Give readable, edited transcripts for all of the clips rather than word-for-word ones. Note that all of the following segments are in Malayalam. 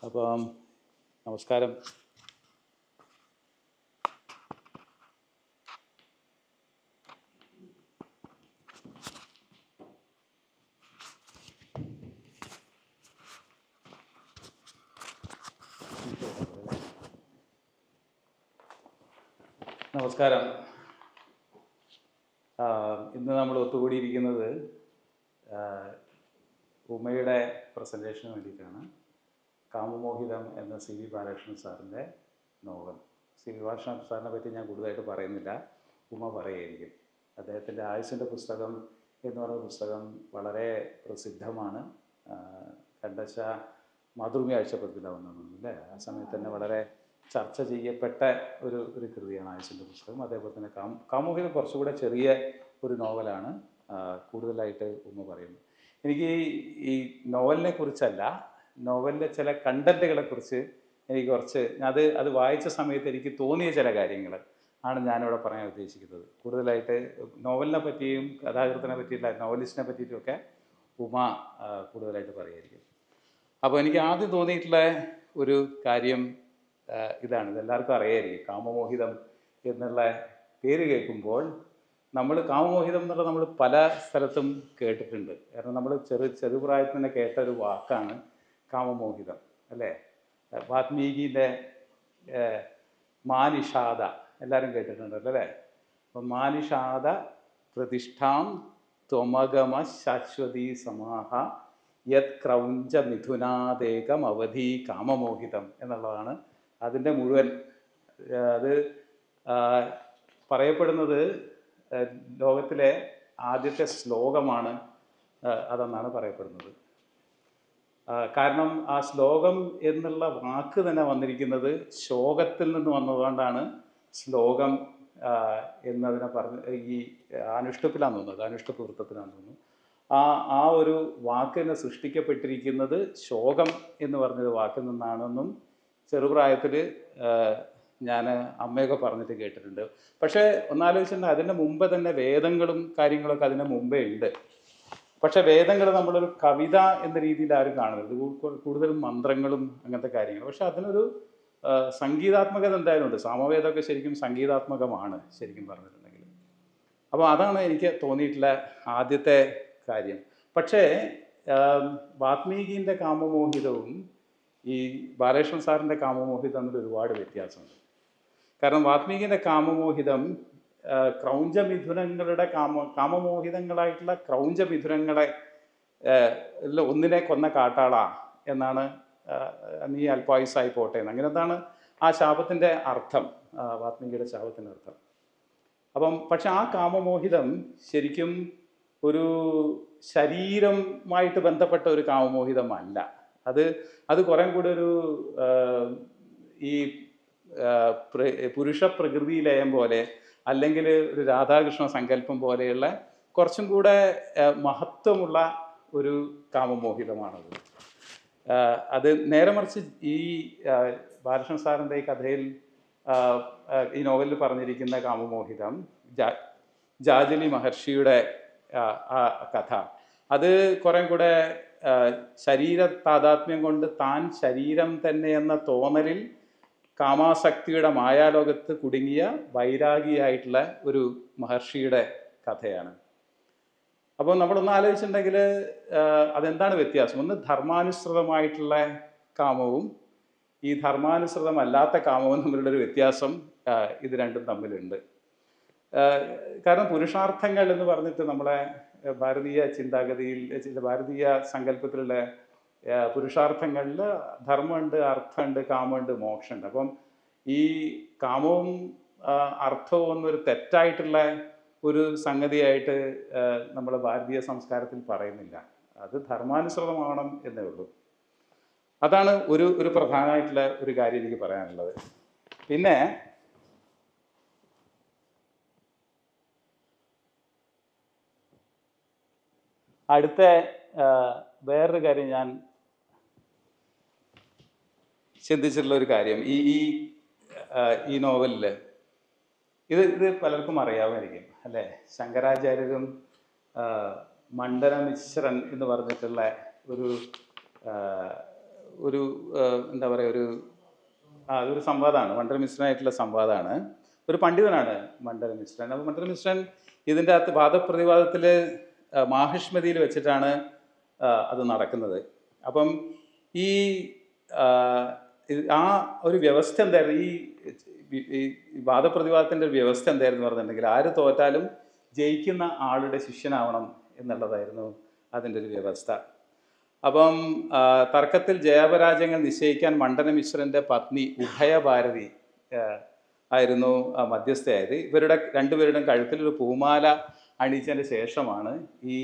അപ്പം നമസ്കാരം. നമസ്കാരം. ഇന്ന് നമ്മൾ ഒത്തുകൂടിയിരിക്കുന്നത് ഉമയുടെ പ്രസൻറ്റേഷന് വേണ്ടിയിട്ടാണ്. കാമമോഹിതം എന്ന സി വി ബാലകൃഷ്ണൻ സാറിൻ്റെ നോവൽ. സി വി ബാലകൃഷ്ണൻ സാറിനെ പറ്റി ഞാൻ കൂടുതലായിട്ട് പറയുന്നില്ല, ഉമ പറയുകയായിരിക്കും. അദ്ദേഹത്തിൻ്റെ ആയുസിൻ്റെ പുസ്തകം എന്ന് പറയുന്ന പുസ്തകം വളരെ പ്രസിദ്ധമാണ്. കണ്ടശ മാതൃഭൂമി ആഴ്ചപ്പതിലാണ് അല്ലേ, ആ സമയത്ത് തന്നെ വളരെ ചർച്ച ചെയ്യപ്പെട്ട ഒരു കൃതിയാണ് ആയുസിൻ്റെ പുസ്തകം. അതേപോലെ തന്നെ കാമമോഹിതം കുറച്ചുകൂടെ ചെറിയ ഒരു നോവലാണ്. കൂടുതലായിട്ട് ഉമ്മ പറയുന്നു. എനിക്ക് ഈ നോവലിനെ കുറിച്ചല്ല, നോവലിലെ ചില കണ്ടൻറ്റുകളെ കുറിച്ച് എനിക്ക് കുറച്ച് അത് വായിച്ച സമയത്ത് എനിക്ക് തോന്നിയ ചില കാര്യങ്ങൾ ആണ് ഞാനിവിടെ പറയാൻ ഉദ്ദേശിക്കുന്നത്. കൂടുതലായിട്ട് നോവലിനെ പറ്റിയും കഥാകൃത്തിനെ പറ്റിയില്ല, നോവലിസ്റ്റിനെ പറ്റിയിട്ടുമൊക്കെ ഉമ കൂടുതലായിട്ട് പറയുമായിരിക്കും. അപ്പോൾ എനിക്ക് ആദ്യം തോന്നിയിട്ടുള്ള ഒരു കാര്യം ഇതാണ്. ഇതെല്ലാവർക്കും അറിയായിരിക്കും. കാമമോഹിതം എന്നുള്ള പേര് കേൾക്കുമ്പോൾ കാമമോഹിതം എന്നുള്ള നമ്മൾ പല സ്ഥലത്തും കേട്ടിട്ടുണ്ട്. കാരണം നമ്മൾ ചെറുപ്രായത്തിൽ തന്നെ കേട്ട ഒരു വാക്കാണ് കാമമോഹിതം അല്ലേ. വാത്മീകിൻ്റെ മാനിഷാദ എല്ലാവരും കേട്ടിട്ടുണ്ടല്ലോ അല്ലേ. അപ്പം മാനിഷാദ പ്രതിഷ്ഠാം ത്വമഗമ ശാശ്വതീ സമാഹ യത് ക്രൗഞ്ച മിഥുനാദേകം അവധി കാമമോഹിതം എന്നുള്ളതാണ് അതിൻ്റെ മുഴുവൻ. അത് പറയപ്പെടുന്നത് ലോകത്തിലെ ആദ്യത്തെ ശ്ലോകമാണ് അതെന്നാണ് പറയപ്പെടുന്നത്. കാരണം ആ ശ്ലോകം എന്നുള്ള വാക്ക് തന്നെ വന്നിരിക്കുന്നത് ശോകത്തിൽ നിന്ന് വന്നതുകൊണ്ടാണ് ശ്ലോകം എന്നതിനെ ഈ അനുഷ്ഠുപ്പിലാണെന്ന് തോന്നുന്നത്, അനുഷ്ഠുപ്പ് വൃത്തത്തിലാണെന്ന് തോന്നുന്നു. ആ ഒരു വാക്ക് തന്നെ സൃഷ്ടിക്കപ്പെട്ടിരിക്കുന്നത് ശോകം എന്ന് പറഞ്ഞൊരു വാക്കിൽ നിന്നാണെന്നും ചെറുപ്രായത്തിൽ ഞാൻ അമ്മയൊക്കെ പറഞ്ഞിട്ട് കേട്ടിട്ടുണ്ട്. പക്ഷേ ഒന്നാലോചിച്ചിട്ടുണ്ടെങ്കിൽ അതിൻ്റെ മുമ്പ് തന്നെ വേദങ്ങളും കാര്യങ്ങളൊക്കെ അതിൻ്റെ മുമ്പേ ഉണ്ട്. പക്ഷെ വേദങ്ങൾ നമ്മളൊരു കവിത എന്ന രീതിയിൽ ആരും കാണുന്നത്, കൂടുതലും മന്ത്രങ്ങളും അങ്ങനത്തെ കാര്യങ്ങൾ. പക്ഷെ അതിനൊരു സംഗീതാത്മകത എന്തായാലും ഉണ്ട്. സാമവേദമൊക്കെ ശരിക്കും സംഗീതാത്മകമാണ് ശരിക്കും പറഞ്ഞിട്ടുണ്ടെങ്കിൽ. അപ്പോൾ അതാണ് എനിക്ക് തോന്നിയിട്ടുള്ള ആദ്യത്തെ കാര്യം. പക്ഷേ വാത്മീകിൻ്റെ കാമമോഹിതവും ഈ ബാലകൃഷ്ണൻ സാറിൻ്റെ കാമമോഹിതം തമ്മിൽ ഒരുപാട് വ്യത്യാസമുണ്ട്. കാരണം വാത്മീകിൻ്റെ കാമമോഹിതം ക്രൗഞ്ചമിഥുനങ്ങളുടെ കാമമോഹിതങ്ങളായിട്ടുള്ള ക്രൗഞ്ചമിഥുനങ്ങളെ ഒന്നിനെ കൊന്ന കാട്ടാള എന്നാണ്, നീ അല്പായുസായി പോട്ടെ എന്ന്, അങ്ങനെ എന്താണ് ആ ശാപത്തിൻ്റെ അർത്ഥം, വാത്മീകിയുടെ ശാപത്തിൻ്റെ അർത്ഥം. പക്ഷെ ആ കാമമോഹിതം ശരിക്കും ഒരു ശരീരമായിട്ട് ബന്ധപ്പെട്ട ഒരു കാമമോഹിതമല്ല. അത് കുറേ കൂടെ ഒരു ഈ പുരുഷ പ്രകൃതി ലയം പോലെ, അല്ലെങ്കിൽ ഒരു രാധാകൃഷ്ണ സങ്കല്പം പോലെയുള്ള കുറച്ചും കൂടെ മഹത്വമുള്ള ഒരു കാമമോഹിതമാണത്. അത് നേരെ മറിച്ച് ഈ ബാലകൃഷ്ണൻ സാറിൻ്റെ ഈ കഥയിൽ, ഈ നോവലിൽ പറഞ്ഞിരിക്കുന്ന കാമമോഹിതം ജാജലി മഹർഷിയുടെ ആ കഥ, അത് കുറേ കൂടെ ശരീര താതാത്മ്യം കൊണ്ട് താൻ ശരീരം തന്നെ എന്ന തോന്നലിൽ കാമാസക്തിയുടെ മായാലോകത്ത് കുടുങ്ങിയ വൈരാഗിയായിട്ടുള്ള ഒരു മഹർഷിയുടെ കഥയാണ്. അപ്പോൾ നമ്മളൊന്ന് ആലോചിച്ചിട്ടുണ്ടെങ്കിൽ അതെന്താണ് വ്യത്യാസം? ഒന്ന് ധർമാനുസൃതമായിട്ടുള്ള കാമവും ഈ ധർമാനുസൃതമല്ലാത്ത കാമവും തമ്മിലുള്ളൊരു വ്യത്യാസം ഇത് രണ്ടും തമ്മിലുണ്ട്. കാരണം പുരുഷാർത്ഥങ്ങൾ എന്ന് പറഞ്ഞിട്ട് നമ്മളെ ഭാരതീയ ചിന്താഗതിയിൽ, ഭാരതീയ സങ്കല്പത്തിലുള്ള പുരുഷാർത്ഥങ്ങളിൽ ധർമ്മമുണ്ട്, അർത്ഥമുണ്ട്, കാമമുണ്ട്, മോക്ഷമുണ്ട്. അപ്പം ഈ കാമവും അർത്ഥവും ഒന്നൊരു തെറ്റായിട്ടുള്ള ഒരു സംഗതിയായിട്ട് നമ്മൾ ഭാരതീയ സംസ്കാരത്തിൽ പറയുന്നില്ല. അത് ധർമാനുസൃതമാവണം എന്നേ ഉള്ളൂ. അതാണ് ഒരു പ്രധാനമായിട്ടുള്ള ഒരു കാര്യം എനിക്ക് പറയാനുള്ളത്. പിന്നെ അടുത്ത വേറൊരു കാര്യം ഞാൻ ചിന്തിച്ചിട്ടുള്ള ഒരു കാര്യം, ഈ നോവലിൽ ഇത് പലർക്കും അറിയാമായിരിക്കും അല്ലേ. ശങ്കരാചാര്യരും മണ്ഡന മിശ്രൻ എന്ന് പറഞ്ഞിട്ടുള്ള ഒരു എന്താ പറയുക, അതൊരു സംവാദമാണ്, മണ്ഡലമിശ്രനായിട്ടുള്ള സംവാദമാണ്. ഒരു പണ്ഡിതനാണ് മണ്ഡലമിശ്രൻ. അപ്പോൾ മണ്ഡലമിശ്രൻ ഇതിൻ്റെ അകത്ത് വാദപ്രതിവാദത്തിൽ മാഹിഷ്മതിയിൽ വെച്ചിട്ടാണ് അത് നടക്കുന്നത്. അപ്പം ഈ ആ ഒരു വ്യവസ്ഥ എന്തായിരുന്നു, ഈ വാദപ്രതിവാദത്തിൻ്റെ ഒരു വ്യവസ്ഥ എന്തായിരുന്നു പറഞ്ഞിട്ടുണ്ടെങ്കിൽ, ആര് തോറ്റാലും ജയിക്കുന്ന ആളുടെ ശിഷ്യനാവണം എന്നുള്ളതായിരുന്നു അതിൻ്റെ ഒരു വ്യവസ്ഥ. അപ്പം തർക്കത്തിൽ ജയാപരാജയങ്ങൾ നിശ്ചയിക്കാൻ മണ്ഡലമിശ്രൻ്റെ പത്നി ഉഭയഭാരതി ആയിരുന്നു മധ്യസ്ഥയായത്. ഇവരുടെ രണ്ടുപേരുടെയും കഴുത്തിലൊരു പൂമാല അണിയിച്ചതിന് ശേഷമാണ് ഈ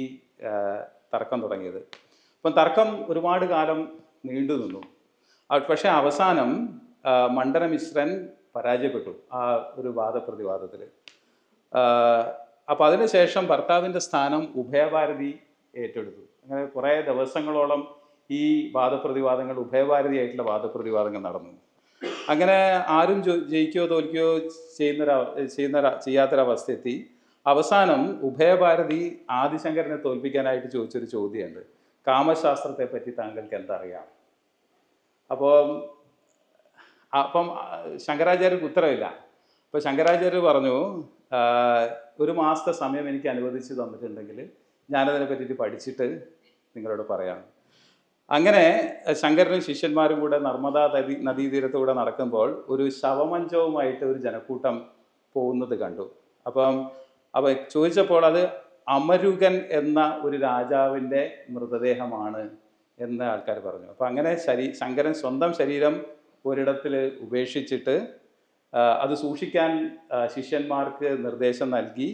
തർക്കം തുടങ്ങിയത്. അപ്പം തർക്കം ഒരുപാട് കാലം നീണ്ടു നിന്നു. പക്ഷേ അവസാനം മണ്ഡലമിശ്രൻ പരാജയപ്പെട്ടു ആ ഒരു വാദപ്രതിവാദത്തിൽ. അപ്പോൾ അതിനുശേഷം ഭർത്താവിൻ്റെ സ്ഥാനം ഉഭയഭാരതി ഏറ്റെടുത്തു. അങ്ങനെ കുറേ ദിവസങ്ങളോളം ഈ വാദപ്രതിവാദങ്ങൾ, ഉഭയഭാരതിയായിട്ടുള്ള വാദപ്രതിവാദങ്ങൾ നടന്നു. അങ്ങനെ ആരും ജയിക്കുകയോ തോൽക്കുകയോ ചെയ്യാത്തൊരവസ്ഥ എത്തി. അവസാനം ഉഭയഭാരതി ആദിശങ്കരനെ തോൽപ്പിക്കാനായിട്ട് ചോദിച്ചൊരു ചോദ്യമുണ്ട്: കാമശാസ്ത്രത്തെ പറ്റി താങ്കൾക്ക് എന്തറിയാം? അപ്പം ശങ്കരാചാര്യർക്ക് ഉത്തരവില്ല. അപ്പോൾ ശങ്കരാചാര്യർ പറഞ്ഞു, ഒരു മാസത്തെ സമയം എനിക്ക് അനുവദിച്ച് തന്നിട്ടുണ്ടെങ്കിൽ ഞാനതിനെ പറ്റിയിട്ട് പഠിച്ചിട്ട് നിങ്ങളോട് പറയാം. അങ്ങനെ ശങ്കരനും ശിഷ്യന്മാരും കൂടെ നർമ്മദാ നദീതീരത്തൂടെ നടക്കുമ്പോൾ ഒരു ശവമഞ്ചവുമായിട്ട് ഒരു ജനക്കൂട്ടം പോകുന്നത് കണ്ടു. അപ്പം ചോദിച്ചപ്പോൾ അത് അമരുകൻ എന്ന ഒരു രാജാവിൻ്റെ മൃതദേഹമാണ് എന്ന് ആൾക്കാർ പറഞ്ഞു. അപ്പം അങ്ങനെ ശങ്കരൻ സ്വന്തം ശരീരം ഒരിടത്തിൽ ഉപേക്ഷിച്ചിട്ട് അത് സൂക്ഷിക്കാൻ ശിഷ്യന്മാർക്ക് നിർദ്ദേശം നൽകി.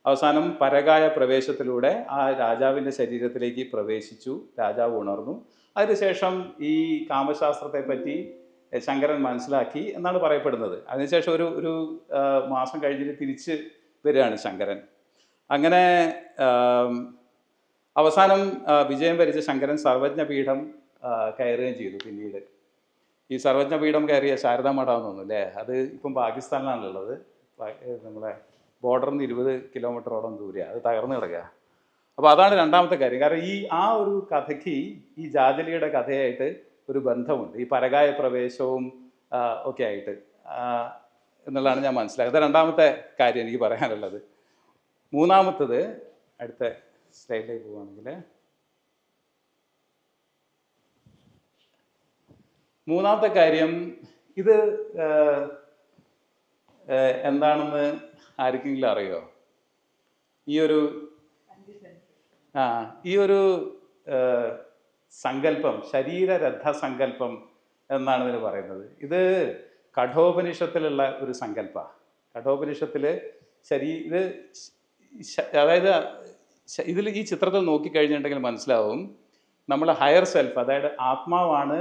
അവസാനം പരകായ പ്രവേശത്തിലൂടെ ആ രാജാവിൻ്റെ ശരീരത്തിലേക്ക് പ്രവേശിച്ചു. രാജാവ് ഉണർന്നു. അതിനുശേഷം ഈ കാമശാസ്ത്രത്തെ പറ്റി ശങ്കരൻ മനസ്സിലാക്കി എന്നാണ് പറയപ്പെടുന്നത്. അതിനുശേഷം ഒരു മാസം കഴിഞ്ഞിട്ട് തിരിച്ച് വരികയാണ് ശങ്കരൻ. അങ്ങനെ അവസാനം വിജയം വരിച്ച ശങ്കരൻ സർവജ്ഞപീഠം കയറുകയും ചെയ്തു. പിന്നീട് ഈ സർവജ്ഞപീഠം കയറിയ ശാരദാ മഠം തോന്നുന്നു അല്ലേ, അത് ഇപ്പം പാകിസ്ഥാനിലാണുള്ളത്. നമ്മളെ ബോർഡറിൽ നിന്ന് 20 കിലോമീറ്ററോളം ദൂരെയാണ്, അത് തകർന്നു കിടക്കുക. അപ്പോൾ അതാണ് രണ്ടാമത്തെ കാര്യം. കാരണം ആ ഒരു കഥയ്ക്ക് ഈ ജാജലിയുടെ കഥയായിട്ട് ഒരു ബന്ധമുണ്ട്, ഈ പരകായ പ്രവേശവും ഒക്കെ ആയിട്ട് എന്നുള്ളതാണ് ഞാൻ മനസ്സിലാക്കുന്നത്. രണ്ടാമത്തെ കാര്യം എനിക്ക് പറയാനുള്ളത്. മൂന്നാമത്തത്, അടുത്ത സ്ലൈഡിലേക്ക് പോവുകയാണെങ്കിൽ, മൂന്നാമത്തെ കാര്യം ഇത് എന്താണെന്ന് ആർക്കെങ്കിലും അറിയോ? ഈ ഒരു സങ്കല്പം, ശരീരരഥസങ്കല്പം എന്നാണ് ഇതിന് പറയുന്നത്. ഇത് കഠോപനിഷത്തിലുള്ള ഒരു സങ്കല്പമാണ്. കഠോപനിഷത്തിൽ അതായത് ഇതിൽ ഈ ചിത്രത്തിൽ നോക്കിക്കഴിഞ്ഞിട്ടുണ്ടെങ്കിൽ മനസ്സിലാവും, നമ്മളെ ഹയർ സെൽഫ്, അതായത് ആത്മാവാണ്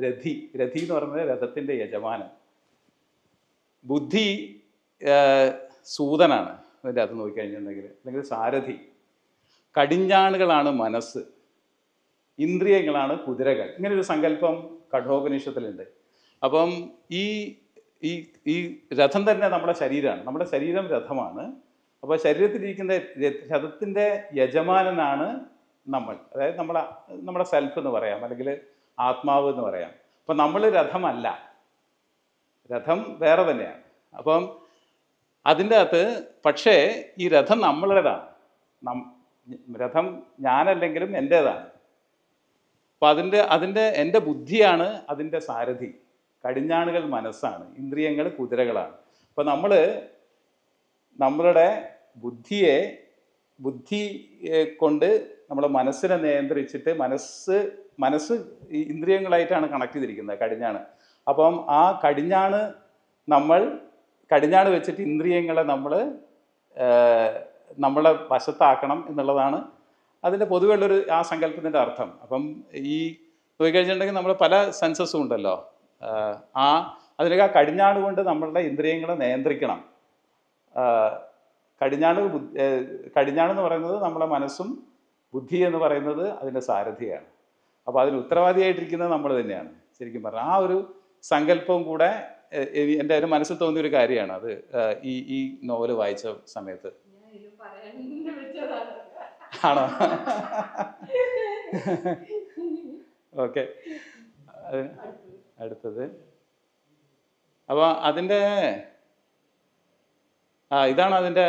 രഥി. രഥി എന്ന് പറയുന്നത് രഥത്തിൻ്റെ യജമാനൻ. ബുദ്ധി സൂതനാണ് അതിൻ്റെ അകത്ത് നോക്കിക്കഴിഞ്ഞിട്ടുണ്ടെങ്കിൽ, അല്ലെങ്കിൽ സാരഥി. കടിഞ്ഞാണുകളാണ് മനസ്സ്, ഇന്ദ്രിയങ്ങളാണ് കുതിരകൾ. ഇങ്ങനൊരു സങ്കല്പം കഠോപനിഷത്തിലുണ്ട്. അപ്പം ഈ രഥം തന്നെ നമ്മുടെ ശരീരമാണ്. നമ്മുടെ ശരീരം രഥമാണ്. അപ്പോൾ ശരീരത്തിലിരിക്കുന്ന രഥത്തിൻ്റെ യജമാനനാണ് നമ്മൾ, അതായത് നമ്മുടെ സെൽഫ് എന്ന് പറയാം, അല്ലെങ്കിൽ ആത്മാവ് എന്ന് പറയാം. അപ്പം നമ്മൾ രഥമല്ല, രഥം വേറെ തന്നെയാണ്. അപ്പം അതിൻ്റെ അകത്ത് പക്ഷേ ഈ രഥം നമ്മളുടേതാണ്. രഥം ഞാനല്ലെങ്കിലും എൻ്റേതാണ്. അപ്പം എൻ്റെ ബുദ്ധിയാണ് അതിൻ്റെ സാരഥി. കടിഞ്ഞാണുകൾ മനസ്സാണ്, ഇന്ദ്രിയങ്ങൾ കുതിരകളാണ്. അപ്പം നമ്മളുടെ ബുദ്ധിയെ കൊണ്ട് നമ്മളെ മനസ്സിനെ നിയന്ത്രിച്ചിട്ട്, മനസ്സ് ഈ ഇന്ദ്രിയങ്ങളായിട്ടാണ് കണക്ട് ചെയ്തിരിക്കുന്നത്, കടിഞ്ഞാണ്. അപ്പം ആ കടിഞ്ഞാണ് വെച്ചിട്ട് ഇന്ദ്രിയങ്ങളെ നമ്മളെ വശത്താക്കണം എന്നുള്ളതാണ് അതിൻ്റെ പൊതുവെയുള്ളൊരു ആ സങ്കല്പത്തിൻ്റെ അർത്ഥം. അപ്പം ഈ നോക്കിക്കഴിഞ്ഞിട്ടുണ്ടെങ്കിൽ നമ്മൾ പല സെൻസസും ഉണ്ടല്ലോ, അതിനൊക്കെ ആ കടിഞ്ഞാണ് കൊണ്ട് നമ്മളുടെ ഇന്ദ്രിയങ്ങളെ നിയന്ത്രിക്കണം. കടിഞ്ഞാണെന്ന് പറയുന്നത് നമ്മളെ മനസ്സും, ബുദ്ധി എന്ന് പറയുന്നത് അതിൻ്റെ സാരഥിയാണ്. അപ്പോൾ അതിന് ഉത്തരവാദിയായിട്ടിരിക്കുന്നത് നമ്മൾ തന്നെയാണ് ശരിക്കും പറഞ്ഞാൽ. ആ ഒരു സങ്കല്പവും കൂടെ എൻ്റെ ഒരു മനസ്സിൽ തോന്നിയൊരു കാര്യമാണ് അത് ഈ നോവല് വായിച്ച സമയത്ത്. ആണോ? ഓക്കെ. അടുത്തത്. അപ്പോൾ അതിൻ്റെ ഇതാണ് അതിൻ്റെ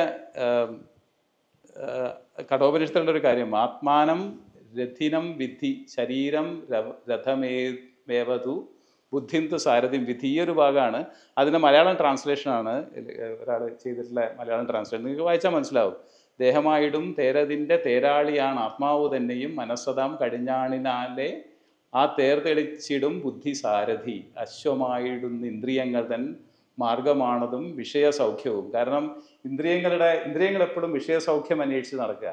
കഠോപനിഷത്തുള്ള ഒരു കാര്യം. ആത്മാനം രഥിനം വിധി ശരീരം രഥമേവതു ബുദ്ധിം തു സാരഥിം വിധി. ഈ ഒരു ഭാഗമാണ് അതിൻ്റെ മലയാളം ട്രാൻസ്ലേഷനാണ് ഒരാൾ ചെയ്തിട്ടുള്ള മലയാളം ട്രാൻസ്ലേഷൻ. നിങ്ങൾക്ക് വായിച്ചാൽ മനസ്സിലാവും. ദേഹമായിടും തേരതിൻ്റെ തേരാളിയാണ് ആത്മാവ് തന്നെയും മനസ്സതാം കടിഞ്ഞാണിനാലെ ആ തേർ തെളിച്ചിടും ബുദ്ധി സാരഥി അശ്വമായിടുന്ന ഇന്ദ്രിയങ്ങൾ തൻ മാർഗമാണതും വിഷയസൗഖ്യവും. കാരണം ഇന്ദ്രിയങ്ങൾ എപ്പോഴും വിഷയസൗഖ്യം അന്വേഷിച്ച് നടക്കുക.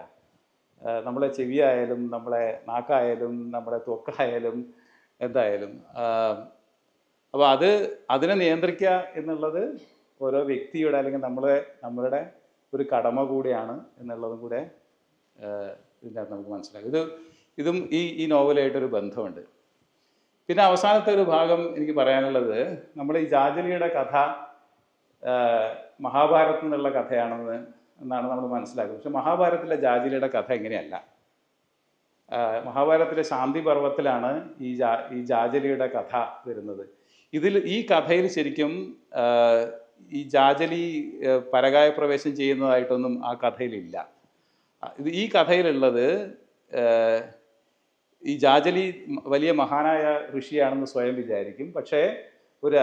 നമ്മളെ ചെവിയായാലും നമ്മളെ നാക്കായാലും നമ്മളെ ത്വക്കായാലും എന്തായാലും. അപ്പോൾ അതിനെ നിയന്ത്രിക്കുക എന്നുള്ളത് ഓരോ വ്യക്തിയുടെ അല്ലെങ്കിൽ നമ്മളുടെ ഒരു കടമ കൂടിയാണ് എന്നുള്ളതും കൂടെ ഇതിനകത്ത് നമുക്ക് മനസ്സിലാക്കും. ഇതും ഈ നോവലായിട്ടൊരു ബന്ധമുണ്ട്. പിന്നെ അവസാനത്തെ ഒരു ഭാഗം എനിക്ക് പറയാനുള്ളത്, നമ്മൾ ഈ ജാജലിയുടെ കഥ മഹാഭാരതത്തിൽ നിന്നുള്ള എന്നാണ് നമ്മൾ മനസ്സിലാക്കുന്നത്. പക്ഷെ മഹാഭാരതത്തിലെ ജാജലിയുടെ കഥ എങ്ങനെയല്ല. മഹാഭാരതത്തിലെ ശാന്തി പർവ്വത്തിലാണ് ഈ ജാജലിയുടെ കഥ വരുന്നത്. ഈ കഥയിൽ ശരിക്കും ഈ ജാജലി പരകായ പ്രവേശം ചെയ്യുന്നതായിട്ടൊന്നും ആ കഥയിലില്ല. ഈ കഥയിലുള്ളത് ഈ ജാജലി വലിയ മഹാനായ ഋഷിയാണെന്ന് സ്വയം വിചാരിക്കും. പക്ഷേ ഒരു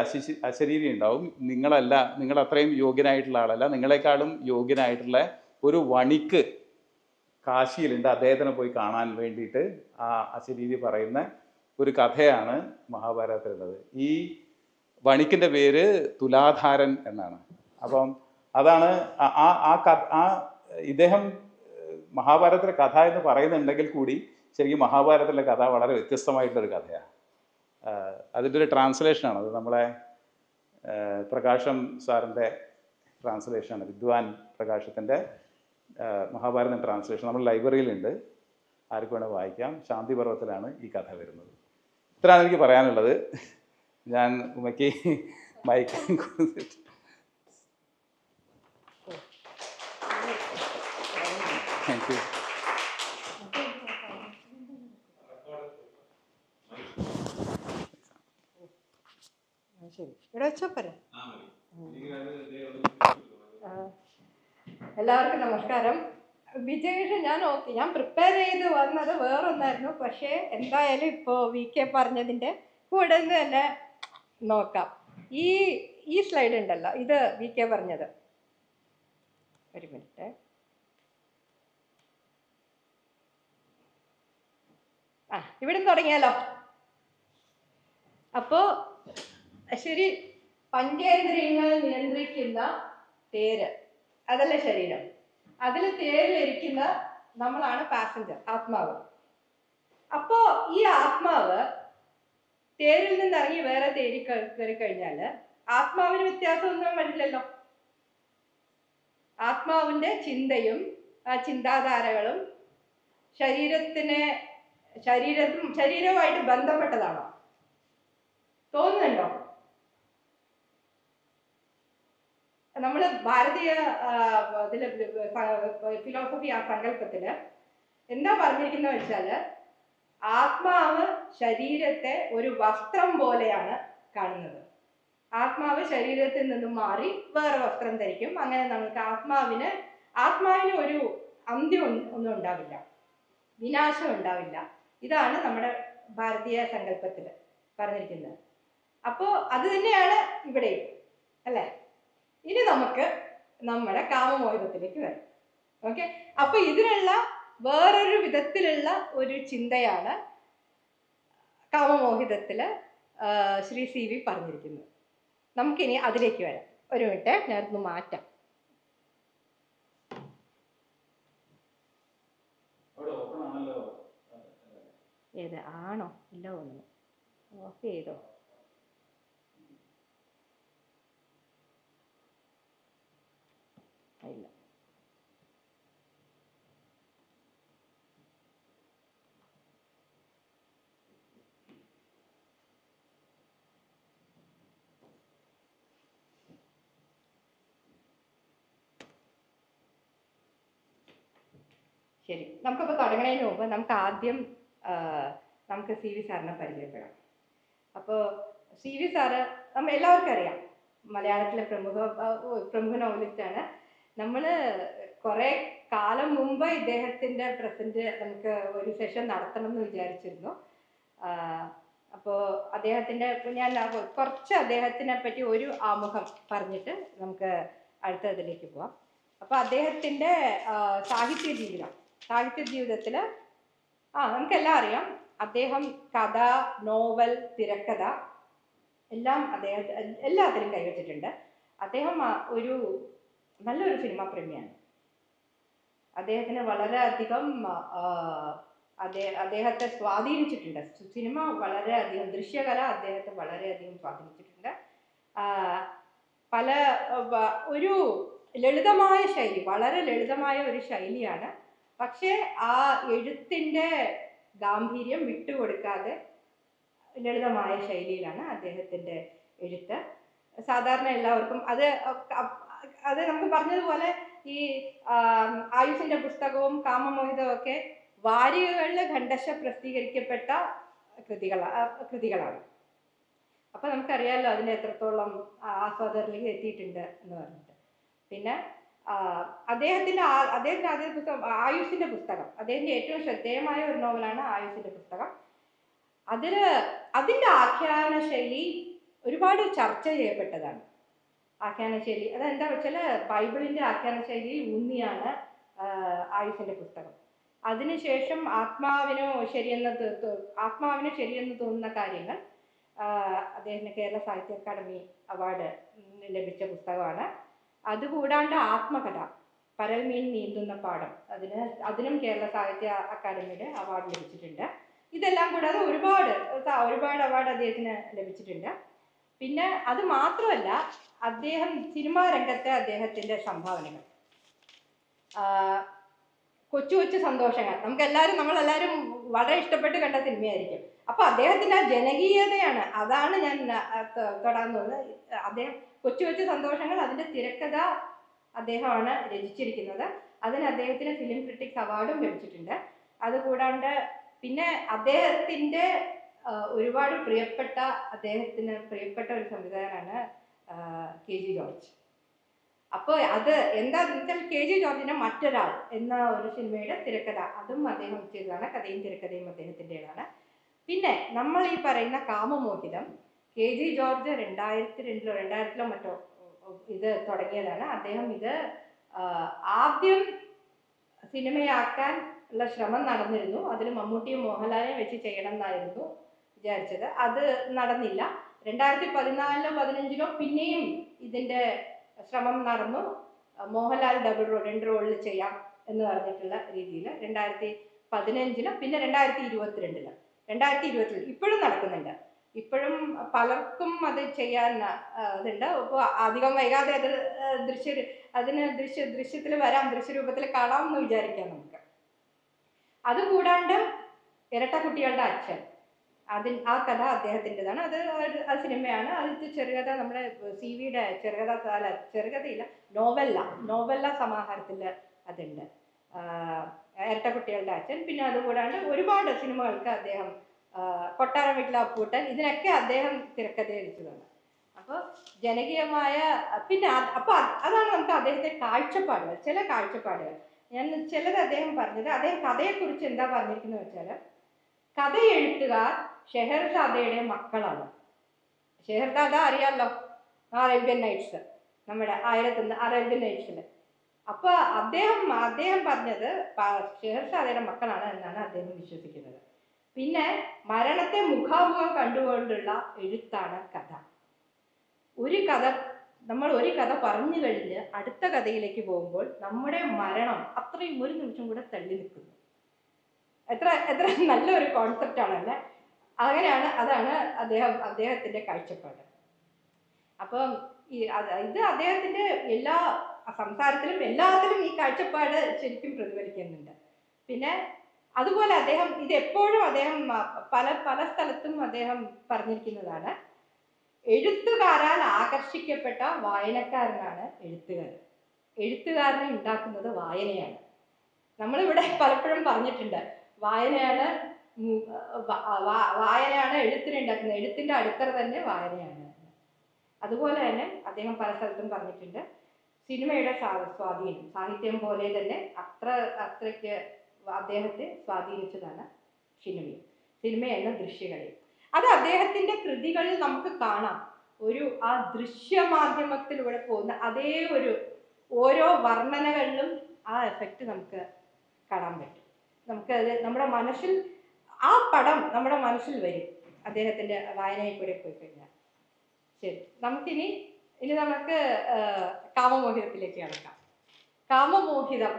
അശരീരി ഉണ്ടാവും. നിങ്ങൾ അത്രയും യോഗ്യനായിട്ടുള്ള ആളല്ല, നിങ്ങളെക്കാളും യോഗ്യനായിട്ടുള്ള ഒരു വണിക്ക് കാശിയിലുണ്ട്. അദ്ദേഹത്തിനെ പോയി കാണാൻ വേണ്ടിയിട്ട് ആ അശരീരി പറയുന്ന ഒരു കഥയാണ് മഹാഭാരതത്തിലുള്ളത്. ഈ വണിക്കിൻ്റെ പേര് തുലാധാരൻ എന്നാണ്. അപ്പം അതാണ് ഇദ്ദേഹം മഹാഭാരതത്തിലെ കഥ എന്ന് പറയുന്നുണ്ടെങ്കിൽ കൂടി ശരിക്കും മഹാഭാരതത്തിലെ കഥ വളരെ വ്യത്യസ്തമായിട്ടുള്ളൊരു കഥയാണ്. അതിൻ്റെ ഒരു ട്രാൻസ്ലേഷനാണ്. അത് നമ്മളെ പ്രകാശം സാറിൻ്റെ ട്രാൻസ്ലേഷനാണ്. വിദ്വാൻ പ്രകാശത്തിൻ്റെ മഹാഭാരതം ട്രാൻസ്ലേഷൻ നമ്മൾ ലൈബ്രറിയിലുണ്ട്, ആർക്ക് വേണേൽ വായിക്കാം. ശാന്തി പർവ്വത്തിലാണ് ഈ കഥ വരുന്നത്. ഇത്രയാണ് എനിക്ക് പറയാനുള്ളത്. ഞാൻ ഉമ്മയ്ക്ക് മൈക്ക് കൊടുത്തിട്ട് താങ്ക് യു. ശരി, ഇവിടെ വെച്ചാ പോരെ. എല്ലാവർക്കും നമസ്കാരം. വിജയേഷ്, ഞാൻ പ്രിപ്പയർ ചെയ്ത് വന്നത് വേറൊന്നായിരുന്നു. പക്ഷേ എന്തായാലും ഇപ്പോൾ VK പറഞ്ഞതിൻ്റെ കൂടെ നിന്ന് തന്നെ നോക്കാം. ഈ സ്ലൈഡ് ഉണ്ടല്ലോ, ഇത് VK പറഞ്ഞത്. ഒരു മിനിറ്റ്. ഇവിടെ തുടങ്ങിയാലോ. അപ്പോൾ ശരി, പഞ്ചേന്ദ്രിയങ്ങൾ നിയന്ത്രിക്കുന്ന തേര്, അതല്ല ശരീരം. അതിൽ തേരിലിരിക്കുന്ന നമ്മളാണ് പാസഞ്ചർ, ആത്മാവ്. അപ്പോൾ ഈ ആത്മാവ് തേരിൽ നിന്നിറങ്ങി വേറെ കയറി കഴിഞ്ഞാൽ ആത്മാവിന് വ്യത്യാസമൊന്നും വരില്ലല്ലോ. ആത്മാവിൻ്റെ ചിന്തയും ചിന്താധാരകളും ശരീരവുമായിട്ട് ബന്ധപ്പെട്ടതാണോ? തോന്നുന്നുണ്ടോ? നമ്മൾ ഭാരതീയ ഫിലോസഫി സങ്കല്പത്തില് എന്താ പറഞ്ഞിരിക്കുന്നത് വെച്ചാൽ, ആത്മാവ് ശരീരത്തെ ഒരു വസ്ത്രം പോലെയാണ് കാണുന്നത്. ആത്മാവ് ശരീരത്തിൽ നിന്നും മാറി വേറെ വസ്ത്രം ധരിക്കും. അങ്ങനെ നമുക്ക് ആത്മാവിന് ഒരു അന്ത്യം ഒന്നും ഉണ്ടാവില്ല, വിനാശം ഉണ്ടാവില്ല. ഇതാണ് നമ്മുടെ ഭാരതീയ സങ്കല്പത്തിൽ പറഞ്ഞിരിക്കുന്നത്. അപ്പോൾ അത് തന്നെയാണ് ഇവിടെയും, അല്ലേ? ഇനി നമുക്ക് നമ്മുടെ കാമമോഹിതത്തിലേക്ക് വരാം. ഓക്കെ, അപ്പൊ ഇതിനുള്ള വേറൊരു വിധത്തിലുള്ള ഒരു ചിന്തയാണ് കാമമോഹിതത്തിൽ ശ്രീ CV പറഞ്ഞിരിക്കുന്നത്. നമുക്കിനി അതിലേക്ക് വരാം. ഒരു മിനിറ്റ്, ഞാനൊന്ന് മാറ്റാം. ഏത് ആണോ? ഇല്ല, ഒന്ന് ഓഫ് ചെയ്തോ? ഇല്ല. ശരി, നമുക്കപ്പോൾ തുടങ്ങുന്നതിന് മുമ്പ് നമുക്ക് ആദ്യം CV സാറിനെ പരിചയപ്പെടാം. അപ്പോൾ CV സാറ് നമ്മൾ എല്ലാവർക്കും അറിയാം, മലയാളത്തിലെ പ്രമുഖ നോവലിസ്റ്റാണ്. നമ്മൾ കുറേ കാലം മുമ്പ് ഇദ്ദേഹത്തിൻ്റെ പ്രസൻറ്റ് നമുക്ക് ഒരു സെഷൻ നടത്തണം എന്ന് വിചാരിച്ചിരുന്നു. അപ്പോൾ അദ്ദേഹത്തിൻ്റെ ഞാൻ കുറച്ച് അദ്ദേഹത്തിനെ പറ്റി ഒരു ആമുഖം പറഞ്ഞിട്ട് നമുക്ക് അടുത്തതിലേക്ക് പോവാം. അപ്പോൾ അദ്ദേഹത്തിൻ്റെ സാഹിത്യ ജീവിതത്തിൽ നമുക്കെല്ലാം അറിയാം, അദ്ദേഹം കഥ, നോവൽ, തിരക്കഥ എല്ലാം എല്ലാത്തിലും കൈവച്ചിട്ടുണ്ട്. അദ്ദേഹം ഒരു നല്ലൊരു സിനിമാ പ്രേമിയാണ്. അദ്ദേഹത്തിന് വളരെയധികം അദ്ദേഹത്തെ സ്വാധീനിച്ചിട്ടുണ്ട്. സിനിമ വളരെയധികം, ദൃശ്യകല അദ്ദേഹത്തെ വളരെയധികം സ്വാധീനിച്ചിട്ടുണ്ട്. ഒരു ലളിതമായ ശൈലി, വളരെ ലളിതമായ ഒരു ശൈലിയാണ്. പക്ഷേ ആ എഴുത്തിൻ്റെ ഗാംഭീര്യം വിട്ടുകൊടുക്കാതെ ലളിതമായ ശൈലിയിലാണ് അദ്ദേഹത്തിൻ്റെ എഴുത്ത്. സാധാരണ എല്ലാവർക്കും അത് നമുക്ക് പറഞ്ഞതുപോലെ ഈ ആയുസിൻ്റെ പുസ്തകവും കാമമോഹിതവും ഒക്കെ വാരികകളിൽ ഖണ്ഡശ പ്രസിദ്ധീകരിക്കപ്പെട്ട കൃതികളാണ്. അപ്പോൾ നമുക്കറിയാമല്ലോ അതിൻ്റെ എത്രത്തോളം ആസ്വാദകരിലേക്ക് എത്തിയിട്ടുണ്ട് എന്ന് പറഞ്ഞിട്ട്. പിന്നെ അദ്ദേഹത്തിൻ്റെ ആദ്യ പുസ്തകം ആയുസിൻ്റെ പുസ്തകം, അദ്ദേഹത്തിൻ്റെ ഏറ്റവും ശ്രദ്ധേയമായ ഒരു നോവലാണ് ആയുസിൻ്റെ പുസ്തകം. അതിൻ്റെ ആഖ്യാന ശൈലി ഒരുപാട് ചർച്ച ചെയ്യപ്പെട്ടതാണ്. ആഖ്യാന ശൈലി അതെന്താ വെച്ചാൽ ബൈബിളിൻ്റെ ആഖ്യാന ശൈലിയിൽ ഊന്നിയാണ് ആയുസിൻ്റെ പുസ്തകം. അതിനുശേഷം ആത്മാവിന് ശരിയെന്ന് തോന്നുന്ന കാര്യങ്ങൾ അദ്ദേഹത്തിന് കേരള സാഹിത്യ അക്കാദമി അവാർഡ് ലഭിച്ച പുസ്തകമാണ്. അതുകൂടാണ്ട് ആത്മകഥ പരൽമീൻ നീന്തുന്ന പാഠം, അതിനും കേരള സാഹിത്യ അക്കാദമിയുടെ അവാർഡ് ലഭിച്ചിട്ടുണ്ട്. ഇതെല്ലാം കൂടാതെ ഒരുപാട് അവാർഡ് അദ്ദേഹത്തിന് ലഭിച്ചിട്ടുണ്ട്. പിന്നെ അത് മാത്രമല്ല, അദ്ദേഹം സിനിമാ രംഗത്തെ അദ്ദേഹത്തിൻ്റെ സംഭാവനകൾ, കൊച്ചു കൊച്ചു സന്തോഷങ്ങൾ, നമ്മളെല്ലാവരും വളരെ ഇഷ്ടപ്പെട്ട് കണ്ട സിനിമയായിരിക്കും. അപ്പോൾ അദ്ദേഹത്തിൻ്റെ ആ ജനകീയതയാണ്, അതാണ് ഞാൻ തൊടാൻ തോന്നുന്നത്. അദ്ദേഹം കൊച്ചു കൊച്ചു സന്തോഷങ്ങൾ, അതിൻ്റെ തിരക്കഥ അദ്ദേഹമാണ് രചിച്ചിരിക്കുന്നത്. അതിന് അദ്ദേഹത്തിന് ഫിലിം ക്രിട്ടിക്സ് അവാർഡും ലഭിച്ചിട്ടുണ്ട്. അതുകൂടാണ്ട് പിന്നെ അദ്ദേഹത്തിൻ്റെ അദ്ദേഹത്തിന് പ്രിയപ്പെട്ട ഒരു സംവിധായകനാണ് KG ജോർജ്. അപ്പോൾ അത് എന്താണെന്ന് വെച്ചാൽ KG ജോർജിൻ്റെ മറ്റൊരാൾ എന്ന ഒരു സിനിമയുടെ തിരക്കഥ അതും അദ്ദേഹം ചെയ്തതാണ്. കഥയും തിരക്കഥയും അദ്ദേഹത്തിൻ്റെതാണ്. പിന്നെ നമ്മൾ ഈ പറയുന്ന കാമമോഹിതം KG ജോർജ് 2002-2000 മറ്റോ ഇത് തുടങ്ങിയതാണ്. അദ്ദേഹം ഇത് ആദ്യം സിനിമയാക്കാൻ ഉള്ള ശ്രമം നടന്നിരുന്നു. അതിൽ മമ്മൂട്ടിയും മോഹൻലാലിനെയും വെച്ച് ചെയ്യണം എന്നായിരുന്നു വിചാരിച്ചത്. അത് നടന്നില്ല. 2014-15 പിന്നെയും ഇതിൻ്റെ ശ്രമം നടന്നു. മോഹൻലാൽ രണ്ട് റോളിൽ ചെയ്യാം എന്ന് പറഞ്ഞിട്ടുള്ള രീതിയിൽ 2015 പിന്നെ 2022 ഇപ്പോഴും നടക്കുന്നുണ്ട്. ഇപ്പോഴും പലർക്കും അത് ചെയ്യാൻ ഇതുണ്ട്. ഇപ്പോൾ അധികം വൈകാതെ ദൃശ്യത്തിൽ വരാം, ദൃശ്യരൂപത്തിൽ കാണാം എന്ന് വിചാരിക്കാം നമുക്ക്. അതുകൂടാണ്ട് ഇരട്ട കുട്ടികളുടെ അച്ഛൻ, ആ കഥ അദ്ദേഹത്തിൻ്റെതാണ്. ആ സിനിമയാണ്. അത് ചെറുകഥ നമ്മുടെ CV-യുടെ ചെറുകഥയില്ല, നോവല്ല സമാഹാരത്തിൽ അതുണ്ട്, ഇരട്ട കുട്ടികളുടെ അച്ഛൻ. പിന്നെ അതുകൂടാണ്ട് ഒരുപാട് സിനിമകൾക്ക് അദ്ദേഹം, കൊട്ടാരം വീട്ടിലെ അപ്പൂട്ടൻ, ഇതിനൊക്കെ അദ്ദേഹം തിരക്കഥ രചിച്ചതാണ്. അപ്പോൾ ജനകീയമായ പിന്നെ അതാണ് നമുക്ക് അദ്ദേഹത്തെ ചില കാഴ്ചപ്പാടുകൾ ഞാൻ ചിലത് അദ്ദേഹം പറഞ്ഞത്. അദ്ദേഹം കഥയെക്കുറിച്ച് എന്താ പറഞ്ഞിരിക്കുന്നത് വെച്ചാൽ, കഥയെഴുത്തുകാർ ഷെഹർസാദയുടെ മക്കളാണ്. ഷെഹർസാദ അറിയാമല്ലോ, അറേബ്യൻ നൈറ്റ്സ്, നമ്മുടെ അറേബ്യൻ നൈറ്റ്സിൽ. അപ്പോൾ അദ്ദേഹം പറഞ്ഞത് ഷെഹർസാദയുടെ മക്കളാണ് എന്നാണ് അദ്ദേഹം വിശ്വസിക്കുന്നത്. പിന്നെ മരണത്തെ മുഖാമുഖം കണ്ടുകൊണ്ടുള്ള എഴുത്താണ് കഥ. നമ്മൾ ഒരു കഥ പറഞ്ഞു കഴിഞ്ഞ് അടുത്ത കഥയിലേക്ക് പോകുമ്പോൾ നമ്മുടെ മരണം അത്രയും ഒരു നിമിഷം കൂടെ തള്ളി നിൽക്കുന്നു. എത്ര നല്ലൊരു കോൺസെപ്റ്റാണല്ലേ. അതാണ് അദ്ദേഹത്തിൻ്റെ കാഴ്ചപ്പാട്. അപ്പം ഇത് അദ്ദേഹത്തിൻ്റെ എല്ലാ സംസാരത്തിലും എല്ലാത്തിലും ഈ കാഴ്ചപ്പാട് ശരിക്കും പ്രതിഫലിക്കുന്നുണ്ട്. പിന്നെ അതുപോലെ ഇതെപ്പോഴും അദ്ദേഹം പല സ്ഥലത്തും അദ്ദേഹം പറഞ്ഞിരിക്കുന്നതാണ്, എഴുത്തുകാരാൽ ആകർഷിക്കപ്പെട്ട വായനക്കാരനാണ് എഴുത്തുകാരനെ ഉണ്ടാക്കുന്നത് വായനയാണ്. നമ്മളിവിടെ പലപ്പോഴും പറഞ്ഞിട്ടുണ്ട്, വായനയാണ് വായനയാണ് എഴുത്തിനെ ഉണ്ടാക്കുന്നത്, എഴുത്തിൻ്റെ അടിത്തറ തന്നെ വായനയാണ്. അതുപോലെ തന്നെ അദ്ദേഹം പല സ്ഥലത്തും പറഞ്ഞിട്ടുണ്ട്, സിനിമയുടെ സ്വാധീനം സാഹിത്യം പോലെ തന്നെ അത്രയ്ക്ക് അദ്ദേഹത്തെ സ്വാധീനിച്ചതാണ് സിനിമ എന്ന ദൃശ്യകലയും. അത് അദ്ദേഹത്തിൻ്റെ കൃതികളിൽ നമുക്ക് കാണാം. ആ ദൃശ്യമാധ്യമത്തിലൂടെ പോകുന്ന അതേ ഓരോ വർണ്ണനകളിലും ആ എഫക്റ്റ് നമുക്ക് കാണാൻ പറ്റും. നമുക്കത് നമ്മുടെ മനസ്സിൽ ആ പടം നമ്മുടെ മനസ്സിൽ വരും അദ്ദേഹത്തിൻ്റെ വായനയിൽ കൂടെ പോയി കഴിഞ്ഞാൽ. ശരി, നമുക്ക് കാമമോഹിതത്തിലേക്ക് കടക്കാം. കാമമോഹിതം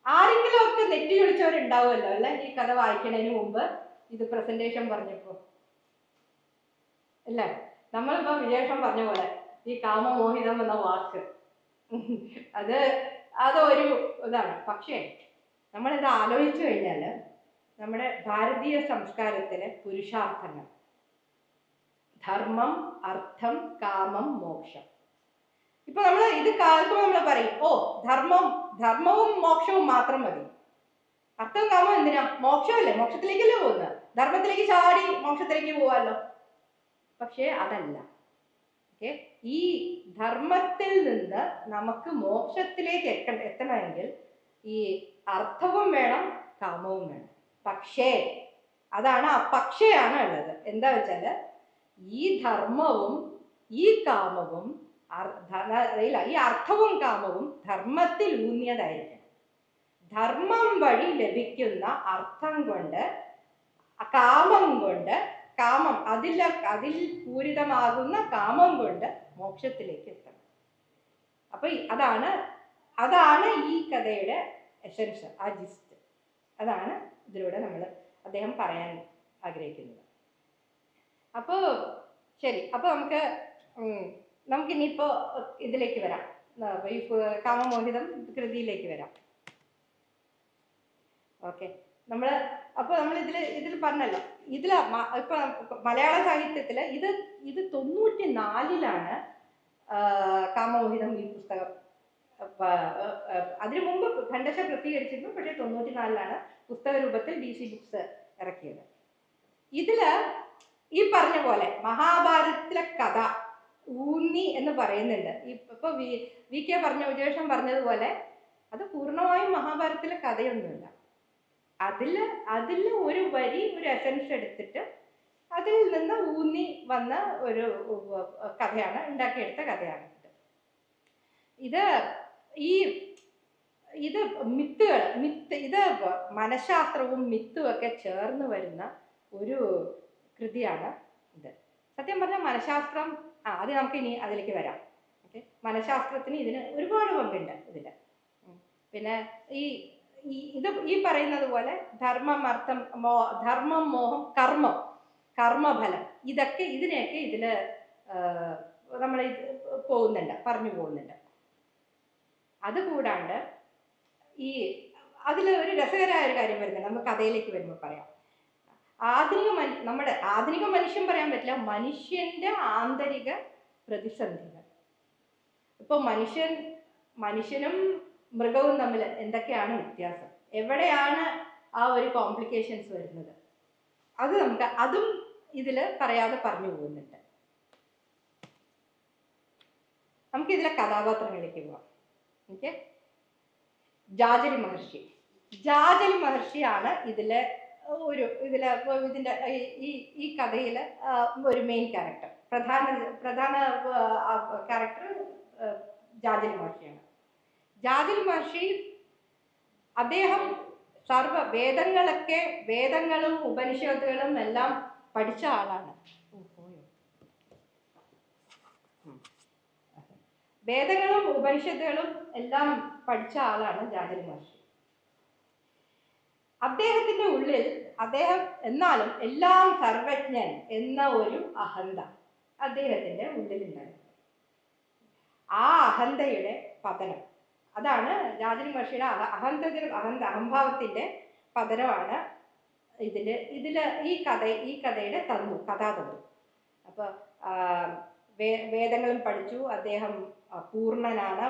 ആരെങ്കിലും ഒക്കെ നെറ്റി ഒളിച്ചവരുണ്ടാവുമല്ലോ അല്ലെ, ഈ കഥ വായിക്കുന്നതിന് മുമ്പ് ഇത് പ്രസന്റേഷൻ പറഞ്ഞപ്പോ അല്ലേ? നമ്മളിപ്പോ വിശേഷം പറഞ്ഞ പോലെ ഈ കാമമോഹിതം എന്ന വാക്ക് അതൊരു ഇതാണ്. പക്ഷേ നമ്മളിത് ആലോചിച്ചു കഴിഞ്ഞാൽ നമ്മുടെ ഭാരതീയ സംസ്കാരത്തിലെ പുരുഷാർത്ഥങ്ങൾ ധർമ്മം, അർത്ഥം, കാമം, മോക്ഷം. ഇപ്പൊ നമ്മൾ ഇത് കേൾക്കുമ്പോൾ നമ്മൾ പറയും, ധർമ്മവും മോക്ഷവും മാത്രം മതി. അർത്ഥവും കാമം എന്തിനാ? മോക്ഷമല്ലേ, മോക്ഷത്തിലേക്കല്ലേ പോകുന്നത്, ധർമ്മത്തിലേക്ക് ചാടി മോക്ഷത്തിലേക്ക് പോവാല്ലോ. പക്ഷേ അതല്ല. ഈ ധർമ്മത്തിൽ നിന്ന് നമുക്ക് മോക്ഷത്തിലേക്ക് എത്തണമെങ്കിൽ ഈ അർത്ഥവും വേണം, കാമവും വേണം. പക്ഷേയാണ് ഉള്ളത്. എന്താ വെച്ചാല് ഈ ധർമ്മവും ഈ കാമവും ഈ അർത്ഥവും കാമവും ധർമ്മത്തിൽ ഊന്നിയതായിരിക്കണം. ധർമ്മം വഴി ലഭിക്കുന്ന അർത്ഥം കൊണ്ട് കാമം അതിൽ പൂരിതമാകുന്ന കാമം കൊണ്ട് മോക്ഷത്തിലേക്ക് എത്തണം. അപ്പൊ അതാണ് ഈ കഥയുടെ എസൻസ്, ആ ജിസ്റ്റ്. അതാണ് ഇതിലൂടെ അദ്ദേഹം പറയാൻ ആഗ്രഹിക്കുന്നത്. അപ്പോ ശരി, അപ്പൊ നമുക്കിനിയിപ്പോ ഇതിലേക്ക് വരാം, ഈ കാമമോഹിതം കൃതിയിലേക്ക് വരാം. ഓക്കെ, നമ്മൾ ഇതിൽ പറഞ്ഞല്ലോ, ഇപ്പൊ മലയാള സാഹിത്യത്തില് ഇത് 94-ലാണ് കാമമോഹിതം ഈ പുസ്തകം. അതിനു മുമ്പ് ഖണ്ഡശ പ്രസിദ്ധീകരിച്ചിരുന്നു, പക്ഷേ 94-ലാണ് പുസ്തക രൂപത്തിൽ DC ബുക്സ് ഇറക്കിയത്. ഇതില് ഈ പറഞ്ഞ പോലെ മഹാഭാരതത്തിലെ കഥ ഊന്നി എന്ന് പറയുന്നുണ്ട്. ഇപ്പൊ VK വിജേഷം പറഞ്ഞതുപോലെ അത് പൂർണ്ണമായും മഹാഭാരതത്തിലെ കഥയൊന്നുമില്ല. അതിൽ ഒരു എസൻസ് എടുത്തിട്ട് അതിൽ നിന്ന് ഊന്നി വന്ന ഒരു കഥയാണ്, ഉണ്ടാക്കിയെടുത്ത കഥയാണ് ഇത്. ഇത് ഇത് മനഃശാസ്ത്രവും മിത്തും ഒക്കെ ചേർന്ന് വരുന്ന ഒരു കൃതിയാണ് ഇത്. സത്യം പറഞ്ഞാൽ മനഃശാസ്ത്രം അത് നമുക്ക് ഇനി അതിലേക്ക് വരാം. ഓക്കെ, മനഃശാസ്ത്രത്തിന് ഇതിന് ഒരുപാട് പങ്കുണ്ട് ഇതില്. പിന്നെ ഈ പറയുന്നത് പോലെ ധർമ്മം, അർത്ഥം, ധർമ്മം, മോഹം, കർമ്മഫലം, ഇതിനെയൊക്കെ ഇതില് നമ്മൾ പറഞ്ഞു പോകുന്നുണ്ട്. അതുകൂടാണ്ട് അതിൽ ഒരു രസകരമായ ഒരു കാര്യം വരുന്നുണ്ട്. നമുക്ക് കഥയിലേക്ക് വരുമ്പോൾ പറയാം. നമ്മുടെ ആധുനിക മനുഷ്യൻ പറയാൻ പറ്റില്ല, മനുഷ്യന്റെ ആന്തരിക പ്രതിസന്ധികൾ. ഇപ്പൊ മനുഷ്യനും മൃഗവും തമ്മിൽ എന്തൊക്കെയാണ് വ്യത്യാസം, എവിടെയാണ് ആ ഒരു കോംപ്ലിക്കേഷൻസ് വരുന്നത്, അതും ഇതില് പറയാതെ പറഞ്ഞു പോകുന്നുണ്ട്. നമുക്ക് ഇതിലെ കഥാപാത്രങ്ങളിലേക്ക് പോവാം. ഓക്കെ, ജാജലി മഹർഷിയാണ് ഇതിന്റെ ഈ കഥയിലെ ഒരു മെയിൻ ക്യാരക്ടർ. പ്രധാന ക്യാരക്ടർ ജാജലി മഹർഷിയാണ്. ജാജലി മഹർഷി അദ്ദേഹം വേദങ്ങളും ഉപനിഷത്തുകളും എല്ലാം പഠിച്ച ആളാണ്. വേദങ്ങളും ഉപനിഷത്തുകളും എല്ലാം പഠിച്ച ആളാണ് ജാജലി മഹർഷി. അദ്ദേഹത്തിന്റെ ഉള്ളിൽ എന്നാലും എല്ലാം സർവജ്ഞൻ എന്ന ഒരു അഹന്ത അദ്ദേഹത്തിന്റെ ഉള്ളിലുണ്ടായിരുന്നു. ആ അഹന്തയുടെ പതനം, അതാണ് ജാജലി മഹർഷിയുടെ അഹംഭാവത്തിന്റെ പതനമാണ് ഈ കഥയുടെ കഥാതന്തു. അപ്പൊ വേദങ്ങളും പഠിച്ചു, അദ്ദേഹം പൂർണ്ണനാണ്.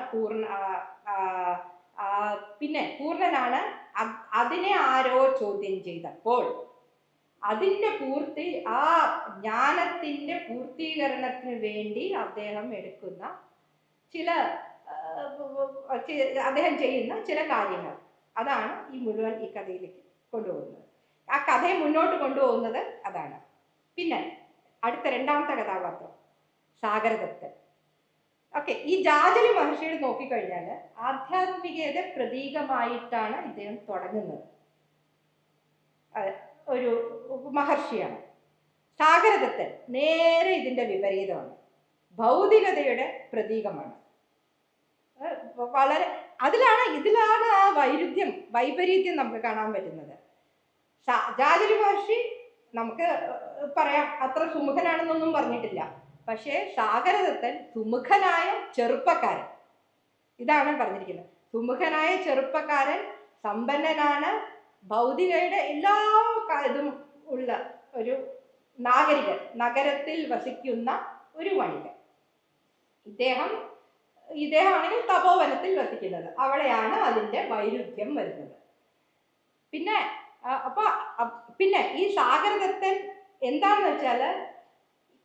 പിന്നെ പൂർണ്ണനാണ്. അതിനെ ആരോ ചോദ്യം ചെയ്തപ്പോൾ അതിൻ്റെ ആ ജ്ഞാനത്തിൻ്റെ പൂർത്തീകരണത്തിന് വേണ്ടി അദ്ദേഹം എടുക്കുന്ന ചില അദ്ദേഹം ചെയ്യുന്ന ചില കാര്യങ്ങൾ, അതാണ് ഈ മുഴുവൻ ഈ കഥയിലേക്ക് കൊണ്ടുപോകുന്നത്. ആ കഥയെ മുന്നോട്ട് കൊണ്ടുപോകുന്നത് അതാണ്. പിന്നെ അടുത്ത രണ്ടാമത്തെ കഥാപാത്രം സാഗരദത്തൻ. ഓക്കെ, ഈ ജാജലി മഹർഷിയുടെ നോക്കിക്കഴിഞ്ഞാൽ ആധ്യാത്മികതയുടെ പ്രതീകമായിട്ടാണ് ഇദ്ദേഹം തുടങ്ങുന്നത്. ഒരു മഹർഷിയാണ്. സാഗരദത്തൻ നേരെ ഇതിൻ്റെ വിപരീതമാണ്, ഭൗതികതയുടെ പ്രതീകമാണ്. വളരെ ഇതിലാണ് ആ വൈപരീത്യം നമുക്ക് കാണാൻ പറ്റുന്നത്. ജാജലി മഹർഷി നമുക്ക് പറയാം അത്ര സുമുഖനാണെന്നൊന്നും പറഞ്ഞിട്ടില്ല. പക്ഷേ സാഗരദത്തൻ സുമുഖനായ ചെറുപ്പക്കാരൻ, ഇതാണ് പറഞ്ഞിരിക്കുന്നത്. സുമുഖനായ ചെറുപ്പക്കാരൻ, സമ്പന്നനാണ്, ഭൗതികയുടെ എല്ലാ ഇതും ഉള്ള ഒരു നാഗരികൻ, നഗരത്തിൽ വസിക്കുന്ന ഒരു വണികൻ. ഇദ്ദേഹമാണെങ്കിൽ തപോവനത്തിൽ വസിക്കുന്നത്. അവിടെയാണ് അതിൻ്റെ വൈരുദ്ധ്യം വരുന്നത്. പിന്നെ ഈ സാഗരദത്തൻ എന്താണെന്ന് വെച്ചാൽ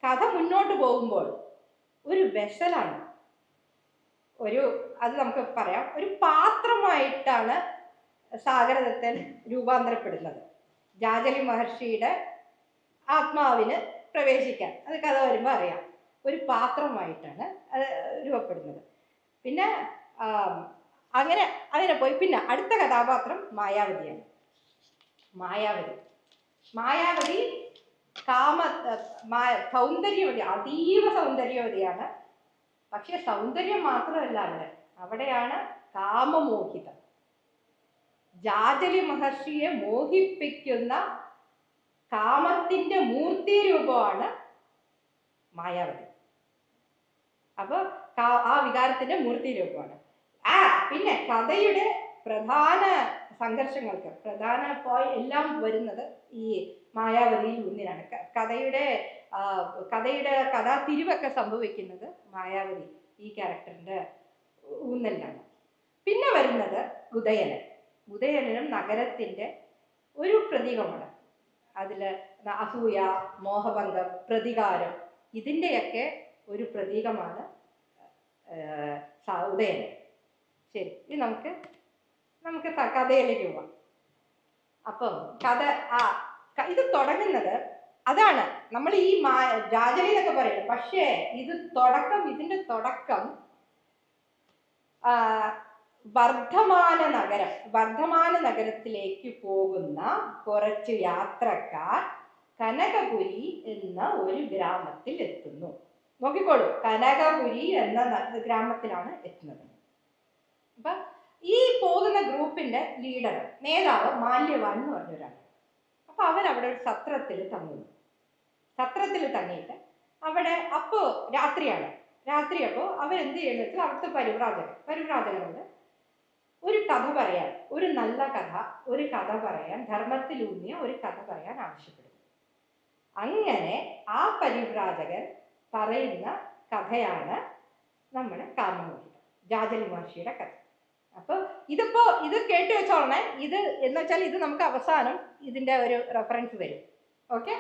കഥ മുന്നോട്ട് പോകുമ്പോൾ ഒരു വെസലാണ്, അത് നമുക്ക് പറയാം, ഒരു പാത്രമായിട്ടാണ് സാഗരദത്തൻ രൂപാന്തരപ്പെടുന്നത്. ജാജലി മഹർഷിയുടെ ആത്മാവിന് പ്രവേശിക്കാൻ, അത് കഥ വരുമ്പോൾ അറിയാം, ഒരു പാത്രമായിട്ടാണ് അത് രൂപപ്പെടുന്നത്. പിന്നെ അങ്ങനെ പോയി. പിന്നെ അടുത്ത കഥാപാത്രം മായാവതിയാണ്. മായാവതി സൗന്ദര്യവതി, അതീവ സൗന്ദര്യവതിയാണ്. പക്ഷെ സൗന്ദര്യം മാത്രമല്ല, അവിടെയാണ് കാമമോഹിതം. ജാജലി മഹർഷിയെ മോഹിപ്പിക്കുന്ന കാമത്തിന്റെ മൂർത്തി രൂപമാണ് മായാവതി. അപ്പോൾ ആ വികാരത്തിന്റെ മൂർത്തി രൂപമാണ്. പിന്നെ കഥയുടെ പ്രധാന സംഘർഷങ്ങൾക്ക് എല്ലാം വരുന്നത് ഈ മായാവതിയിൽ ഊന്നിലാണ്. കഥാതിരിവൊക്കെ സംഭവിക്കുന്നത് മായാവതി ഈ ക്യാരക്ടറിന്റെ ഊന്നലിലാണ്. പിന്നെ വരുന്നത് ഉദയനനും നഗരത്തിന്റെ ഒരു പ്രതീകമാണ്. അതിൽ അസൂയ, മോഹഭംഗം, പ്രതികാരം, ഇതിൻ്റെയൊക്കെ ഒരു പ്രതീകമാണ് ഉദയനൻ. ശരി, ഇനി നമുക്ക് കഥയിലേക്ക് പോവാം. അപ്പം ഇത് തുടങ്ങുന്നത് അതാണ്. നമ്മൾ ഈ ജാജലി എന്നൊക്കെ പറയും, പക്ഷേ ഇതിന്റെ തുടക്കം വർദ്ധമാന നഗരത്തിലേക്ക് പോകുന്ന കുറച്ച് യാത്രക്കാർ കനകപുരി എന്ന ഒരു ഗ്രാമത്തിൽ എത്തുന്നു. നോക്കിക്കോളൂ, കനകപുരി എന്ന ഗ്രാമത്തിലാണ് എത്തുന്നത്. അപ്പൊ ഈ പോകുന്ന ഗ്രൂപ്പിന്റെ ലീഡർ, നേതാവ് മാല്യവാൻ എന്ന് പറഞ്ഞൊരാണ്. അപ്പൊ അവരവിടെ ഒരു സത്രത്തിൽ തങ്ങിയിട്ട് അവിടെ രാത്രിയപ്പോ അവരെന്ത് ചെയ്യുന്ന വെച്ചാൽ അവിടുത്തെ പരിവ്രാജകനോട് ഒരു കഥ പറയാൻ, ഒരു നല്ല കഥ പറയാൻ, ധർമ്മത്തിലൂന്നിയ ഒരു കഥ പറയാൻ ആവശ്യപ്പെടുന്നു. അങ്ങനെ ആ പരിവ്രാജകൻ പറയുന്ന കഥയാണ് നമ്മുടെ കാമമോഹിതം, ജാജലി മഹർഷിയുടെ കഥ. അപ്പോൾ ഇത് കേട്ട് വെച്ചോളണേ. ഇത് എന്ന് വെച്ചാൽ ഇത് നമുക്ക് അവസാനം ഇതിൻ്റെ ഒരു റെഫറൻസ് വരും. ഓക്കെ,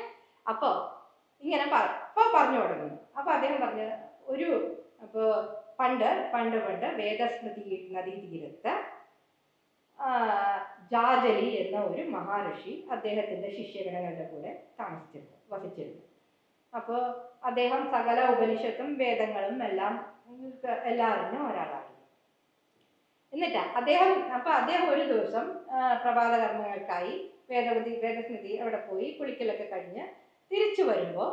അപ്പോൾ ഇങ്ങനെ പറഞ്ഞു തുടങ്ങുന്നു. അപ്പോൾ അദ്ദേഹം പറഞ്ഞ പണ്ട് വേദസ്മൃതി നദീതീരത്ത് ജാജലി എന്ന ഒരു മഹാഋഷി അദ്ദേഹത്തിൻ്റെ ശിഷ്യഗണങ്ങളുടെ കൂടെ വസിച്ചിരുന്നു. അപ്പോൾ അദ്ദേഹം സകല ഉപനിഷത്തും വേദങ്ങളും എല്ലാം അറിഞ്ഞ ഒരാളായിരുന്നു. എന്നിട്ട് അദ്ദേഹം ഒരു ദിവസം പ്രഭാത കർമ്മങ്ങൾക്കായി വേദസ്മൃതി അവിടെ പോയി കുളിക്കലൊക്കെ കഴിഞ്ഞ് തിരിച്ചു വരുമ്പോൾ,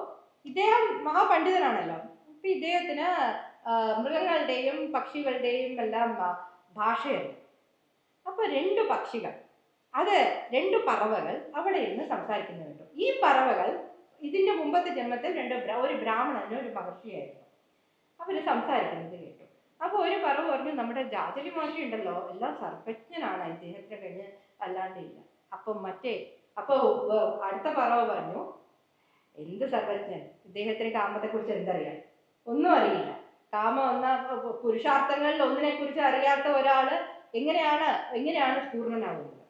ഇദ്ദേഹം മഹാപണ്ഡിതനാണല്ലോ, അപ്പൊ ഇദ്ദേഹത്തിന് മൃഗങ്ങളുടെയും പക്ഷികളുടെയും എല്ലാം ഭാഷയുണ്ട്. അപ്പൊ രണ്ട് പറവകൾ അവിടെ ഇരുന്ന് സംസാരിക്കുന്നത് കേട്ടു. ഈ പറവകൾ ഇതിന്റെ മുമ്പത്തെ ജന്മത്തിൽ ഒരു ബ്രാഹ്മണനും ഒരു മഹർഷിയായിരുന്നു. അവര് സംസാരിക്കുന്നത് കേട്ടു. അപ്പൊ ഒരു പറവ് പറഞ്ഞു, നമ്മുടെ ജാജലി മഹർഷി ഉണ്ടല്ലോ, എല്ലാം സർവജ്ഞനാണ്, ഇദ്ദേഹത്തിന് കഴിഞ്ഞ് അല്ലാണ്ടില്ല. അപ്പൊ അടുത്ത പറവ് പറഞ്ഞു, എന്ത് സർവജ്ഞൻ, ഇദ്ദേഹത്തിന് കാമത്തെ കുറിച്ച് എന്തറിയാം? ഒന്നും അറിയില്ല. കാമം എന്ന പുരുഷാർത്ഥങ്ങളിൽ ഒന്നിനെ കുറിച്ച് അറിയാത്ത ഒരാള് എങ്ങനെയാണ് പൂർണ്ണനാകുന്നത്?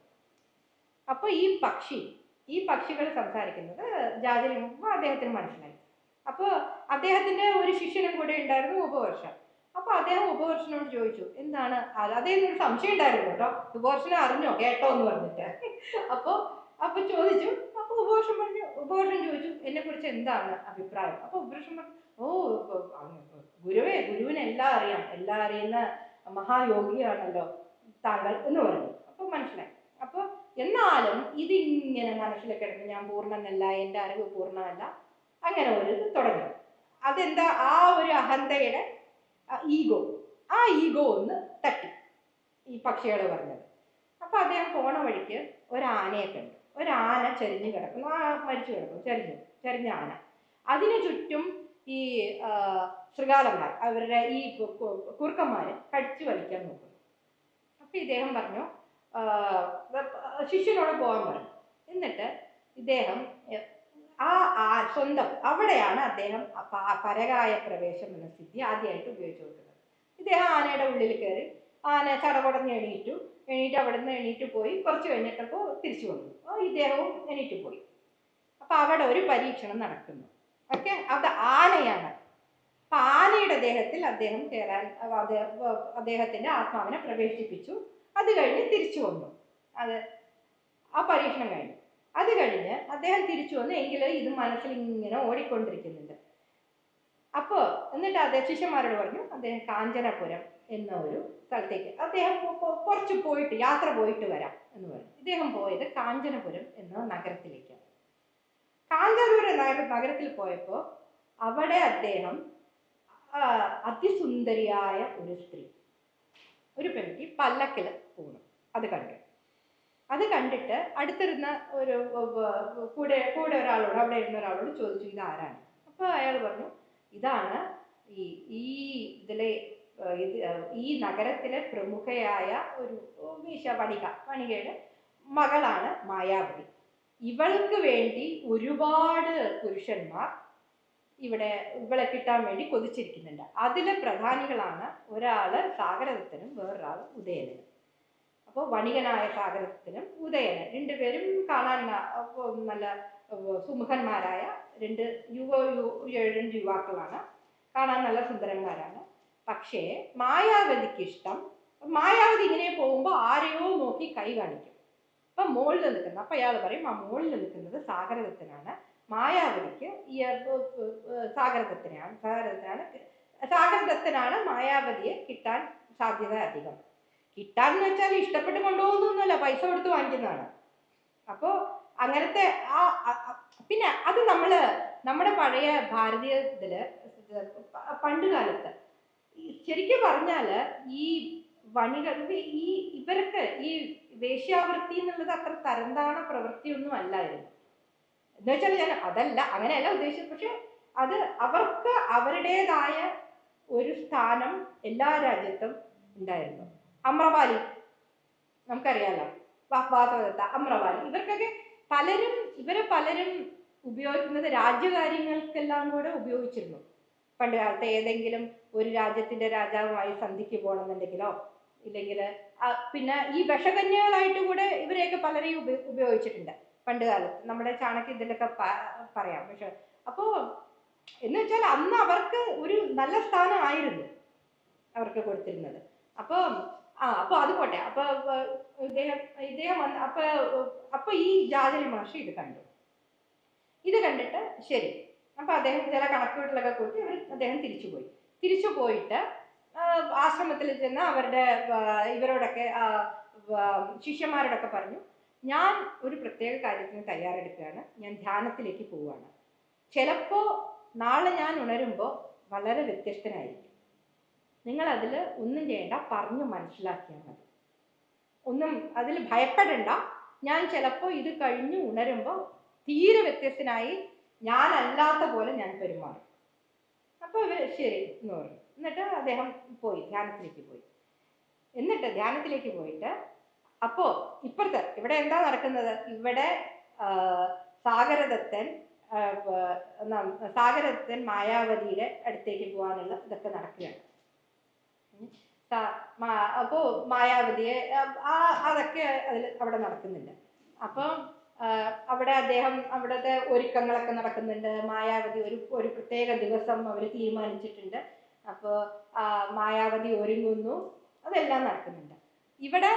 അപ്പൊ ഈ പക്ഷി ഈ പക്ഷികൾ സംസാരിക്കുന്നത് ജാതിയിൽ മുമ്പ് അദ്ദേഹത്തിന് മനസ്സിലായി. അപ്പോൾ അദ്ദേഹത്തിന്റെ ഒരു ശിഷ്യനും കൂടെ ഉണ്ടായിരുന്നു, ഉപവർഷൻ. അപ്പൊ അദ്ദേഹം ഉപവർഷനോട് ചോദിച്ചു, എന്താണ് അദ്ദേഹത്തിന് ഒരു സംശയം ഉണ്ടായിരുന്നു കേട്ടോ, ഉപവർഷനെ അറിഞ്ഞോ കേട്ടോ എന്ന് പറഞ്ഞിട്ട്. അപ്പൊ അപ്പൊ ചോദിച്ചു. അപ്പൊ ഉപവർഷൻ ചോദിച്ചു, എന്നെ കുറിച്ച് എന്താണ് അഭിപ്രായം? അപ്പൊ ഉപവർഷൻ പറഞ്ഞു, ഓ ഗുരുവിന് എല്ലാം അറിയാം, എല്ലാം അറിയുന്ന മഹായോഗിയാണല്ലോ താങ്കൾ എന്ന് പറഞ്ഞു. അപ്പൊ മനസ്സിലായി. അപ്പൊ എന്നാലും ഇതിങ്ങനെ മനസ്സിൽ കിടന്ന് ഞാൻ പൂർണ്ണനല്ല, എൻ്റെ അറിവ് പൂർണ്ണമല്ല, അങ്ങനെ ഒരു തുടങ്ങി. അതെന്താ, ആ ഒരു അഹന്തയുടെ ഈഗോ, ആ ഈഗോ ഒന്ന് തട്ടി ഈ പക്ഷികൾ പറഞ്ഞത്. അപ്പൊ അദ്ദേഹം പോണ വഴിക്ക് ഒരാനയെ കണ്ടു. ഒരാന ചരിഞ്ഞു കിടക്കുന്നു, മരിച്ചു കിടക്കുന്നു, ചരിഞ്ഞ ആന. അതിനു ചുറ്റും ഈ ശൃഗാലന്മാർ, അവരുടെ ഈ കുറുക്കന്മാര് കടിച്ചു വലിക്കാൻ നോക്കുന്നു. അപ്പൊ ഇദ്ദേഹം പറഞ്ഞു, ശിഷ്യനോട് പോകാൻ പറഞ്ഞു. എന്നിട്ട് ഇദ്ദേഹം സ്വന്തം അവിടെയാണ് അദ്ദേഹം പരകായ പ്രവേശം എന്ന സ്ഥിതി ആദ്യമായിട്ട് ഉപയോഗിച്ചു കൊടുക്കുന്നത്. ഇദ്ദേഹം ആനയുടെ ഉള്ളിൽ കയറി, ആന ചടപടഞ്ഞ് എണീറ്റ് അവിടുന്ന് എണീറ്റ് പോയി. കുറച്ച് കഴിഞ്ഞിട്ടപ്പോൾ തിരിച്ചു വന്നു, ഇദ്ദേഹവും എണീറ്റ് പോയി. അപ്പൊ അവിടെ ഒരു പരീക്ഷണം നടക്കുന്നു. ഓക്കെ, അത് ആനയാണ്. അപ്പൊ ആനയുടെ ദേഹത്തിൽ അദ്ദേഹം കയറാൻ അദ്ദേഹത്തിന്റെ ആത്മാവിനെ പ്രവേശിപ്പിച്ചു. അത് കഴിഞ്ഞ് തിരിച്ചു വന്നു. അത് ആ പരീക്ഷണം കഴിഞ്ഞു. അത് കഴിഞ്ഞ് അദ്ദേഹം തിരിച്ചു വന്നു, എങ്കിലും ഇത് മനസ്സിൽ ഇങ്ങനെ ഓടിക്കൊണ്ടിരിക്കുന്നുണ്ട്. അപ്പോ എന്നിട്ട് അദ്ദേഹം ശിഷ്യന്മാരോട് പറഞ്ഞു, അദ്ദേഹം കാഞ്ചനപുരം എന്ന ഒരു സ്ഥലത്തേക്ക് അദ്ദേഹം കുറച്ച് പോയിട്ട് യാത്ര പോയിട്ട് വരാം എന്ന് പറഞ്ഞു. ഇദ്ദേഹം പോയത് കാഞ്ചനപുരം എന്ന നഗരത്തിലേക്കാണ്. കാഞ്ചനപുരം നഗരത്തിൽ പോയപ്പോൾ അവിടെ അദ്ദേഹം അതിസുന്ദരിയായ ഒരു സ്ത്രീ, ഒരു പെൺകുട്ടി പല്ലക്കിൽ പോണു. അത് കണ്ടിട്ട് അടുത്തിരുന്ന ഒരു കൂടെ ഒരാളോട്, അവിടെ ഇരുന്ന ഒരാളോട് ചോദിച്ചു, ഇത് ആരാണ്? അപ്പൊ അയാൾ പറഞ്ഞു, ഇതാണ് ഇതിലെ ഈ നഗരത്തിലെ പ്രമുഖയായ ഒരു വണികയുടെ മകളാണ് മായാവതി. ഇവൾക്ക് വേണ്ടി ഒരുപാട് പുരുഷന്മാർ ഇവളെ കിട്ടാൻ വേണ്ടി കൊതിച്ചിരിക്കുന്നുണ്ട്. അതിലെ പ്രധാനികളാണ് ഒരാള് സാഗരദത്തനും വേറൊരാള് ഉദയനനും. അപ്പോൾ വണികനായ സാഗരദത്തനും ഉദയനൻ രണ്ടുപേരും കാണാൻ നല്ല സുമുഖന്മാരായ രണ്ട് യുവാക്കളാണ്, കാണാൻ നല്ല സുന്ദരന്മാരാണ്. പക്ഷേ മായാവതിക്ക് ഇഷ്ടം, മായാവതി ഇങ്ങനെ പോകുമ്പോൾ ആരെയോ നോക്കി കൈ കാണിക്കും. അപ്പൊ മുകളിൽ നിൽക്കുന്നത്, അപ്പൊ അയാൾ പറയും, ആ മുകളിൽ നിൽക്കുന്നത് സാഗരദത്തനാണ്, മായാവതിക്ക് സാഗരദത്തനാണ് മായാവതിയെ കിട്ടാൻ സാധ്യത അധികം. കിട്ടാന്ന് വെച്ചാൽ ഇഷ്ടപ്പെട്ട് കൊണ്ടുപോകുന്നൊന്നുമല്ല, പൈസ കൊടുത്ത് വാങ്ങിക്കുന്നതാണ്. അപ്പോ അങ്ങനത്തെ പിന്നെ അത് നമ്മുടെ പഴയ ഭാരതീയത്തില് പണ്ട് കാലത്ത് ശരിക്കും പറഞ്ഞാല് ഈ ഇവർക്ക് ഈ വേശ്യാവൃത്തി എന്നുള്ളത് അത്ര തരംതാണ പ്രവൃത്തിയൊന്നും അല്ലായിരുന്നു. എന്ന് വെച്ചാൽ ഞാൻ അതല്ല, അങ്ങനെയല്ല ഉദ്ദേശിച്ചത്. പക്ഷെ അത് അവർക്ക് അവരുടേതായ ഒരു സ്ഥാനം എല്ലാ രാജ്യത്തും ഉണ്ടായിരുന്നു. അമ്രപാലി നമുക്കറിയാലോ, വാസവദത്ത, അമ്രപാലി, ഇവർക്കൊക്കെ പലരും ഉപയോഗിക്കുന്നത് രാജ്യകാര്യങ്ങൾക്കെല്ലാം കൂടെ ഉപയോഗിച്ചിരുന്നു പണ്ട് കാലത്ത്. ഏതെങ്കിലും ഒരു രാജ്യത്തിന്റെ രാജാവുമായി സന്ധിക്ക് പോകണമെന്നുണ്ടെങ്കിലോ, ഇല്ലെങ്കിൽ പിന്നെ ഈ വിഷകന്യകളായിട്ട് കൂടെ ഇവരെയൊക്കെ പലരെയും ഉപയോഗിച്ചിട്ടുണ്ട് പണ്ട് കാലത്ത്. നമ്മുടെ ചാണക്യ ഇതിലൊക്കെ പറയാം. പക്ഷെ അപ്പോ എന്ന് വെച്ചാൽ അന്ന് അവർക്ക് ഒരു നല്ല സ്ഥാനമായിരുന്നു അവർക്ക് കൊടുത്തിരുന്നത്. അപ്പൊ അത് പോട്ടെ. ഇദ്ദേഹം വന്ന് അപ്പൊ ഈ ജാജരി മഹർഷി ഇത് കണ്ടിട്ട് ശരി, അപ്പൊ അദ്ദേഹം ചില കണക്കുകൂട്ടലൊക്കെ കൂട്ടി അദ്ദേഹം തിരിച്ചു പോയിട്ട് ആശ്രമത്തിൽ ചെന്ന് ഇവരോടൊക്കെ ശിഷ്യന്മാരോടൊക്കെ പറഞ്ഞു, ഞാൻ ഒരു പ്രത്യേക കാര്യത്തിന് തയ്യാറെടുക്കുകയാണ്, ഞാൻ ധ്യാനത്തിലേക്ക് പോവുകയാണ്. ചിലപ്പോ നാളെ ഞാൻ ഉണരുമ്പോൾ വളരെ വ്യത്യസ്തനായിരിക്കും. നിങ്ങൾ അതിൽ ഒന്നും ചെയ്യണ്ട, പറഞ്ഞു മനസ്സിലാക്കിയാൽ മതി, ഒന്നും അതിൽ ഭയപ്പെടണ്ട. ഞാൻ ചിലപ്പോൾ ഇത് കഴിഞ്ഞ് ഉണരുമ്പോൾ തീരെ വ്യത്യസ്തനായി, ഞാനല്ലാത്ത പോലെ ഞാൻ പെരുമാറും. അപ്പൊ ശരി എന്ന് പറഞ്ഞു. എന്നിട്ട് അദ്ദേഹം ധ്യാനത്തിലേക്ക് പോയിട്ട് അപ്പോ ഇവിടെ എന്താ നടക്കുന്നത്? ഇവിടെ സാഗരദത്തൻ മായാവതിയുടെ അടുത്തേക്ക് പോകാനുള്ള ഇതൊക്കെ നടക്കുകയാണ്. അപ്പോ മായാവതിയെ അതൊക്കെ അവിടെ നടക്കുന്നുണ്ട്. അപ്പം അവിടെ അദ്ദേഹം അവിടുത്തെ ഒരുക്കങ്ങളൊക്കെ നടക്കുന്നുണ്ട്. മായാവതി ഒരു പ്രത്യേക ദിവസം അവർ തീരുമാനിച്ചിട്ടുണ്ട്. അപ്പോൾ മായാവതി ഒരുങ്ങുന്നു, അതെല്ലാം നടക്കുന്നുണ്ട്. ഇവിടെ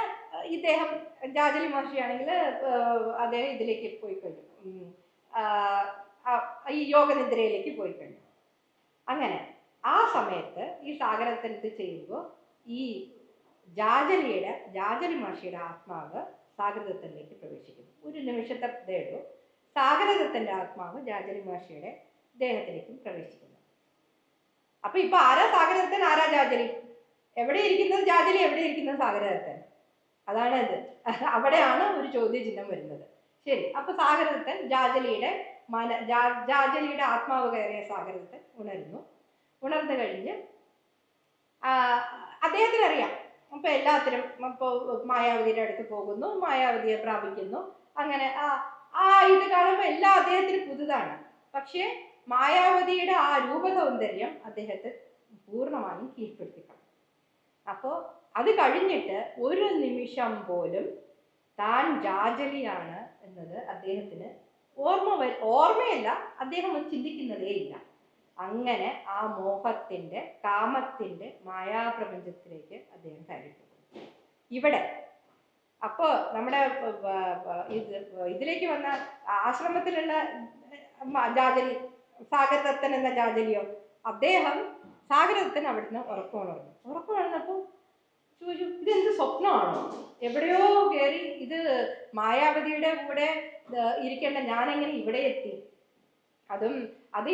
ഇദ്ദേഹം ജാജലി മഹർഷിയാണെങ്കിൽ അദ്ദേഹം ഇതിലേക്ക് പോയി കഴിഞ്ഞു, ഈ യോഗനിദ്രയിലേക്ക് പോയി കഴിഞ്ഞു. അങ്ങനെ ആ സമയത്ത് ഈ സാഗരത്തിൽ ഇത് ചെയ്യുമ്പോൾ ഈ ജാജലി മഹർഷിയുടെ ആത്മാവ് സാഗരദത്തനിലേക്ക് പ്രവേശിക്കുന്നു. ഒരു നിമിഷത്തെ ഉള്ളൂ. സാഗരദത്തന്റെ ആത്മാവ് ജാജലി മഹർഷിയുടെ ദേഹത്തിലേക്കും പ്രവേശിക്കുന്നു. അപ്പൊ ഇപ്പൊ ആരാ സാഗരദത്തൻ, ആരാ ജാജലി? എവിടെ ഇരിക്കുന്നത് ജാജലി, എവിടെ ഇരിക്കുന്നത് സാഗരദത്തൻ? അതാണ് ഇത്. അവിടെയാണ് ഒരു ചോദ്യചിഹ്നം വരുന്നത്. ശരി, അപ്പൊ സാഗരദത്തൻ ജാജലിയുടെ ആത്മാവ് കയറിയ സാഗരദത്തൻ ഉണർന്നു കഴിഞ്ഞ് അദ്ദേഹത്തിന് അറിയാം. അപ്പൊ എല്ലാത്തിനും ഇപ്പൊ മായാവതിയുടെ അടുത്ത് പോകുന്നു, മായാവതിയെ പ്രാപിക്കുന്നു. അങ്ങനെ ഇത് കാണുമ്പോൾ എല്ലാം അദ്ദേഹത്തിന് പുതുതാണ്. പക്ഷേ മായാവതിയുടെ ആ രൂപസൗന്ദര്യം അദ്ദേഹത്തെ പൂർണ്ണമായും കീഴ്പ്പെടുത്തിക്കണം. അപ്പോൾ അത് കഴിഞ്ഞിട്ട് ഒരു നിമിഷം പോലും താൻ ജാജലിയാണ് എന്നത് അദ്ദേഹത്തിന് ഓർമ്മയല്ല, അദ്ദേഹം ചിന്തിക്കുന്നതേ ഇല്ല. അങ്ങനെ ആ മോഹത്തിന്റെ, കാമത്തിന്റെ മായാപ്രപഞ്ചത്തിലേക്ക് അദ്ദേഹം കയറിപ്പോകും. ഇവിടെ അപ്പോൾ നമ്മുടെ ഇതിലേക്ക് വന്ന ആശ്രമത്തിലുള്ള ജാജലി, സാഗരദത്തൻ എന്ന ജാജലിയോ, സാഗരദത്തൻ അവിടുന്ന് ഉറക്കമുണർന്നപ്പോൾ ചോദിച്ചു, ഇതെന്ത് സ്വപ്നമാണോ? എവിടെയോ കയറി, ഇത് മായാവതിയുടെ കൂടെ ഇരിക്കേണ്ട ഞാനെങ്ങനെ ഇവിടെ എത്തി? അത്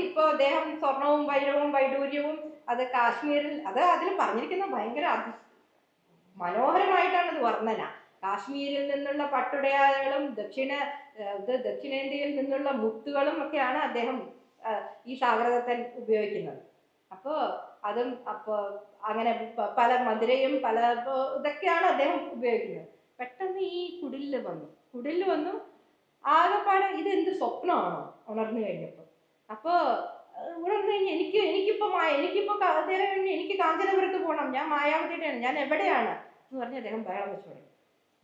ഇപ്പോൾ അദ്ദേഹം സ്വർണവും വൈരവും വൈഡൂര്യവും അത് കാശ്മീരിൽ, അതിൽ പറഞ്ഞിരിക്കുന്ന ഭയങ്കര മനോഹരമായിട്ടാണ് ഇത് വർണ്ണന. കാശ്മീരിൽ നിന്നുള്ള പട്ടുടയാളുകളും ദക്ഷിണേന്ത്യയിൽ നിന്നുള്ള മുത്തുകളും ഒക്കെയാണ് അദ്ദേഹം ഈ സാഗരദത്തൻ ഉപയോഗിക്കുന്നത്. അപ്പോൾ അങ്ങനെ പല മധുരയും പല ഇതൊക്കെയാണ് അദ്ദേഹം ഉപയോഗിക്കുന്നത്. പെട്ടെന്ന് ഈ കുടിലിൽ വന്നു ആകെപ്പാടെ ഇതെന്ത് സ്വപ്നമാണോ ഉണർന്നു കഴിഞ്ഞപ്പോൾ. അപ്പോൾ ഉണർന്നു കഴിഞ്ഞ് എനിക്കിപ്പോൾ കാഞ്ചനപുരത്ത് പോകണം, ഞാൻ മായാവതിയുടെയാണ്, ഞാൻ എവിടെയാണ് എന്ന് പറഞ്ഞ് അദ്ദേഹം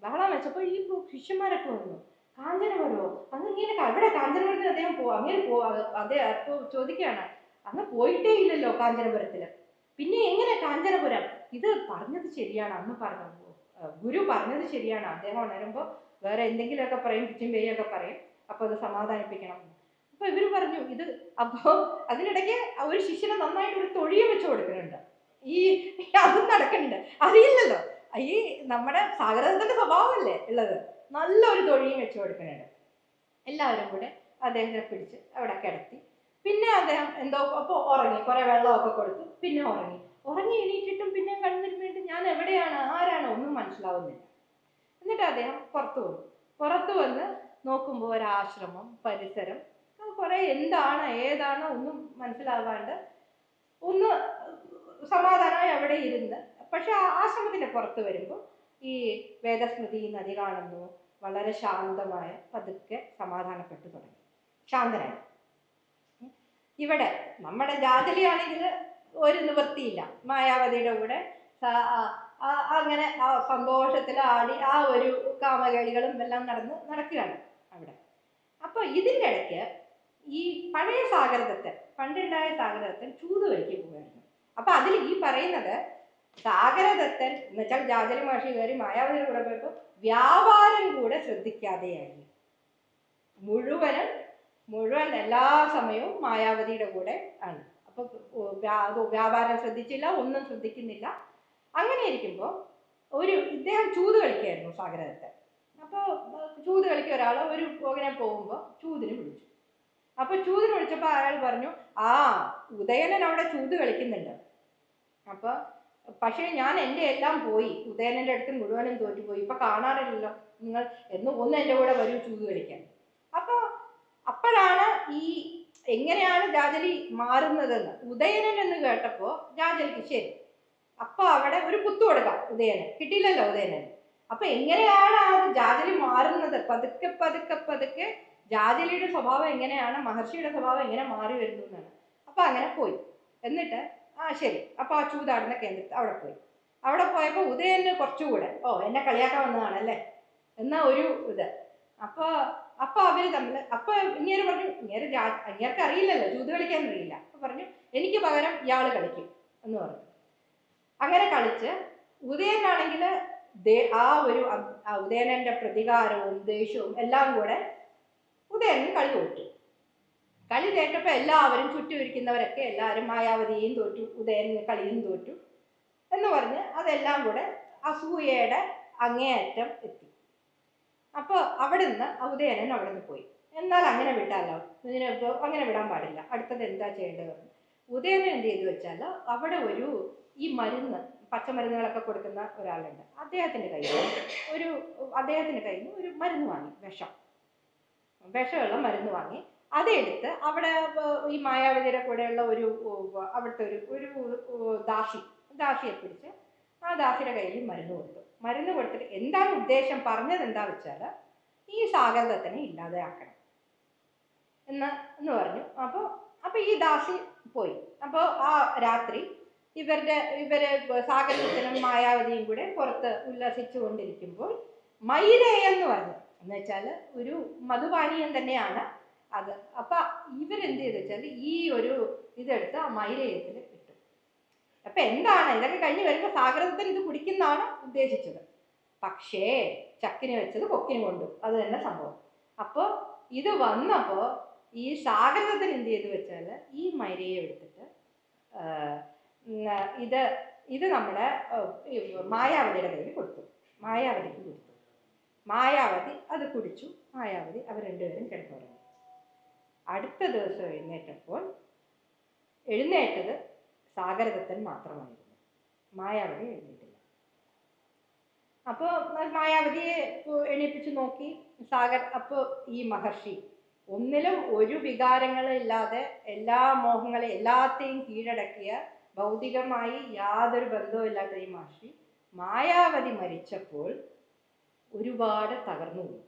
ബഹളം വെച്ചപ്പോൾ ഈ ശിഷ്യന്മാരൊക്കെ വന്നു. കാഞ്ചനപുരമോ? ഇങ്ങനെ എവിടെ കാഞ്ചനപുരത്തിന് അദ്ദേഹം അദ്ദേഹം ചോദിക്കുകയാണ്, അങ്ങ് പോയിട്ടേ ഇല്ലല്ലോ കാഞ്ചനപുരത്തില്, പിന്നെ എങ്ങനെ കാഞ്ചനപുരം? ഇത് പറഞ്ഞത് ശരിയാണ്, അന്ന് ഗുരു പറഞ്ഞത് ശരിയാണ്. അദ്ദേഹം ഉണരുമ്പോൾ വേറെ എന്തെങ്കിലുമൊക്കെ പറയും, പിച്ചും പേരൊക്കെ പറയും, അപ്പോൾ അത് സമാധാനിപ്പിക്കണം. അപ്പൊ ഇവര് പറഞ്ഞു ഇത്. അപ്പോൾ അതിനിടയ്ക്ക് ഒരു ശിഷ്യനെ നന്നായിട്ട് ഒരു തൊഴിയെ വെച്ച് കൊടുക്കുന്നുണ്ട്. അതും നടക്കുന്നുണ്ട്, അറിയില്ലല്ലോ. ഈ നമ്മുടെ സാഗരദത്തന്റെ സ്വഭാവമല്ലേ ഉള്ളത്. നല്ലൊരു തൊഴിയും വെച്ച് കൊടുക്കുന്നുണ്ട്. എല്ലാവരും കൂടെ അദ്ദേഹത്തെ പിടിച്ച് അവിടെ കിടത്തി. പിന്നെ അദ്ദേഹം എന്തോ അപ്പോൾ ഉറങ്ങി, കുറെ വെള്ളമൊക്കെ കൊടുത്തു, പിന്നെ ഉറങ്ങി എണീറ്റിട്ടും പിന്നെ കണ്ണിരുന്നിട്ട് ഞാൻ എവിടെയാണ്, ആരാണ്, ഒന്നും മനസ്സിലാവുന്നില്ല. എന്നിട്ട് അദ്ദേഹം പുറത്തു വന്ന് നോക്കുമ്പോൾ ഒരാശ്രമം, പരിസരം, കുറെ എന്താണ് ഏതാണ് ഒന്നും മനസ്സിലാവാണ്ട് ഒന്ന് സമാധാനമായി അവിടെ ഇരുന്ന്. പക്ഷെ ആശ്രമത്തിന്റെ പുറത്ത് വരുമ്പോൾ ഈ വേദസ്മൃതി നദി കാണുന്നു. വളരെ ശാന്തമായ, പതുക്കെ സമാധാനപ്പെട്ടു തുടങ്ങി, ശാന്തനായി. ഇവിടെ നമ്മുടെ ജാജലിയാണെങ്കിൽ ഒരു നിവൃത്തിയില്ല, മായാവതിയുടെ കൂടെ അങ്ങനെ സന്തോഷത്തിൽ ആടി ഒരു കാമകേളികളും എല്ലാം നടക്കുകയാണ് അവിടെ. അപ്പൊ ഇതിൻ്റെ ഇടയ്ക്ക് ഈ പഴയ പണ്ടുണ്ടായ സാഗരദത്തൻ ചൂത് വലിക്ക് പോവുകയായിരുന്നു. അപ്പൊ അതിൽ ഈ പറയുന്നത് സാഗരദത്തൻ എന്ന് വെച്ചാൽ ജാജലി മഹർഷി കയറി മായാവതിയുടെ കൂടെ പോയപ്പോൾ വ്യാപാരം കൂടെ ശ്രദ്ധിക്കാതെയായി. മുഴുവൻ എല്ലാ സമയവും മായാവതിയുടെ കൂടെ ആണ്. അപ്പൊ വ്യാപാരം ശ്രദ്ധിച്ചില്ല, ഒന്നും ശ്രദ്ധിക്കുന്നില്ല. അങ്ങനെ ഇരിക്കുമ്പോൾ ഇദ്ദേഹം ചൂത് കളിക്കായിരുന്നു സാഗരദത്തൻ. അപ്പോൾ ചൂത് കളിക്കുക ഒരാൾ ഇങ്ങനെ പോകുമ്പോൾ ചൂതിന് വിളിച്ചു. അപ്പൊ ചൂതിന് വിളിച്ചപ്പോൾ അയാൾ പറഞ്ഞു, ഉദയനൻ അവിടെ ചൂത് കളിക്കുന്നുണ്ട്. അപ്പൊ പക്ഷേ ഞാൻ എൻ്റെ എല്ലാം പോയി, ഉദയനന്റെ അടുത്ത് മുഴുവനും തോറ്റുപോയി, ഇപ്പൊ കാണാറില്ലല്ലോ, നിങ്ങൾ ഒന്ന് എൻ്റെ കൂടെ വരൂ ചൂത് കളിക്കാൻ. അപ്പോഴാണ് എങ്ങനെയാണ് ജാജലി മാറുന്നതെന്ന് ഉദയനൻ എന്ന് കേട്ടപ്പോൾ ജാജലിക്ക് ശരി, അപ്പൊ അവിടെ ഒരു കുത്തു കൊടുക്കാം. ഉദയനൻ കിട്ടിയില്ലല്ലോ ഉദയനൻ. അപ്പൊ എങ്ങനെയാണ് ജാജലി മാറുന്നത്? പതുക്കെ ജാജലിയുടെ സ്വഭാവം എങ്ങനെയാണ്, മഹർഷിയുടെ സ്വഭാവം എങ്ങനെ മാറി വരുന്നു എന്നാണ്. അപ്പൊ അങ്ങനെ പോയി. എന്നിട്ട് ശരി, അപ്പൊ ആ ചൂതാടുന്ന കേന്ദ്രത്തിൽ അവിടെ പോയപ്പോൾ ഉദയന് കുറച്ചുകൂടെ എന്നെ കളിയാക്കാൻ വന്നതാണല്ലേ എന്ന ഒരു ഇത്. അപ്പോൾ അപ്പൊ അവര് തമ്മിൽ അപ്പൊ ഇങ്ങനെ പറഞ്ഞു, ഇങ്ങേർക്ക് അറിയില്ലല്ലോ, ചൂത് കളിക്കാൻ അറിയില്ല. അപ്പൊ പറഞ്ഞു എനിക്ക് പകരം ഇയാള് കളിക്കും എന്ന് പറഞ്ഞു. അങ്ങനെ കളിച്ച് ഉദയനാണെങ്കിൽ ആ ഒരു ഉദയനന്റെ പ്രതികാരവും ദേഷ്യവും എല്ലാം കൂടെ ഉദയനൻ കളി തോറ്റു. കളി കേട്ടപ്പോൾ എല്ലാവരും ചുറ്റുമിരിക്കുന്നവരൊക്കെ എല്ലാവരും മായാവതിയും തോറ്റു, ഉദയനൻ കളിയും തോറ്റു എന്ന് പറഞ്ഞ് അതെല്ലാം കൂടെ അസൂയയുടെ അങ്ങേയറ്റം എത്തി. അപ്പോൾ അവിടുന്ന് ഉദയനൻ അവിടുന്ന് പോയി. എന്നാൽ അങ്ങനെ വിട്ടാലോ, അങ്ങനെ വിടാൻ പാടില്ല, അടുത്തത് എന്താ ചെയ്യേണ്ടത്? ഉദയനൻ എന്ത് ചെയ്തു വെച്ചാൽ അവിടെ ഈ മരുന്ന്, പച്ചമരുന്നുകളൊക്കെ കൊടുക്കുന്ന ഒരാളുണ്ട്, അദ്ദേഹത്തിന്റെ കയ്യിൽ ഒരു മരുന്ന് വാങ്ങി, വിഷമുള്ള മരുന്ന് വാങ്ങി. അതെടുത്ത് അവിടെ ഈ മായാവതിയുടെ കൂടെയുള്ള അവിടുത്തെ ഒരു ദാസിയെ പിടിച്ച് ആ ദാസിയുടെ കയ്യിൽ മരുന്ന് കൊടുത്തിട്ട് എന്താണ് ഉദ്ദേശം പറഞ്ഞത് എന്താ വെച്ചാൽ ഈ സാഗരദത്തനെ ഇല്ലാതെയാക്കണം എന്ന് പറഞ്ഞു. അപ്പോൾ ഈ ദാസി പോയി. അപ്പോൾ ആ രാത്രി ഇവരെ സാഗരദത്തനും മായാവതിയും കൂടെ പുറത്ത് ഉല്ലസിച്ചു കൊണ്ടിരിക്കുമ്പോൾ മൈരയെന്ന് പറഞ്ഞു, എന്ന് വെച്ചാൽ ഒരു മധുപാനീയം തന്നെയാണ് അത്. അപ്പൊ ഇവരെന്ത് ചെയ്തു വെച്ചാൽ ഈ ഒരു ഇതെടുത്ത് ആ മൈരയത്തിൽ ഇട്ടു. അപ്പൊ എന്താണ് ഇതൊക്കെ കഴിഞ്ഞ് വരുമ്പോൾ സാഗരദത്തൻ ഇത് കുടിക്കുന്നതാണ് ഉദ്ദേശിച്ചത്. പക്ഷേ ചക്കിന് വെച്ചത് കൊക്കിന് കൊണ്ടു, അത് തന്നെ സംഭവം. അപ്പോൾ ഇത് വന്നപ്പോൾ ഈ സാഗരദത്തൻ എന്ത് ചെയ്തു വെച്ചാൽ ഈ മൈരയെ എടുത്തിട്ട് ഇത് നമ്മുടെ മായാവതിയുടെ കയ്യിൽ കൊടുത്തു, മായാവതിക്ക് കൊടുത്തു. മായാവതി അത് കുടിച്ചു. മായാവതി അവർ രണ്ടുപേരും കിടന്നുറങ്ങി. അടുത്ത ദിവസം എഴുന്നേറ്റത് സാഗരദത്തൻ മാത്രമായിരുന്നു, മായാവതി എഴുന്നേറ്റില്ല. അപ്പോൾ മായാവതിയെ എണീപ്പിച്ചു നോക്കി അപ്പോൾ ഈ മഹർഷി ഒന്നിലും ഒരു വികാരങ്ങളില്ലാതെ എല്ലാ മോഹങ്ങളെ എല്ലാത്തെയും കീഴടക്കിയ ഭൗതികമായി യാതൊരു ബന്ധവുമില്ലാത്ത ഈ മഹർഷി മായാവതി മരിച്ചപ്പോൾ ഒരുപാട് തകർന്നു പോയി,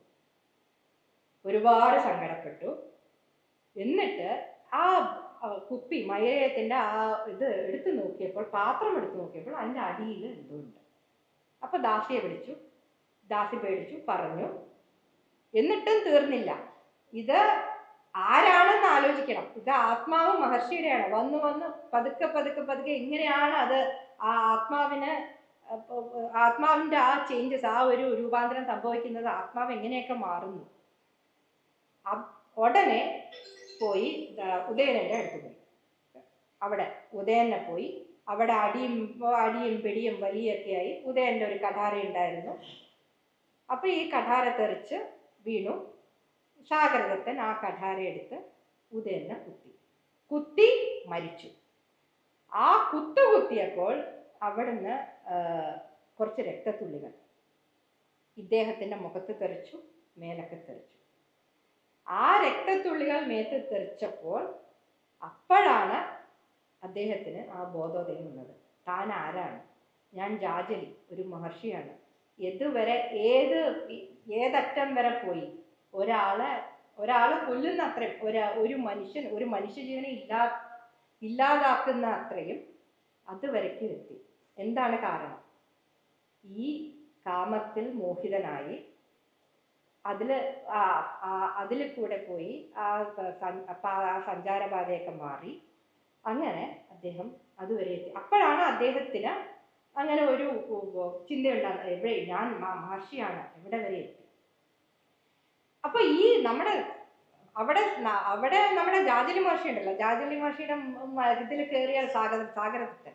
ഒരുപാട് സങ്കടപ്പെട്ടു. എന്നിട്ട് ആ കുപ്പി മയത്തിന്റെ പാത്രം എടുത്തു നോക്കിയപ്പോൾ അതിൻ്റെ അടിയിൽ എന്തോ ഉണ്ട്. അപ്പൊ ദാസിയെ വിളിച്ചു. ദാസി പേടിച്ചു, പറഞ്ഞു. എന്നിട്ടും തീർന്നില്ല. ഇത് ആരാണെന്ന് ആലോചിക്കണം. ഇത് ആത്മാവ് മഹർഷിയുടെയാണ്. വന്ന് പതുക്കെ എങ്ങനെയാണ് അത് ആ ആത്മാവിന്റെ ആ ചേഞ്ചസ്, ആ ഒരു രൂപാന്തരം സംഭവിക്കുന്നത്, ആത്മാവ് എങ്ങനെയൊക്കെ മാറുന്നു. ഉടനെ പോയി ഉദയനന്റെ അടുത്ത് പോയി. അവിടെ ഉദയനെ പോയി അവിടെ അടിയും പിടിയും വലിയൊക്കെ ആയി. ഉദയന്റെ ഒരു കഠാര ഉണ്ടായിരുന്നു. അപ്പൊ ഈ കഠാര തെറിച്ച് വീണു. സാഗരദത്തൻ ആ കഠാര എടുത്ത് ഉദയനെ കുത്തി മരിച്ചു. ആ കുത്തിയപ്പോൾ അവിടുന്ന് കുറച്ച് രക്തത്തുള്ളികൾ ഇദ്ദേഹത്തിന്റെ മുഖത്ത് തെറിച്ചു, മേലൊക്കെ തെറിച്ചു. ആ രക്തത്തുള്ളികൾ മേത്ത് തെറിച്ചപ്പോൾ അപ്പോഴാണ് അദ്ദേഹത്തിന് ആ ബോധോദയം വന്നത്. താൻ ആരാണ്? ഞാൻ ജാജലി, ഒരു മഹർഷിയാണ്. ഇതുവരെ ഏതറ്റം വരെ പോയി ഒരാളെ കൊല്ലുന്ന അത്രയും, ഒരു മനുഷ്യജീവനെ ഇല്ലാതാക്കുന്ന അത്രയും അതുവരയ്ക്ക് എത്തി. എന്താണ് കാരണം? ഈ കാമത്തിൽ മോഹിതനായി അതിൽ കൂടെ പോയി ആ സഞ്ചാരപാതയൊക്കെ മാറി അങ്ങനെ അദ്ദേഹം അതുവരെ എത്തി. അപ്പോഴാണ് അദ്ദേഹത്തിന് അങ്ങനെ ഒരു ചിന്തയുണ്ടാകുന്നത്, എവിടെ ഞാൻ മഹർഷിയാണ്, എവിടെ വരെ എത്തി. അപ്പൊ ഈ അവിടെ നമ്മുടെ ജാജലി മഹർഷി ഉണ്ടല്ലോ, ജാജലി മഹർഷിയുടെ ഇതിൽ കയറിയ സാഗരദത്തൻ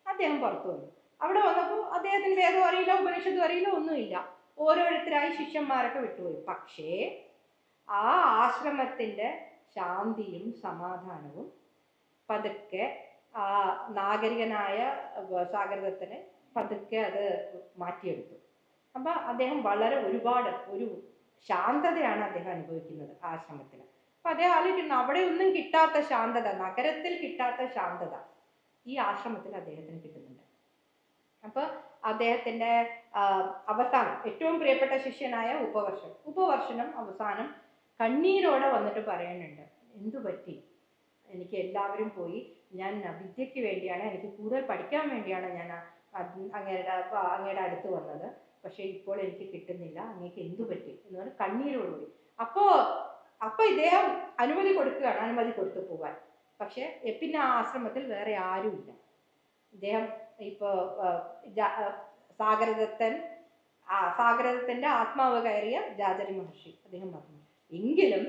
അദ്ദേഹം പുറത്തു വന്നു. അവിടെ വന്നപ്പോൾ അദ്ദേഹത്തിന് വേദം അറിയില്ല, ഉപനിഷത്തും അറിയില്ല, ഒന്നുമില്ല. ഓരോരുത്തരായി ശിഷ്യന്മാരൊക്കെ വിട്ടുപോയി. പക്ഷേ ആ ആശ്രമത്തിന്റെ ശാന്തിയും സമാധാനവും പതുക്കെ ആ നാഗരികനായ സാഗരദത്തനെ പതുക്കെ അത് മാറ്റിയെടുത്തു. അപ്പൊ അദ്ദേഹം ഒരു ശാന്തതയാണ് അദ്ദേഹം അനുഭവിക്കുന്നത് ആശ്രമത്തിൽ. അപ്പൊ അദ്ദേഹം ആലോചിക്കുന്നു, അവിടെ ഒന്നും കിട്ടാത്ത ശാന്തത, നഗരത്തിൽ കിട്ടാത്ത ശാന്തത ഈ ആശ്രമത്തിൽ അദ്ദേഹത്തിന് കിട്ടുന്നുണ്ട്. അപ്പൊ അദ്ദേഹത്തിന്റെ അവസാനം ഏറ്റവും പ്രിയപ്പെട്ട ശിഷ്യനായ ഉപവർഷനം അവസാനം കണ്ണീരോടെ വന്നിട്ട് പറയുന്നുണ്ട്, എന്തു പറ്റി? എനിക്ക് എല്ലാവരും പോയി, ഞാൻ വിദ്യയ്ക്ക് വേണ്ടിയാണ്, എനിക്ക് കൂടുതൽ പഠിക്കാൻ വേണ്ടിയാണ് ഞാൻ അങ്ങയുടെ അടുത്ത് വന്നത്. പക്ഷേ ഇപ്പോൾ എനിക്ക് കിട്ടുന്നില്ല, അങ്ങേക്ക് എന്തു പറ്റി എന്ന് പറഞ്ഞ് കണ്ണീരോടുകൂടി. അപ്പോ ഇദ്ദേഹം അനുമതി കൊടുക്കുകയാണ്, അനുമതി കൊടുത്തു പോവാൻ. പക്ഷെ പിന്നെ ആ ആശ്രമത്തിൽ വേറെ ആരുമില്ല. ഇദ്ദേഹം ഇപ്പോൾ സാഗരദത്തന്റെ ആത്മാവ് കയറിയ ജാജരി മഹർഷി അദ്ദേഹം പറഞ്ഞു, എങ്കിലും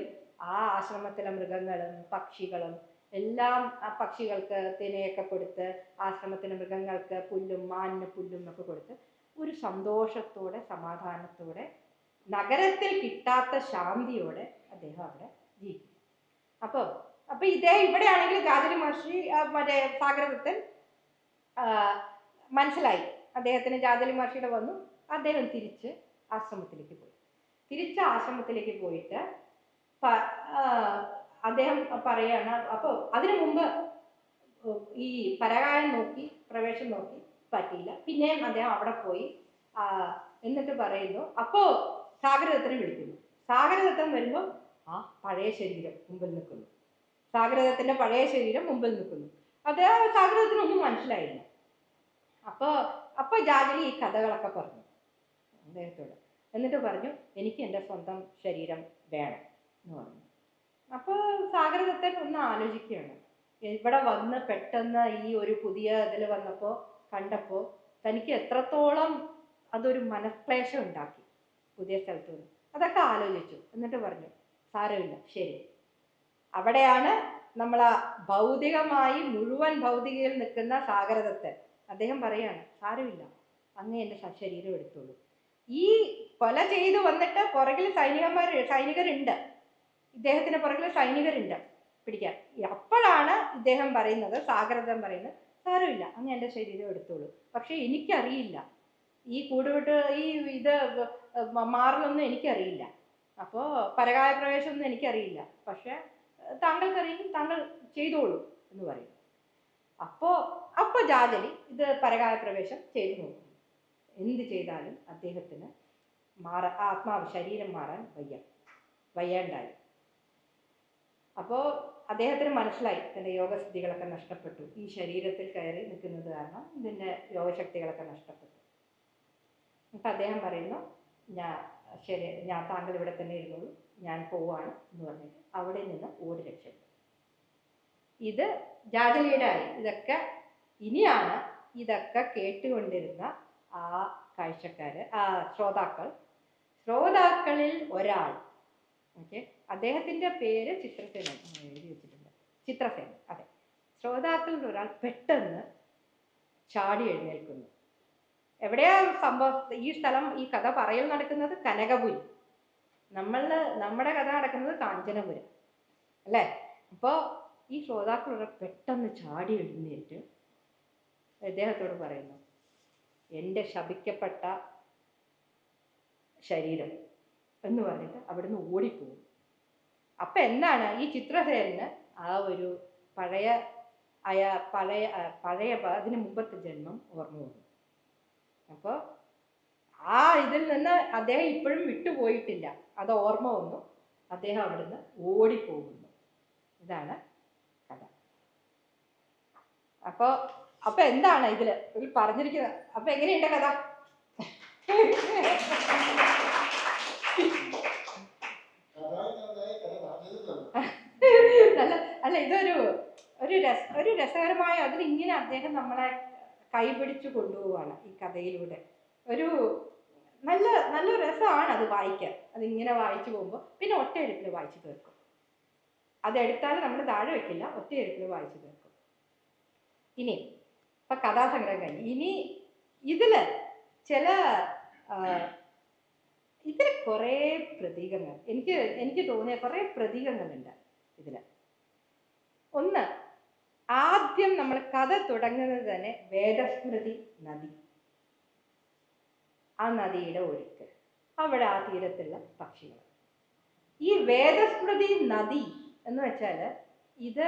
ആ ആശ്രമത്തിലെ മൃഗങ്ങളും പക്ഷികളും എല്ലാം, ആ പക്ഷികൾക്ക് തിനയൊക്കെ കൊടുത്ത്, ആശ്രമത്തിലെ മൃഗങ്ങൾക്ക് പുല്ലും മാനിന് പുല്ലും ഒക്കെ കൊടുത്ത് ഒരു സന്തോഷത്തോടെ സമാധാനത്തോടെ നഗരത്തിൽ കിട്ടാത്ത ശാന്തിയോടെ അദ്ദേഹം അവിടെ ജീവിക്കും. അപ്പൊ ഇദ്ദേഹം ഇവിടെയാണെങ്കിൽ ജാജരി മഹർഷി മറ്റേ സാഗരദത്തൻ മനസ്സിലായി അദ്ദേഹത്തിന് ജാജരി മഹർഷിയുടെ വന്നു. അദ്ദേഹം തിരിച്ച് ആശ്രമത്തിലേക്ക് പോയിട്ട് അദ്ദേഹം പറയാണ്. അപ്പോൾ അതിനു മുമ്പ് ഈ പരകായം നോക്കി, പ്രവേശം നോക്കി പറ്റിയില്ല. പിന്നെയും അദ്ദേഹം അവിടെ പോയി എന്നിട്ട് പറയുന്നു. അപ്പോൾ സാഗരദത്തനെ വിളിക്കുന്നു. സാഗരദത്തൻ വരുമ്പോൾ ആ പഴയ ശരീരം മുമ്പിൽ നിൽക്കുന്നു. സാഗരദത്തിന്റെ പഴയ ശരീരം മുമ്പിൽ നിൽക്കുന്നു. അത് സാഗരദത്തിനൊന്നും മനസ്സിലായില്ല. അപ്പൊ ജാജരി ഈ കഥകളൊക്കെ പറഞ്ഞു അദ്ദേഹത്തോട്. എന്നിട്ട് പറഞ്ഞു, എനിക്ക് എൻ്റെ സ്വന്തം ശരീരം വേണം എന്ന് പറഞ്ഞു. അപ്പോൾ സാഗരദത്തൻ ഒന്ന് ആലോചിക്കുകയാണ്. ഇവിടെ വന്ന് പെട്ടെന്ന് ഈ ഒരു പുതിയ ഇതിൽ വന്നപ്പോൾ കണ്ടപ്പോൾ തനിക്ക് എത്രത്തോളം അതൊരു മനക്ലേശം ഉണ്ടാക്കി പുതിയ സ്ഥലത്ത് നിന്ന്. അതൊക്കെ ആലോചിച്ചു. എന്നിട്ട് പറഞ്ഞു, സാരമില്ല, ശരി. അവിടെയാണ് നമ്മൾ ഭൗതികമായി മുഴുവൻ ഭൗതികയിൽ നിൽക്കുന്ന സാഗരദത്തൻ. അദ്ദേഹം പറയാണ്, സാരമില്ല, അങ്ങ് എൻ്റെ ശരീരം എടുത്തോളൂ. ഈ കൊല ചെയ്തു വന്നിട്ട് പുറകിൽ സൈനികരുണ്ട്, ഇദ്ദേഹത്തിന് പുറകിൽ സൈനികരുണ്ട് പിടിക്കാൻ. അപ്പോഴാണ് ഇദ്ദേഹം പറയുന്നത്, സാഗരദത്തൻ പറയുന്നത്, സാരമില്ല, അങ്ങ് എൻ്റെ ശരീരം എടുത്തോളൂ. പക്ഷെ എനിക്കറിയില്ല, ഈ കൂടുവിട്ട് ഈ ഇത് മാറലൊന്നും എനിക്കറിയില്ല. അപ്പോൾ പരകായ പ്രവേശമൊന്നും എനിക്കറിയില്ല. പക്ഷെ താങ്കൾക്കറിയും, താങ്കൾ ചെയ്തോളൂ എന്ന് പറയും. അപ്പോ ജാജരി ഇത് പരകായ പ്രവേശം ചെയ്തു നോക്കും. എന്ത് ചെയ്താലും അദ്ദേഹത്തിന് ആത്മാവ് ശരീരം മാറാൻ വയ്യാണ്ടായി. അപ്പോൾ അദ്ദേഹത്തിന് മനസ്സിലായി തൻ്റെ യോഗസിദ്ധികളൊക്കെ നഷ്ടപ്പെട്ടു, ഈ ശരീരത്തിൽ കയറി നിൽക്കുന്നത് കാരണം ഇതിൻ്റെ യോഗശക്തികളൊക്കെ നഷ്ടപ്പെട്ടു. അപ്പം അദ്ദേഹം പറയുന്നു, ഞാൻ താങ്കൾ ഇവിടെ തന്നെ ഇരുന്നോളൂ, ഞാൻ പോവാണ് എന്ന് പറഞ്ഞിട്ട് അവിടെ നിന്ന് ഓടി രക്ഷപ്പെട്ടു. ഇത് ജാജലിയുടെ ആയി. ഇതൊക്കെ ഇനിയാണ് ഇതൊക്കെ കേട്ടുകൊണ്ടിരുന്ന ആ കാഴ്ചക്കാര്, ശ്രോതാക്കളിൽ ഒരാൾ, ഓക്കെ, അദ്ദേഹത്തിന്റെ പേര് ചിത്രസേന എഴുതി വെച്ചിട്ടുണ്ട്, ചിത്രസേന. അതെ, ശ്രോതാക്കളിൽ ഒരാൾ പെട്ടെന്ന് ചാടി എഴുന്നേൽക്കുന്നു. എവിടെയാ സംഭവം? ഈ സ്ഥലം, ഈ കഥ പറയൽ നടക്കുന്നത് കനകപുരി, നമ്മുടെ കഥ നടക്കുന്നത് കാഞ്ചനപുരം അല്ലേ? അപ്പോൾ ഈ ശ്രോതാക്കളൊരു പെട്ടെന്ന് ചാടി എഴുന്നേറ്റ് അദ്ദേഹത്തോട് പറയുന്നു, എൻ്റെ ശപിക്കപ്പെട്ട ശരീരം എന്ന് പറഞ്ഞിട്ട് അവിടുന്ന് ഓടിപ്പോകും. അപ്പൊ എന്താണ് ഈ ചിത്രസേനന് ആ ഒരു പഴയ അതിന് മുമ്പത്തെ ജന്മം ഓർമ്മ വന്നു. അപ്പോൾ ആ ഇതിൽ നിന്ന് അദ്ദേഹം ഇപ്പോഴും വിട്ടുപോയിട്ടില്ല, അത് ഓർമ്മ വന്നു. അദ്ദേഹം അവിടുന്ന് ഓടിപ്പോകുന്നു. ഇതാണ് കഥ. അപ്പൊ എന്താണ് ഇതിൽ പറഞ്ഞിരിക്കുന്നത്? അപ്പൊ എങ്ങനെയുണ്ട് കഥ? അല്ല, ഇതൊരു രസകരമായ, അതിലിങ്ങനെ അദ്ദേഹം നമ്മളെ കൈപിടിച്ചു കൊണ്ടുപോവാണ് ഈ കഥയിലൂടെ. ഒരു നല്ല രസമാണ് അത് വായിക്കാൻ. അതിങ്ങനെ വായിച്ചു പോകുമ്പോൾ പിന്നെ ഒറ്റയെഴുപ്പിൽ വായിച്ചു തീർക്കും. അതെടുത്താൽ നമ്മൾ താഴെ വെക്കില്ല, ഒറ്റയെഴുപ്പിൽ വായിച്ചു തീർക്കും. ഇനി ഇപ്പൊ കഥാസംഗ്രഹം കഴിഞ്ഞു. ഇനി ഇതില് കുറേ പ്രതീകങ്ങൾ, എനിക്ക് തോന്നിയ കുറേ പ്രതീകങ്ങളുണ്ട് ഇതില്. ഒന്ന്, ആദ്യം നമ്മൾ കഥ തുടങ്ങുന്നത് തന്നെ വേദസ്മൃതി നദി, ആ നദിയുടെ ഒഴുക്ക്, അവിടെ ആ തീരത്തുള്ള പക്ഷികൾ. ഈ വേദസ്മൃതി നദി എന്ന് വെച്ചാൽ ഇത്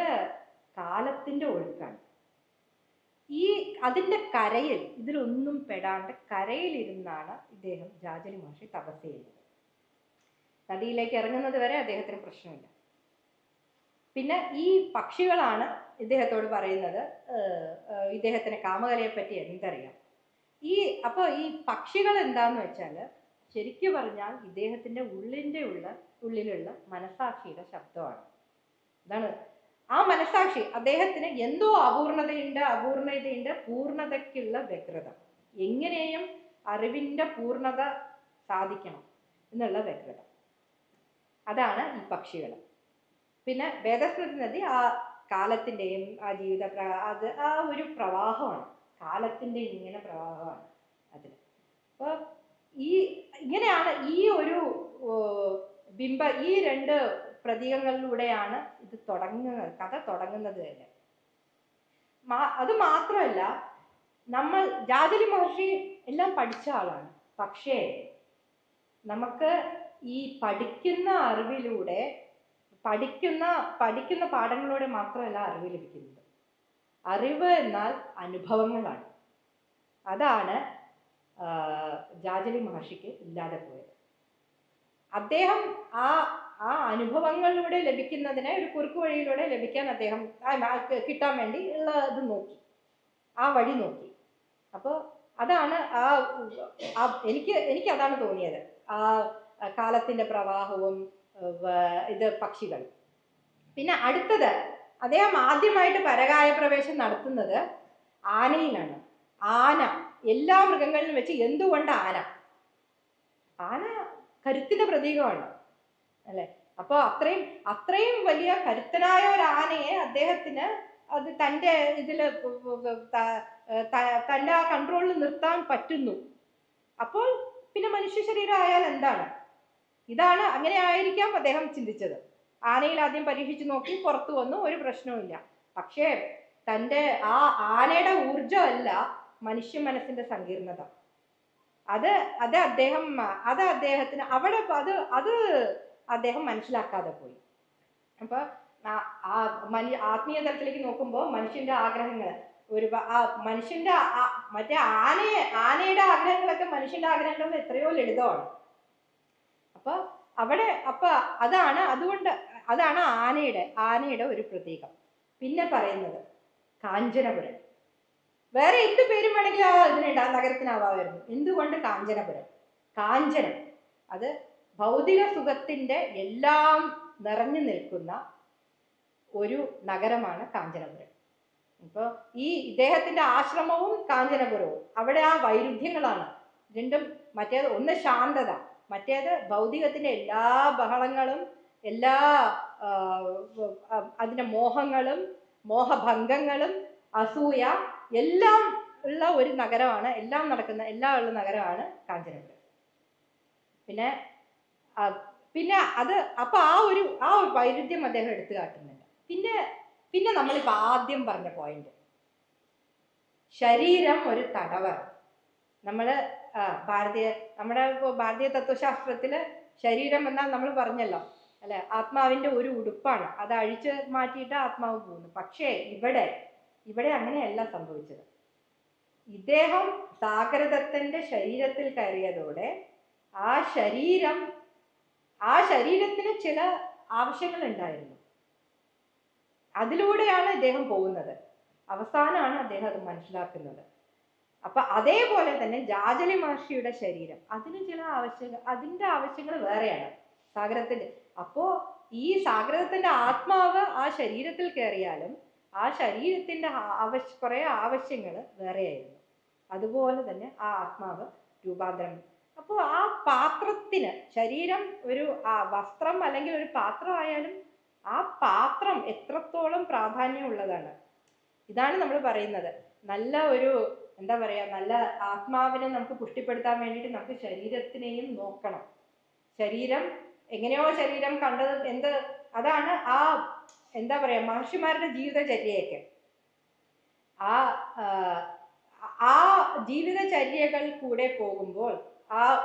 കാലത്തിന്റെ ഒഴുക്കാണ്. അതിന്റെ കരയിൽ, ഇതിലൊന്നും പെടാണ്ട് കരയിലിരുന്നാണ് ഇദ്ദേഹം ജാജരി മഹർഷി തപസ് ചെയ്യുന്നത്. നദിയിലേക്ക് ഇറങ്ങുന്നത് വരെ അദ്ദേഹത്തിന് പ്രശ്നമില്ല. പിന്നെ ഈ പക്ഷികളാണ് ഇദ്ദേഹത്തോട് പറയുന്നത്, ഇദ്ദേഹത്തിന് കാമകലയെ പറ്റി എന്തറിയാം. അപ്പോൾ ഈ പക്ഷികൾ എന്താന്ന് വെച്ചാൽ ശരിക്കു പറഞ്ഞാൽ ഇദ്ദേഹത്തിൻ്റെ ഉള്ളിലുള്ള മനസാക്ഷിയുടെ ശബ്ദമാണ്. അതാണ് ആ മനസാക്ഷി. അദ്ദേഹത്തിന് എന്തോ അപൂർണതയുണ്ട്, പൂർണ്ണതയ്ക്കുള്ള വ്യഗ്രത. എങ്ങനെയും അറിവിൻ്റെ പൂർണ്ണത സാധിക്കണം എന്നുള്ള വ്യഗ്രത. അതാണ് ഈ പക്ഷികൾ. പിന്നെ വേദസ്മൃതി നദി ആ കാലത്തിൻ്റെയും ആ അത് ആ ഒരു പ്രവാഹമാണ്, കാലത്തിൻ്റെ ഇങ്ങനെ പ്രവാഹമാണ് അതിൽ. അപ്പോൾ ഇങ്ങനെയാണ് ഈ ഒരു ഈ രണ്ട് പ്രതീകങ്ങളിലൂടെയാണ് ഇത് കഥ തുടങ്ങുന്നത് തന്നെ. അത് മാത്രമല്ല, നമ്മൾ ജാജലി മഹർഷി എല്ലാം പഠിച്ച ആളാണ്. പക്ഷേ നമുക്ക് ഈ പഠിക്കുന്ന അറിവിലൂടെ പഠിക്കുന്ന പാഠങ്ങളിലൂടെ മാത്രമല്ല അറിവ് ലഭിക്കുന്നത്. അറിവ് എന്നാൽ അനുഭവങ്ങളാണ്. അതാണ് ജാജലി മഹർഷിക്ക് ഇല്ലാതെ പോയത്. അദ്ദേഹം ആ അനുഭവങ്ങളിലൂടെ ലഭിക്കുന്നതിനെ ഒരു കുറുക്കു വഴിയിലൂടെ ലഭിക്കാൻ അദ്ദേഹം കിട്ടാൻ വേണ്ടി ഉള്ള ഇത് നോക്കി, ആ വഴി നോക്കി. അപ്പോൾ അതാണ് എനിക്ക് അതാണ് തോന്നിയത്. ആ കാലത്തിൻ്റെ പ്രവാഹവും ഇത് പക്ഷികൾ. പിന്നെ അടുത്തത്, അദ്ദേഹം ആദ്യമായിട്ട് പരകായ പ്രവേശം നടത്തുന്നത് ആനയിലാണ്. ആന എല്ലാ മൃഗങ്ങളിലും വെച്ച് എന്തുകൊണ്ട് ആന കരുത്തിന്റെ പ്രതീകമാണ് അല്ലെ? അപ്പോൾ അത്രയും വലിയ കരുത്തനായ ഒരു ആനയെ അദ്ദേഹത്തിന് അത് തൻ്റെ തൻ്റെ ആ കൺട്രോളിൽ നിർത്താൻ പറ്റുന്നു. അപ്പോൾ പിന്നെ മനുഷ്യ ശരീരം ആയാൽ എന്താണ്? ഇതാണ്, അങ്ങനെ ആയിരിക്കാം അദ്ദേഹം ചിന്തിച്ചത്. ആനയിൽ ആദ്യം പരീക്ഷിച്ചു നോക്കി, പുറത്തു വന്നു, ഒരു പ്രശ്നവുമില്ല. പക്ഷേ തൻ്റെ ആ ആനയുടെ ഊർജമല്ല മനുഷ്യ മനസ്സിന്റെ സങ്കീർണത. അത് അദ്ദേഹത്തിന് അവിടെ അത് അദ്ദേഹം മനസ്സിലാക്കാതെ പോയി. അപ്പൊ ആത്മീയ തലത്തിലേക്ക് നോക്കുമ്പോൾ മനുഷ്യന്റെ ആഗ്രഹങ്ങൾ മനുഷ്യന്റെ മറ്റേ ആനയുടെ ആഗ്രഹങ്ങളൊക്കെ മനുഷ്യന്റെ ആഗ്രഹങ്ങളിൽ എത്രയോ ലളിതമാണ്. അതാണ് ആനയുടെ ഒരു പ്രതീകം. പിന്നെ പറയുന്നത് കാഞ്ചനപുരം. വേറെ എന്ത് പേരും വേണമെങ്കിലും നഗരത്തിനാവാമായിരുന്നു. എന്തുകൊണ്ട് കാഞ്ചനപുരം? കാഞ്ചനം, അത് ഭൗതിക സുഖത്തിന്റെ എല്ലാം നിറഞ്ഞു നിൽക്കുന്ന ഒരു നഗരമാണ് കാഞ്ചനപുരം. ഇപ്പോൾ ഇദ്ദേഹത്തിന്റെ ആശ്രമവും കാഞ്ചനപുരവും, അവിടെ ആ വൈരുദ്ധ്യങ്ങളാണ് രണ്ടും. മറ്റേത് ഒന്ന് ശാന്തത, മറ്റേത് ഭൗതികത്തിന്റെ എല്ലാ ബഹളങ്ങളും എല്ലാ അതിന്റെ മോഹങ്ങളും മോഹഭംഗങ്ങളും അസൂയ എല്ലാം ഉള്ള ഒരു നഗരമാണ്. എല്ലാം ഉള്ള നഗരമാണ് കാഞ്ചനപുരം. പിന്നെ അത് ആ ഒരു വൈരുദ്ധ്യം അദ്ദേഹം എടുത്തു കാട്ടുന്നുണ്ട്. പിന്നെ നമ്മളിപ്പോൾ ആദ്യം പറഞ്ഞ പോയിന്റ്, ശരീരം ഒരു തടവറ. നമ്മുടെ ഭാരതീയ തത്വശാസ്ത്രത്തില് ശരീരം എന്നാൽ നമ്മൾ പറഞ്ഞല്ലോ അല്ലെ, ആത്മാവിന്റെ ഒരു ഉടുപ്പാണ്. അത് അഴിച്ച് മാറ്റിയിട്ട് ആത്മാവ് പോകുന്നു. പക്ഷേ ഇവിടെ അങ്ങനെയല്ല സംഭവിച്ചത്. ഇദ്ദേഹം സാഗരദത്തന്റെ ശരീരത്തിൽ കയറിയതോടെ ആ ശരീരത്തിന് ചില ആവശ്യങ്ങൾ ഉണ്ടായിരുന്നു. അതിലൂടെയാണ് ഇദ്ദേഹം പോകുന്നത്. അവസാനമാണ് അദ്ദേഹം അത് മനസ്സിലാക്കുന്നത്. അപ്പൊ അതേപോലെ തന്നെ ജാജലി മഹർഷിയുടെ ശരീരം, അതിന്റെ ആവശ്യങ്ങൾ വേറെയാണ് സാഗരത്തിന്റെ. അപ്പോ ഈ സാഗരത്തിന്റെ ആത്മാവ് ആ ശരീരത്തിൽ കയറിയാലും ആ ശരീരത്തിന്റെ കുറെ ആവശ്യങ്ങൾ വേറെയായിരുന്നു. അതുപോലെ തന്നെ ആ ആത്മാവ് രൂപാന്തരം. അപ്പോൾ ആ പാത്രത്തിന്, ശരീരം ഒരു വസ്ത്രം അല്ലെങ്കിൽ ഒരു പാത്രമായാലും ആ പാത്രം എത്രത്തോളം പ്രാധാന്യമുള്ളതാണ്. ഇതാണ് നമ്മൾ പറയുന്നത്. നല്ല ഒരു നല്ല ആത്മാവിനെ നമുക്ക് പുഷ്ടിപ്പെടുത്താൻ വേണ്ടിയിട്ട് നമുക്ക് ശരീരത്തിനെയും നോക്കണം. ശരീരം കണ്ടത് അതാണ് മഹർഷിമാരുടെ ജീവിതചര്യയൊക്കെ. ആ ജീവിതചര്യകൾ കൂടെ പോകുമ്പോൾ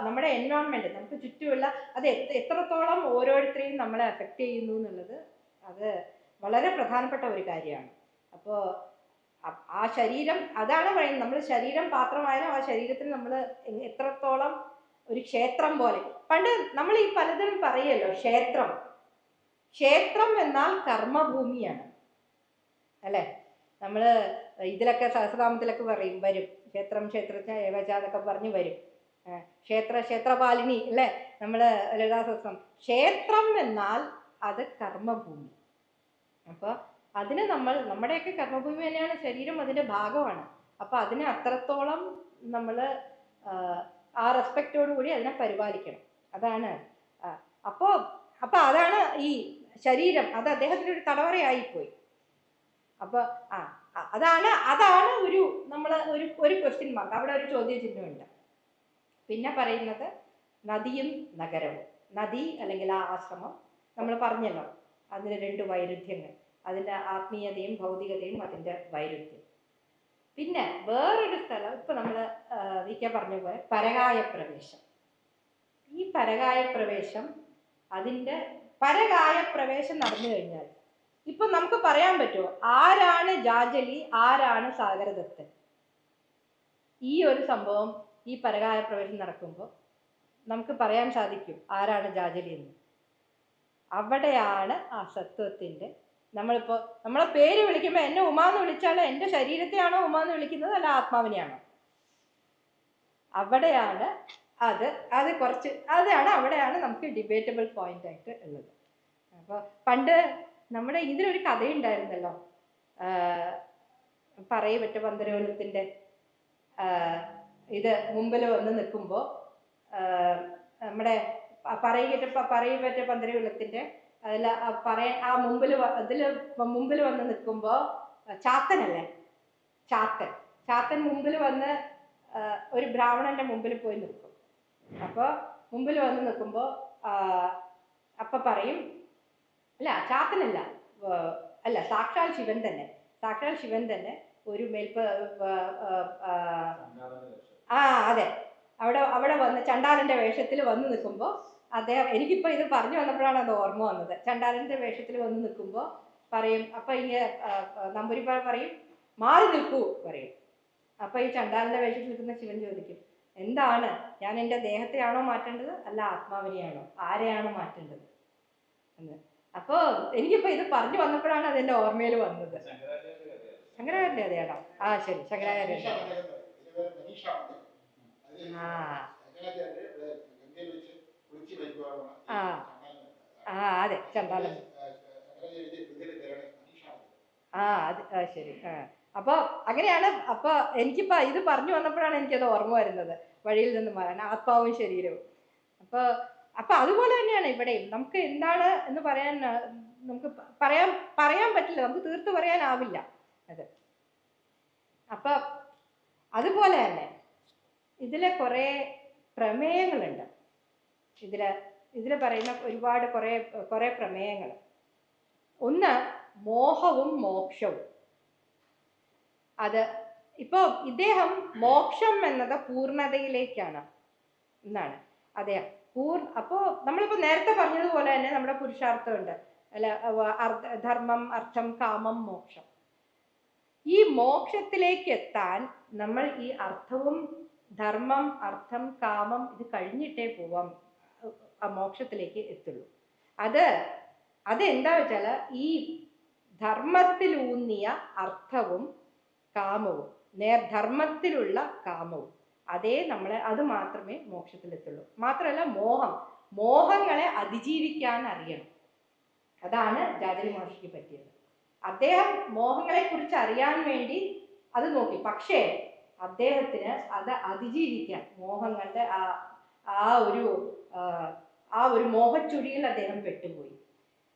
നമ്മുടെ എൻവയോൺമെന്റ്, നമുക്ക് ചുറ്റുമുള്ള അത് എത്രത്തോളം ഓരോരുത്തരെയും നമ്മളെ അഫക്റ്റ് ചെയ്യുന്നു എന്നുള്ളത് അത് വളരെ പ്രധാനപ്പെട്ട ഒരു കാര്യമാണ്. അപ്പോൾ ആ ശരീരം, അതാണ് പറയുന്നത്, നമ്മൾ ശരീരം പാത്രമായാലും ആ ശരീരത്തിന് നമ്മൾ എത്രത്തോളം ഒരു ക്ഷേത്രം പോലെ. പണ്ട് നമ്മൾ ഈ പലതിനും പറയല്ലോ ക്ഷേത്രം എന്നാൽ കർമ്മഭൂമിയാണ് അല്ലെ? നമ്മൾ ഇതിലൊക്കെ സഹസ്രനാമത്തിലൊക്കെ വരും ക്ഷേത്രം ക്ഷേത്രജ്ഞ ഏവച എന്നൊക്കെ പറഞ്ഞ് വരും. ക്ഷേത്രപാലിനി അല്ലേ, നമ്മൾ ലളിതാസഹസ്രം. ക്ഷേത്രം എന്നാൽ അത് കർമ്മഭൂമി. അപ്പോൾ അതിന് നമ്മുടെയൊക്കെ കർമ്മഭൂമി തന്നെയാണ് ശരീരം, അതിൻ്റെ ഭാഗമാണ്. അപ്പോൾ അതിനെ അത്രത്തോളം നമ്മൾ ആ റെസ്പെക്റ്റോടു കൂടി അതിനെ പരിപാലിക്കണം. അതാണ്. അപ്പോൾ അതാണ് ഈ ശരീരം, അത് അദ്ദേഹത്തിൻ്റെ ഒരു തടവറയായിപ്പോയി. അപ്പോൾ അതാണ് ഒരു നമ്മൾ ഒരു ക്വസ്റ്റ്യൻ മാർക്ക്, അവിടെ ഒരു ചോദ്യചിഹ്നമുണ്ട്. പിന്നെ പറയുന്നത് നദിയും നഗരവും. നദി അല്ലെങ്കിൽ ആ ആശ്രമം നമ്മൾ പറഞ്ഞല്ലോ, അതിന് 2 വൈരുദ്ധ്യങ്ങൾ, അതിൻ്റെ ആത്മീയതയും ഭൗതികതയും അതിൻ്റെ വൈരുദ്ധ്യം. പിന്നെ വേറൊരു സ്ഥലം, ഇപ്പം നമ്മൾ വിക്ക പറഞ്ഞ പോലെ പരകായ പ്രവേശം. ഈ പരകായ പ്രവേശം, പരകായ പ്രവേശം നടന്നു കഴിഞ്ഞാൽ ഇപ്പം നമുക്ക് പറയാൻ പറ്റുമോ ആരാണ് ജാജലി, ആരാണ് സാഗരദത്തൻ? ഈ ഒരു സംഭവം, ഈ പരകായ പ്രവേശം നടക്കുമ്പോൾ നമുക്ക് പറയാൻ സാധിക്കും ആരാണ് ജാജലി എന്ന്. അവിടെയാണ് ആ സത്വത്തിൻ്റെ, നമ്മളിപ്പോൾ നമ്മളെ പേര് വിളിക്കുമ്പോൾ എന്നെ ഉമാന്ന് വിളിച്ചാൽ എൻ്റെ ശരീരത്തെയാണോ ഉമാന്ന് വിളിക്കുന്നത്, അല്ല ആത്മാവിനെയാണോ? അവിടെയാണ് അവിടെയാണ് നമുക്ക് ഡിബേറ്റബിൾ പോയിന്റ് ആയിട്ട് ഉള്ളത്. അപ്പോൾ പണ്ട് നമ്മുടെ ഇതിലൊരു കഥയുണ്ടായിരുന്നല്ലോ, പറയപ്പെട്ട പന്തരവലത്തിൻ്റെ ഇത് മുമ്പിൽ വന്ന് നിൽക്കുമ്പോൾ, നമ്മുടെ പറയപ്പെട്ട പന്തരവലത്തിൻ്റെ അതിൽ ആ മുമ്പിൽ വന്ന് നിൽക്കുമ്പോൾ ചാത്തനല്ലേ, ചാത്തൻ മുമ്പിൽ വന്ന് ഒരു ബ്രാഹ്മണന്റെ മുമ്പിൽ പോയി നിൽക്കും. അപ്പോൾ മുമ്പിൽ വന്ന് നിൽക്കുമ്പോൾ അപ്പം പറയും, അല്ല ചാത്തനല്ല, അല്ല സാക്ഷാൽ ശിവൻ തന്നെ ഒരു അതെ, അവിടെ വന്ന് ചണ്ടാലന്റെ വേഷത്തിൽ വന്ന് നിൽക്കുമ്പോൾ അദ്ദേഹം, എനിക്കിപ്പോൾ ഇത് പറഞ്ഞു വന്നപ്പോഴാണ് അത് ഓർമ്മ വന്നത്, ചണ്ടാലന്റെ വേഷത്തിൽ വന്ന് നിൽക്കുമ്പോൾ പറയും, അപ്പം ഇങ്ങനെ നമ്പൂരിപ്പാട് പറയും മാറി നിൽക്കൂ പറയും. അപ്പം ഈ ചണ്ടാലന്റെ വേഷത്തിൽ നിൽക്കുന്ന ശിവൻ ചോദിക്കും, എന്താണ്, ഞാൻ എൻ്റെ ദേഹത്തെയാണോ മാറ്റേണ്ടത്, അല്ല ആത്മാവിനെയാണോ, ആരെയാണോ മാറ്റേണ്ടത് എന്ന്. അപ്പോൾ എനിക്കിപ്പോൾ ഇത് പറഞ്ഞു വന്നപ്പോഴാണ് അതെൻ്റെ ഓർമ്മയിൽ വന്നത്. ശങ്കരാചാര്യ കഥയാണോ? ശരി, ശങ്കരാചാര്യ. അതെ, ചണ്ടാലൻ. ശരി. അപ്പോൾ അങ്ങനെയാണ്. അപ്പോൾ എനിക്കിപ്പോൾ ഇത് പറഞ്ഞു വന്നപ്പോഴാണ് എനിക്കത് ഓർമ്മ വരുന്നത്, വഴിയിൽ നിന്ന് മാറാൻ ആത്മാവും ശരീരവും. അപ്പോൾ അതുപോലെ തന്നെയാണ് ഇവിടെയും. നമുക്ക് എന്താണ് എന്ന് പറയാൻ നമുക്ക് പറയാൻ പറ്റില്ല, നമുക്ക് തീർത്ത് പറയാനാവില്ല അത്. അപ്പം അതുപോലെ തന്നെ ഇതിലെ കുറേ പ്രമേയങ്ങളുണ്ട്. ഇതിൽ പറയുന്ന ഒരുപാട് കുറേ പ്രമേയങ്ങൾ. ഒന്ന് മോഹവും മോക്ഷവും. അത് ഇപ്പോൾ ഇദ്ദേഹം മോക്ഷം എന്നത് പൂർണ്ണതയിലേക്കാണ് എന്നാണ് അദ്ദേഹം. അപ്പോൾ നമ്മളിപ്പോൾ നേരത്തെ പറഞ്ഞതുപോലെ തന്നെ നമ്മുടെ പുരുഷാർത്ഥമുണ്ട്, അല്ല, ധർമ്മം, അർത്ഥം, കാമം, മോക്ഷം. ഈ മോക്ഷത്തിലേക്ക് എത്താൻ നമ്മൾ ഈ അർത്ഥവും ധർമ്മം, അർത്ഥം, കാമം ഇത് കഴിഞ്ഞിട്ടേ പോവാം ആ മോക്ഷത്തിലേക്ക് എത്തുള്ളൂ. അതെന്താ വെച്ചാൽ ഈ ധർമ്മത്തിലൂന്നിയ അർത്ഥവും കാമവും, ധർമ്മത്തിലുള്ള കാമവും, അത് മാത്രമേ മോക്ഷത്തിലെത്തുള്ളൂ. മാത്രമല്ല മോഹങ്ങളെ അതിജീവിക്കാൻ അറിയണം. അതാണ് ജാജലി മഹർഷിക്ക് പറ്റിയത്. അദ്ദേഹം മോഹങ്ങളെ കുറിച്ച് അറിയാൻ വേണ്ടി അത് നോക്കി, പക്ഷേ അദ്ദേഹത്തിന് അത് അതിജീവിക്കാൻ, മോഹങ്ങളുടെ ആ ഒരു മോഹച്ചുഴിയിൽ അദ്ദേഹം പെട്ടുപോയി.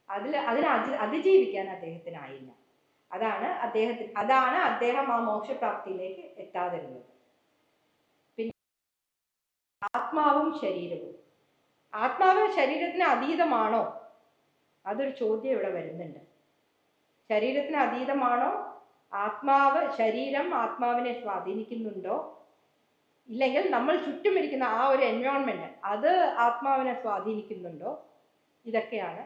അതിനെ അതിജീവിക്കാൻ അദ്ദേഹത്തിനായില്ല. അതാണ് അദ്ദേഹം ആ മോക്ഷപ്രാപ്തിയിലേക്ക് എത്താതിരുന്നത്. പിന്നെ ആത്മാവും ശരീരവും. ആത്മാവ് ശരീരത്തിന് അതീതമാണോ? അതൊരു ചോദ്യം ഇവിടെ വരുന്നുണ്ട്. ശരീരത്തിന് അതീതമാണോ? ശരീരം ആത്മാവിനെ സ്വാധീനിക്കുന്നുണ്ടോ? ഇല്ലെങ്കിൽ നമ്മൾ ചുറ്റുമിരിക്കുന്ന ആ ഒരു എൻവയോൺമെന്റ് അത് ആത്മാവിനെ സ്വാധീനിക്കുന്നുണ്ടോ? ഇതൊക്കെയാണ്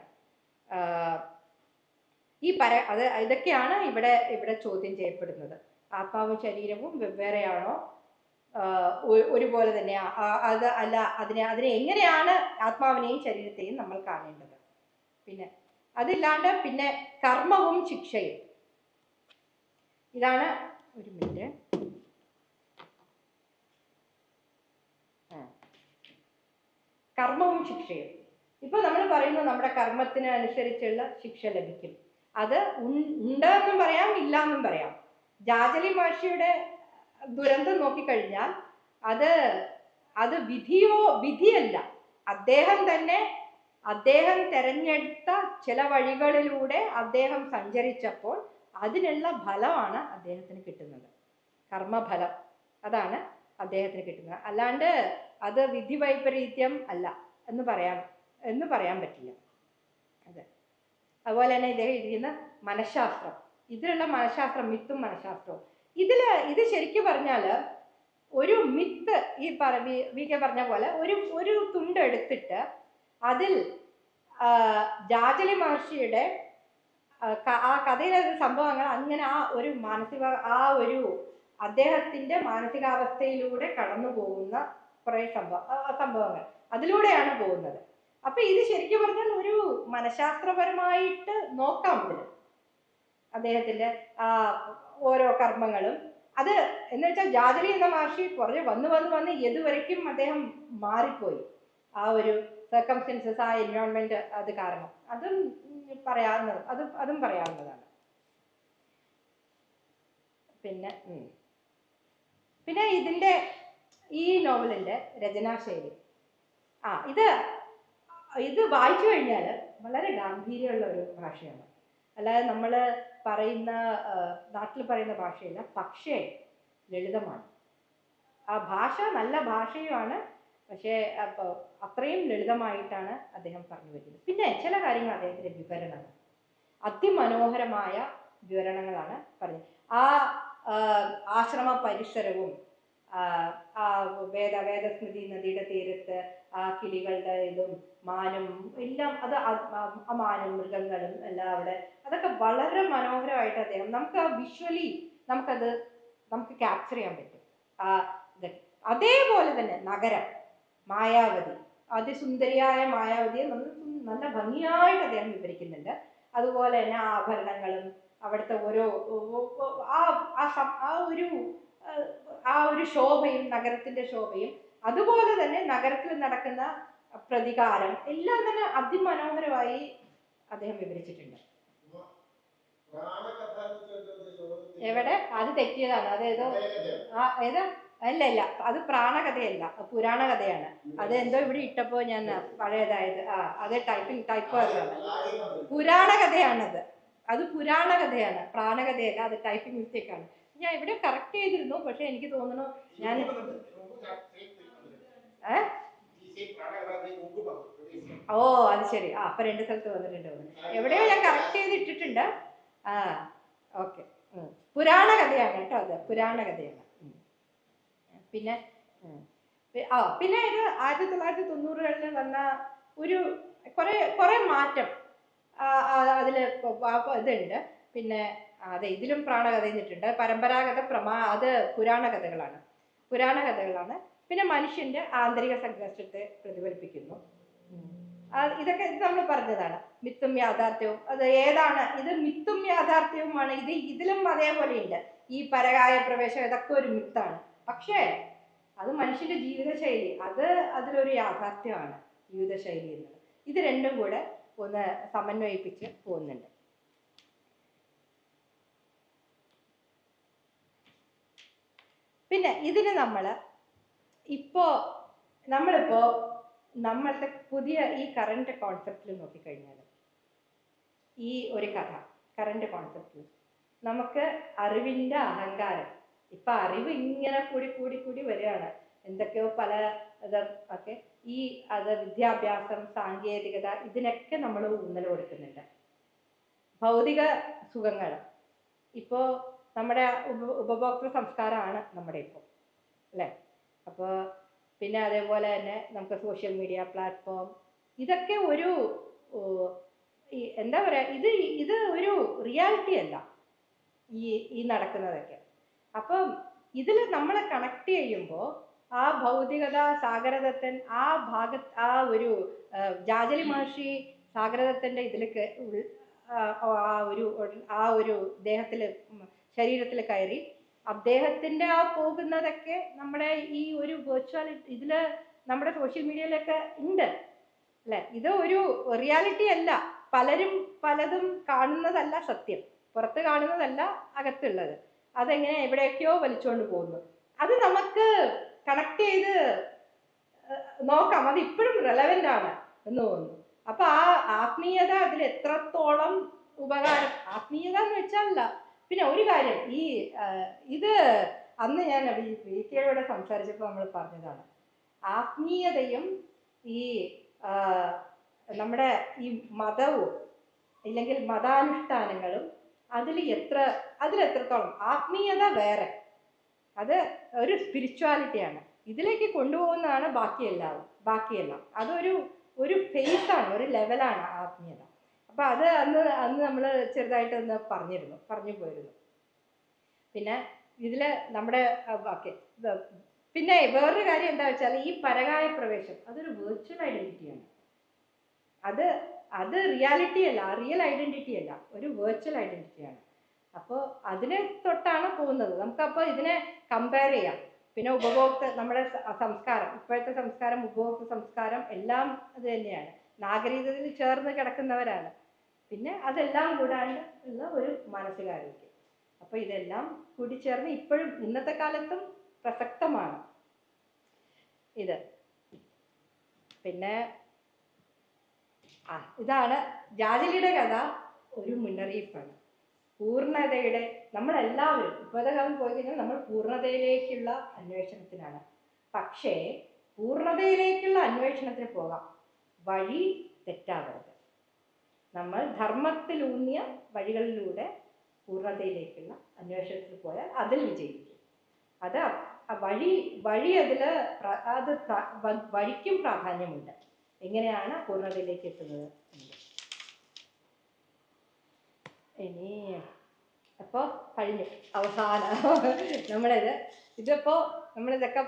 ഇതൊക്കെയാണ് ഇവിടെ ചോദ്യം ചെയ്യപ്പെടുന്നത്. ആത്മാവും ശരീരവും വെവ്വേറെയാണോ, ഒരുപോലെ തന്നെ അതിനെ എങ്ങനെയാണ് ആത്മാവിനെയും ശരീരത്തെയും നമ്മൾ കാണേണ്ടത്? പിന്നെ അതില്ലാണ്ട് പിന്നെ കർമ്മവും ശിക്ഷയും. ഇതാണ്, ഒരു മിനിറ്റ്, കർമ്മവും ശിക്ഷയും. ഇപ്പൊ നമ്മൾ പറയുന്നു നമ്മുടെ കർമ്മത്തിന് അനുസരിച്ചുള്ള ശിക്ഷ ലഭിക്കും. അത് ഉണ്ടെന്നും പറയാം, ഇല്ല എന്നും പറയാം. ജാജലി മഹർഷിയുടെ ദുരന്തം നോക്കിക്കഴിഞ്ഞാൽ അത് വിധിയല്ല. അദ്ദേഹം തെരഞ്ഞെടുത്ത ചില വഴികളിലൂടെ അദ്ദേഹം സഞ്ചരിച്ചപ്പോൾ അതിനുള്ള ഫലമാണ് അദ്ദേഹത്തിന് കിട്ടുന്നത്. കർമ്മഫലം അതാണ് അദ്ദേഹത്തിന് കിട്ടുന്നത്. അല്ലാണ്ട് അത് വിധി വൈപരീത്യം അല്ല എന്ന് പറയാൻ പറ്റില്ല. അതെ. അതുപോലെ തന്നെ ഇദ്ദേഹം ഇരിക്കുന്ന മനഃശാസ്ത്രം, ഇതിലുള്ള മനഃശാസ്ത്രം, മിത്തും മനഃശാസ്ത്രവും, ഇത് ശരിക്കും പറഞ്ഞാൽ ഒരു മിത്ത് ഈ വി കെ പറഞ്ഞ പോലെ ഒരു തുണ്ട് എടുത്തിട്ട് അതിൽ ജാജലി മഹർഷിയുടെ ആ കഥയിലെ സംഭവങ്ങൾ അങ്ങനെ ആ ഒരു അദ്ദേഹത്തിന്റെ മാനസികാവസ്ഥയിലൂടെ കടന്നു പോകുന്ന കുറെ സംഭവങ്ങൾ അതിലൂടെയാണ് പോകുന്നത്. അപ്പൊ ഇത് ശരിക്കും പറഞ്ഞാൽ ഒരു മനഃശാസ്ത്രപരമായിട്ട് നോക്കാം ഇതിൽ അദ്ദേഹത്തിന്റെ ഓരോ കർമ്മങ്ങളും. അത് എന്ന് വെച്ചാൽ ജാജലി എന്ന മഹർഷി കുറേ വന്ന് ഏതുവരയ്ക്കും അദ്ദേഹം മാറിപ്പോയി. ആ ഒരു സർക്കംസ്റ്റൻസസ്, ആ എൻവയോൺമെന്റ് അത് കാരണം അതും പറയാവുന്നതാണ്. പിന്നെ ഇതിന്റെ ഈ നോവലിന്റെ രചനാശൈലി ഇത് വായിച്ചു കഴിഞ്ഞാൽ വളരെ ഗാംഭീര്യമുള്ള ഒരു ഭാഷയാണ്. അല്ലാതെ നമ്മൾ നാട്ടിൽ പറയുന്ന ഭാഷയല്ല, പക്ഷേ ലളിതമാണ്. ആ ഭാഷ നല്ല ഭാഷയുമാണ്, പക്ഷേ അത്രയും ലളിതമായിട്ടാണ് അദ്ദേഹം പറഞ്ഞു വരുന്നത്. പിന്നെ ചില കാര്യങ്ങൾ അദ്ദേഹത്തിന്റെ വിവരണങ്ങൾ അതിമനോഹരമായ വിവരണങ്ങളാണ് പറഞ്ഞത്. ആശ്രമ പരിസരവും വേദസ്മൃതി നദിയുടെ തീരത്ത് ആ കിളികളുടെ ഇതും മാനും എല്ലാം, മാനും മൃഗങ്ങളും എല്ലാം അവിടെ, അതൊക്കെ വളരെ മനോഹരമായിട്ട് അദ്ദേഹം വിഷ്വലി നമുക്ക് ക്യാപ്ചർ ചെയ്യാൻ പറ്റും. അതേപോലെ തന്നെ നഗരം, മായാവതി, അതിസുന്ദരിയായ മായാവതിയെ നല്ല ഭംഗിയായിട്ട് അദ്ദേഹം വിവരിക്കുന്നുണ്ട്. അതുപോലെ തന്നെ ആഭരണങ്ങളും അവിടുത്തെ ഓരോ ഒരു ശോഭയും, നഗരത്തിന്റെ ശോഭയും, അതുപോലെ തന്നെ നഗരത്തിൽ നടക്കുന്ന പ്രതികാരം എല്ലാം തന്നെ അതിമനോഹരമായി അദ്ദേഹം വിവരിച്ചിട്ടുണ്ട്. എവിടെ അത് തെറ്റിയതാണ്. അതേതോ അല്ല അത് പ്രാണകഥയല്ല, പുരാണ കഥയാണ്. അത് എന്തോ ഇവിടെ ഇട്ടപ്പോ ഞാൻ പഴയതായത് അത് ടൈപ്പ് പുരാണ കഥയാണത്. അത് പുരാണ കഥയാണ്, പ്രാണകഥയല്ല. അത് ടൈപ്പിംഗ് മിസ്റ്റേക്കാണ്. ഞാൻ ഇവിടെ കറക്റ്റ് ചെയ്തിരുന്നു, പക്ഷെ എനിക്ക് തോന്നുന്നു ഞാൻ അത് ശരി. അപ്പൊ 2 സ്ഥലത്ത് വന്നിട്ടുണ്ട്. എവിടെയോ ഞാൻ കറക്റ്റ് ചെയ്തിട്ടിട്ടുണ്ട്. ഓക്കെ. പുരാണ കഥയാണ് കേട്ടോ, അത് പുരാണ കഥയാണ്. പിന്നെ ഇത് 1990-കളിൽ വന്ന ഒരു കുറെ മാറ്റം അതില് ഇതുണ്ട്. പിന്നെ ഇതിലും പ്രാണകഥ എന്നിട്ടുണ്ട്. പരമ്പരാഗത അത് പുരാണ കഥകളാണ്. പിന്നെ മനുഷ്യന്റെ ആന്തരിക സംഘർഷത്തെ പ്രതിഫലിപ്പിക്കുന്നു. ഇതൊക്കെ നമ്മൾ പറഞ്ഞതാണ്. മിത്തും യാഥാർത്ഥ്യവും. അത് ഏതാണ്? ഇത് മിത്തും യാഥാർത്ഥ്യവുമാണ്. ഇതിലും അതേപോലെ ഉണ്ട്. ഈ പരകായ പ്രവേശം ഇതൊക്കെ ഒരു മിത്താണ്. പക്ഷേ അത് മനുഷ്യന്റെ ജീവിതശൈലി, അതിലൊരു യാഥാർത്ഥ്യമാണ് ജീവിതശൈലി എന്നത്. ഇത് രണ്ടും കൂടെ ഒന്ന് സമന്വയിപ്പിച്ച് പോകുന്നുണ്ട്. പിന്നെ ഇതിന് നമ്മളുടെ പുതിയ ഈ കറണ്ട് കോൺസെപ്റ്റിൽ നോക്കിക്കഴിഞ്ഞാൽ, ഈ ഒരു കഥ കറണ്ട് കോൺസെപ്റ്റിൽ നമുക്ക് അറിവിന്റെ അഹങ്കാരം, ഇപ്പൊ അറിവ് ഇങ്ങനെ കൂടി വരികയാണ്. എന്തൊക്കെയോ പല ഒക്കെ വിദ്യാഭ്യാസം, സാങ്കേതികത, ഇതിനൊക്കെ നമ്മൾ ഊന്നൽ കൊടുക്കുന്നുണ്ട്. ഭൗതിക സുഖങ്ങൾ ഇപ്പോ നമ്മുടെ ഉപഭോക്തൃ സംസ്കാരമാണ് നമ്മുടെ ഇപ്പോൾ, അല്ലേ? അപ്പോൾ പിന്നെ അതേപോലെ തന്നെ നമുക്ക് സോഷ്യൽ മീഡിയ പ്ലാറ്റ്ഫോം, ഇതൊക്കെ ഒരു എന്താ പറയാ, ഇത് ഒരു റിയാലിറ്റി അല്ല ഈ നടക്കുന്നതൊക്കെ. അപ്പം ഇതിൽ നമ്മളെ കണക്ട് ചെയ്യുമ്പോൾ ആ ഭൗതികത, സാഗരദത്തൻ ജാജലി മഹർഷി സാഗരദത്തന്റെ ഇതിലേക്ക് ദേഹത്തില് ശരീരത്തിൽ കയറി അദ്ദേഹത്തിന്റെ പോകുന്നതൊക്കെ നമ്മുടെ ഈ ഒരു വെർച്വൽ ഇതില് നമ്മുടെ സോഷ്യൽ മീഡിയയിലൊക്കെ ഉണ്ട് അല്ലേ? ഇത് ഒരു റിയാലിറ്റി അല്ല. പലരും പലതും കാണുന്നതല്ല സത്യം, പുറത്ത് കാണുന്നതല്ല അകത്തുള്ളത്. അതെങ്ങനെ എവിടെയൊക്കെയോ വലിച്ചുകൊണ്ട് പോകുന്നു. അത് നമുക്ക് കണക്ട് ചെയ്ത് നോക്കാം. അത് ഇപ്പോഴും റെലവെന്റ് ആണ് എന്ന് തോന്നുന്നു. അപ്പൊ ആ ആത്മീയത അതിൽ എത്രത്തോളം ഉപകാരം, ആത്മീയത എന്ന് വെച്ചാലല്ല. പിന്നെ ഒരു കാര്യം, ഇത് അന്ന് ഞാൻ വി കെയോടെ സംസാരിച്ചപ്പോൾ നമ്മൾ പറഞ്ഞതാണ്, ആത്മീയതയും ഈ നമ്മുടെ ഈ മതവും ഇല്ലെങ്കിൽ മതാനുഷ്ഠാനങ്ങളും അതിലെത്രത്തോളം ആത്മീയത വേറെ, അത് ഒരു സ്പിരിച്വാലിറ്റിയാണ്. ഇതിലേക്ക് കൊണ്ടുപോകുന്നതാണ് ബാക്കിയെല്ലാം. അതൊരു ഫേസാണ്, ഒരു ലെവലാണ് ആത്മീയത. അപ്പൊ അത് അന്ന് നമ്മൾ ചെറുതായിട്ട് ഒന്ന് പറഞ്ഞു പോയിരുന്നു. പിന്നെ ഇതില് നമ്മുടെ പിന്നെ വേറൊരു കാര്യം എന്താ വെച്ചാൽ, ഈ പരകായ പ്രവേശം അതൊരു വെർച്വൽ ഐഡന്റിറ്റിയാണ്. അത് റിയാലിറ്റി അല്ല, റിയൽ ഐഡന്റിറ്റി അല്ല, ഒരു വെർച്വൽ ഐഡന്റിറ്റിയാണ്. അപ്പോൾ അതിനെ തൊട്ടാണ് പോകുന്നത്. നമുക്കപ്പോൾ ഇതിനെ കമ്പയർ ചെയ്യാം. പിന്നെ നമ്മുടെ സംസ്കാരം, ഇപ്പോഴത്തെ സംസ്കാരം, ഉപഭോക്തൃ സംസ്കാരം എല്ലാം അത് തന്നെയാണ്, നാഗരികതയിൽ ചേർന്ന് കിടക്കുന്നവരാണ്. പിന്നെ അതെല്ലാം കൂടാണ്ട് ഉള്ള ഒരു മാനസികാരോഗ്യം. അപ്പോൾ ഇതെല്ലാം കൂടി ചേർന്ന് ഇപ്പോഴും ഇന്നത്തെ കാലത്തും പ്രസക്തമാണ് ഇത്. പിന്നെ ഇതാണ് ജാജലിയുടെ കഥ. ഒരു മുന്നറിയിപ്പാണ് പൂർണ്ണതയുടെ. നമ്മളെല്ലാവരും ഇപ്പോഴത്തെ കാലം പോയി കഴിഞ്ഞാൽ നമ്മൾ പൂർണ്ണതയിലേക്കുള്ള അന്വേഷണത്തിനാണ്. പക്ഷേ പൂർണ്ണതയിലേക്കുള്ള അന്വേഷണത്തിന് പോകാം, വഴി തെറ്റാകരുത്. നമ്മൾ ധർമ്മത്തിലൂന്നിയ വഴികളിലൂടെ പൂർണ്ണതയിലേക്കുള്ള അന്വേഷണത്തിൽ പോയാൽ അതിൽ വിജയിക്കും. അത് വഴി വഴിക്കും പ്രാധാന്യമുണ്ട്. എങ്ങനെയാണ് പൂർണ്ണതയിലേക്ക് എത്തുന്നത്? ഇനി അപ്പോൾ കഴിഞ്ഞു അവസാനം ഇതിപ്പോൾ നമ്മളിതൊക്കെ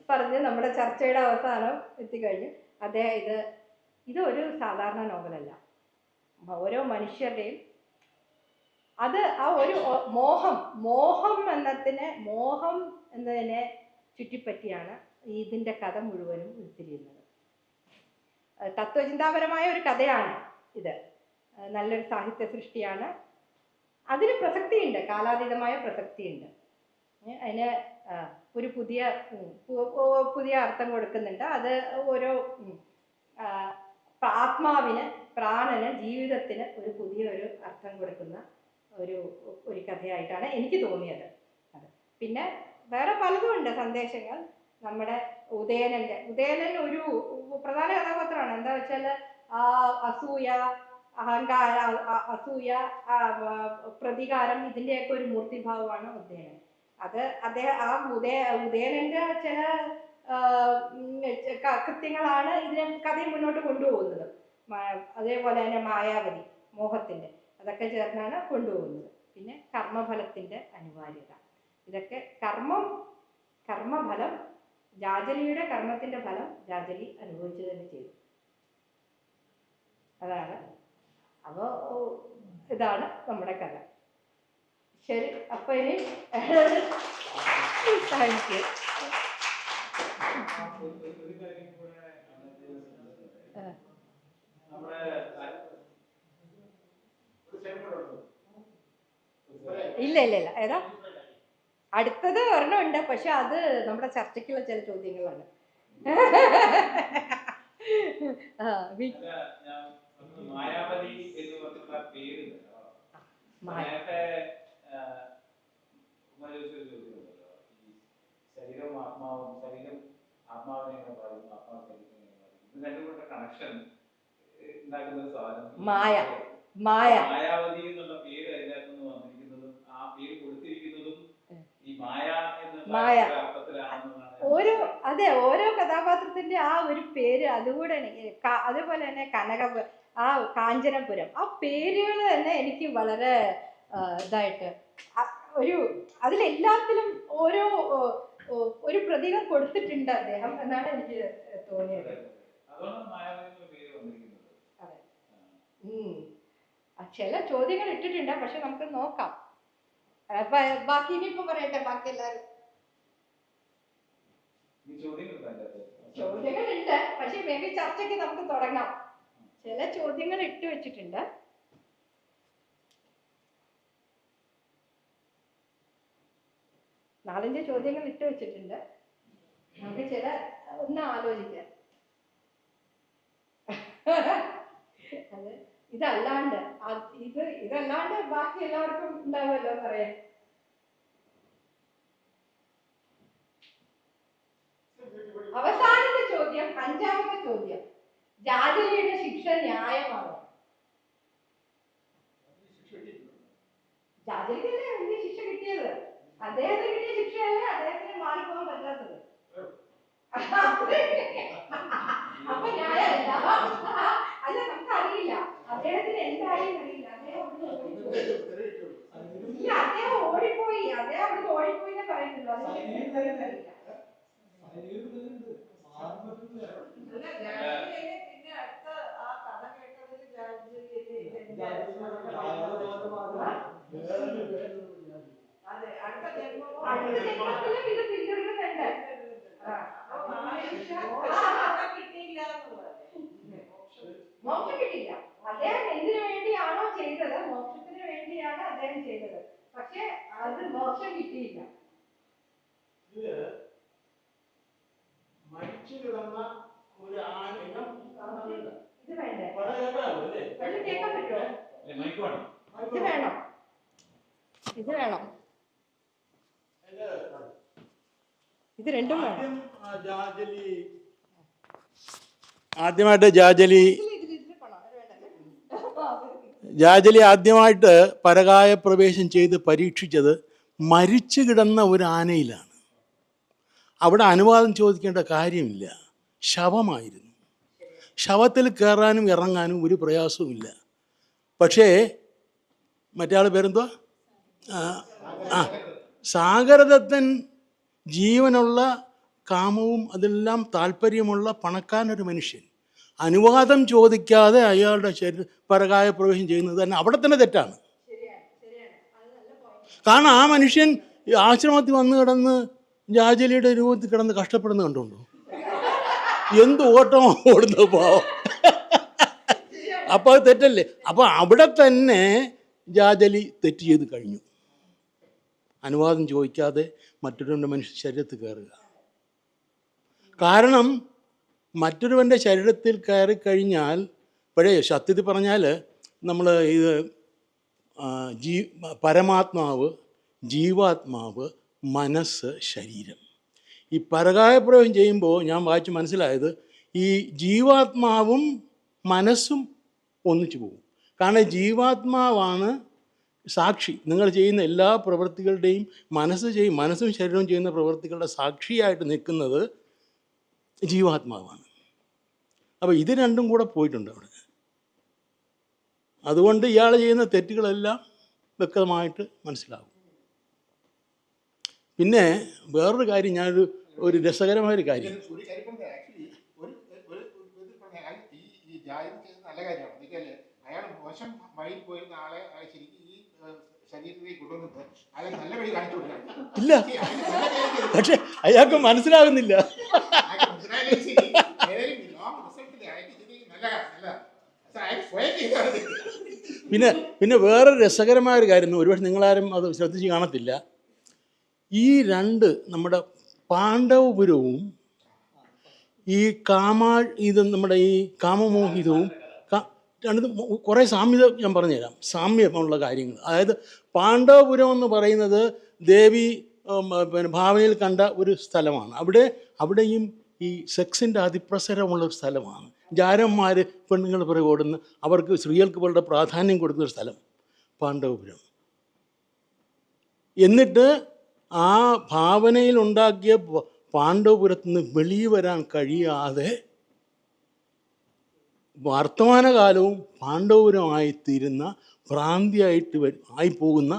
പറഞ്ഞ് നമ്മുടെ ചർച്ചയുടെ അവസാനം എത്തിക്കഴിഞ്ഞു. ഇതൊരു സാധാരണ നോവലല്ല. ഓരോ മനുഷ്യരുടെയും ആ ഒരു മോഹം എന്നതിനെ ചുറ്റിപ്പറ്റിയാണ് ഇതിൻ്റെ കഥ മുഴുവനും ഉരുത്തിരിയുന്നത്. തത്വചിന്താപരമായ ഒരു കഥയാണ് ഇത്. നല്ലൊരു സാഹിത്യ സൃഷ്ടിയാണ്. അതിന് പ്രസക്തിയുണ്ട്, കാലാതീതമായ പ്രസക്തിയുണ്ട്. അതിന് ഒരു പുതിയ അർത്ഥം കൊടുക്കുന്നുണ്ട്. അത് ഓരോ ആത്മാവിന്, പ്രാണന്, ജീവിതത്തിന് ഒരു പുതിയൊരു അർത്ഥം കൊടുക്കുന്ന ഒരു കഥയായിട്ടാണ് എനിക്ക് തോന്നിയത്. പിന്നെ വേറെ പലതും ഉണ്ട് സന്ദേശങ്ങൾ. നമ്മുടെ ഉദയനൻ ഒരു പ്രധാന കഥാപാത്രമാണ്. എന്താ വെച്ചാൽ അസൂയ, അഹങ്കാരം, പ്രതികാരം, ഇതിൻ്റെയൊക്കെ ഒരു മൂർത്തിഭാവമാണ് ഉദയനൻ. ഉദയനന്റെ ചില കൃത്യങ്ങളാണ് ഇതിനെ കഥയെ മുന്നോട്ട് കൊണ്ടുപോകുന്നത്. അതേപോലെ തന്നെ മായാവതി, മോഹത്തിന്റെ, അതൊക്കെ ചേർന്നാണ് കൊണ്ടുപോകുന്നത്. പിന്നെ കർമ്മഫലത്തിന്റെ അനിവാര്യത, ഇതൊക്കെ കർമ്മഫലം, ജാജലിയുടെ കർമ്മത്തിന്റെ ഫലം ജാജലി അനുഭവിച്ചു തന്നെ ചെയ്തു. അപ്പോൾ ഇതാണ് നമ്മുടെ കഥ. ശരി, അപ്പൊ ഇനി താങ്ക് യു. ഇല്ല ഏതാ അടുത്തത് ഒരെണ്ണമുണ്ട്, പക്ഷെ അത് നമ്മുടെ ചർച്ചയ്ക്കുള്ള ചില ചോദ്യങ്ങളാണ്. മായാവതി എന്ന് പറഞ്ഞിട്ടുള്ള പേര് ശരീരവും ആത്മാവും, ശരീരം ആത്മാവിനെ എങ്ങനെ പറയുന്നു, ആത്മാവ് ശരീരത്തിനെ എങ്ങനെ പറയുന്നു, ഇത് രണ്ടുകൂടെ കണക്ഷൻ ഉണ്ടാക്കുന്ന സാധനം മായാവതി എന്നുള്ള പേര് അതിനകത്ത് നിന്ന് വന്നിരിക്കുന്നതും ആ പേര് കൊടുത്തിരിക്കുന്നതും ഈ മായ എന്നുള്ള അർത്ഥത്തിലാണെന്നാണ്. ഓരോ കഥാപാത്രത്തിന്റെ ആ ഒരു പേര് അതുകൂടെ. അതുപോലെ തന്നെ കാഞ്ചനപുരം, ആ പേരുകൾ തന്നെ എനിക്ക് വളരെ ഇതായിട്ട് അതിലെല്ലാത്തിലും ഒരു പ്രതീകം കൊടുത്തിട്ടുണ്ട് അദ്ദേഹം എന്നാണ് എനിക്ക് തോന്നിയത്. ചില ചോദ്യങ്ങൾ ഇട്ടിട്ടുണ്ട്, പക്ഷെ നമുക്ക് നോക്കാം. ബാക്കി ഇനിയിപ്പോ പറയട്ടെ, ബാക്കി എല്ലാവരും ചോദ്യങ്ങളുണ്ട്, പക്ഷെ മേ ബി ചർച്ചയ്ക്ക് നമുക്ക് തുടങ്ങാം. ചില ചോദ്യങ്ങൾ ഇട്ട് വെച്ചിട്ടുണ്ട്. നാലഞ്ച് ചോദ്യങ്ങൾ ഇട്ട് വെച്ചിട്ടുണ്ട്. നമുക്ക് ചില ഒന്ന് ആലോചിക്കാം. അത് ഇതല്ലാണ്ട് ഇതല്ലാണ്ട് ബാക്കി എല്ലാവർക്കും ഉണ്ടാവുമല്ലോ പറയാൻ. അവസാനത്തെ ചോദ്യം, അഞ്ചാമത്തെ ചോദ്യം, ജാജലിയുടെ ശിക്ഷ ന്യായമാണോ? ജാജലിക്കല്ലേ വലിയ ശിക്ഷ കിട്ടിയത്, അദ്ദേഹത്തിന് കിട്ടിയ ശിക്ഷയല്ലേ അദ്ദേഹത്തിന് മാറിപ്പോകാൻ പറ്റാത്തത്. അപ്പൊ ന്യായമല്ല. അല്ല, നമുക്കറിയില്ല അദ്ദേഹത്തിന് എന്തായാലും അറിയില്ല. അദ്ദേഹം ഓടിപ്പോയി, അദ്ദേഹം അവിടുന്ന് ഓടിപ്പോയി എന്നേ പറയുന്നുള്ളൂ. അറിയില്ല. പിന്നെ അടുത്ത ആ കഥ കേട്ടതിൽ അതെ, അടുത്ത ജന്മത്തിലും ഇത് പിന്തുടരുന്നുണ്ട്. മോക്ഷം കിട്ടിയില്ല. അദ്ദേഹം എന്തിനു വേണ്ടിയാണോ ചെയ്തത്, മോക്ഷത്തിന് വേണ്ടിയാണ് അദ്ദേഹം ചെയ്തത്. പക്ഷെ അത് മോക്ഷം കിട്ടിയില്ല. മരിച്ചു കിടന്ന ഒരു ആനയിനം ഇത് വേണ്ടേ? വെള്ളം കേൾക്കാൻ പറ്റുമോ? ഇത് വേണം, ഇത് വേണം, ഇത് രണ്ടും വേണം. ആദ്യമായിട്ട് ജാജലി ആദ്യമായിട്ട് പരകായ പ്രവേശം ചെയ്ത് പരീക്ഷിച്ചത് മരിച്ചു കിടന്ന ഒരു ആനയിലാണ്. അവിടെ അനുവാദം ചോദിക്കേണ്ട കാര്യമില്ല, ശവമായിരുന്നു. ശവത്തിൽ കയറാനും ഇറങ്ങാനും ഒരു പ്രയാസവുമില്ല. പക്ഷേ മറ്റേ പേരെന്തുവാ, സാഗരദത്തൻ ജീവനുള്ള, കാമവും അതെല്ലാം താല്പര്യമുള്ള പണക്കാരനൊരു മനുഷ്യൻ അനുവാദം ചോദിക്കാതെ അയാളുടെ പരകായ പ്രവേശം ചെയ്യുന്നത് തന്നെ അവിടെ തന്നെ തെറ്റാണ്. കാരണം ആ മനുഷ്യൻ ആശ്രമത്തിൽ വന്ന് കിടന്ന് ജാജലിയുടെ രൂപത്തിൽ കിടന്ന് കഷ്ടപ്പെടുന്ന കണ്ടുണ്ടോ? എന്ത് ഓട്ടം ഓടുന്ന പാവം. അപ്പോൾ അത് തെറ്റല്ലേ? അപ്പോൾ അവിടെ തന്നെ ജാജലി തെറ്റ് ചെയ്ത് കഴിഞ്ഞു. അനുവാദം ചോദിക്കാതെ മറ്റൊരുവൻ്റെ മനുഷ്യ ശരീരത്തിൽ കയറുക. കാരണം മറ്റൊരുവൻ്റെ ശരീരത്തിൽ കയറി കഴിഞ്ഞാൽ, പഴയ സത്യത്തിൽ പറഞ്ഞാൽ നമ്മൾ ഇത് പരമാത്മാവ്, ജീവാത്മാവ്, മനസ്സ്, ശരീരം, ഈ പരകായപ്രയോഗം ചെയ്യുമ്പോൾ ഞാൻ വായിച്ച് മനസ്സിലായത് ഈ ജീവാത്മാവും മനസ്സും ഒന്നിച്ചു പോകും. കാരണം ജീവാത്മാവാണ് സാക്ഷി. നിങ്ങൾ ചെയ്യുന്ന എല്ലാ പ്രവൃത്തികളുടെയും മനസ്സും ശരീരവും ചെയ്യുന്ന പ്രവൃത്തികളുടെ സാക്ഷിയായിട്ട് നിൽക്കുന്നത് ജീവാത്മാവാണ്. അപ്പോൾ ഇത് രണ്ടും കൂടെ പോയിട്ടുണ്ട് അവിടെ. അതുകൊണ്ട് ഇയാൾ ചെയ്യുന്ന തെറ്റുകളെല്ലാം വ്യക്തമായിട്ട് മനസ്സിലാകും. പിന്നെ വേറൊരു കാര്യം, ഒരു രസകരമായൊരു കാര്യം, നല്ല കാര്യമാണ്. അയാൾ മോശം വഴിയിൽ പോയിരുന്ന ആളെ ശരിക്കും ഈ ശരീരത്തിലേക്ക് കൊണ്ടുവന്നിട്ട് അയാൾ നല്ല വഴി കാണിച്ചു കൊടുക്കണം. ഇല്ല, പക്ഷെ അയാൾക്ക് മനസ്സിലാകുന്നില്ല. പിന്നെ വേറെ രസകരമായൊരു കാര്യം, ഒരുപക്ഷെ നിങ്ങളാരും അത് ശ്രദ്ധിച്ച് കാണത്തില്ല. ഈ നമ്മുടെ പാണ്ഡവപുരവും ഇത് നമ്മുടെ ഈ കാമമോഹിതവും രണ്ട് കുറേ സാമ്യത ഞാൻ പറഞ്ഞുതരാം, സാമ്യമുള്ള കാര്യങ്ങൾ. അതായത് പാണ്ഡവപുരം എന്ന് പറയുന്നത് ദേവി ഭാവനയിൽ കണ്ട ഒരു സ്ഥലമാണ്. അവിടെയും ഈ സെക്സിൻ്റെ അതിപ്രസരമുള്ളൊരു സ്ഥലമാണ്. ജാരന്മാർ പെണ്ണുങ്ങൾ പിറകെ ഓടുന്ന, അവർക്ക് സ്ത്രീകൾക്ക് വളരെ പ്രാധാന്യം കൊടുക്കുന്നൊരു സ്ഥലം പാണ്ഡവപുരം. എന്നിട്ട് ആ ഭാവനയിൽ ഉണ്ടാക്കിയ പാണ്ഡവപുരത്ത് നിന്ന് വെളിയിൽ വരാൻ കഴിയാതെ വർത്തമാനകാലവും പാണ്ഡവപുരമായിത്തീരുന്ന ആയിപ്പോകുന്ന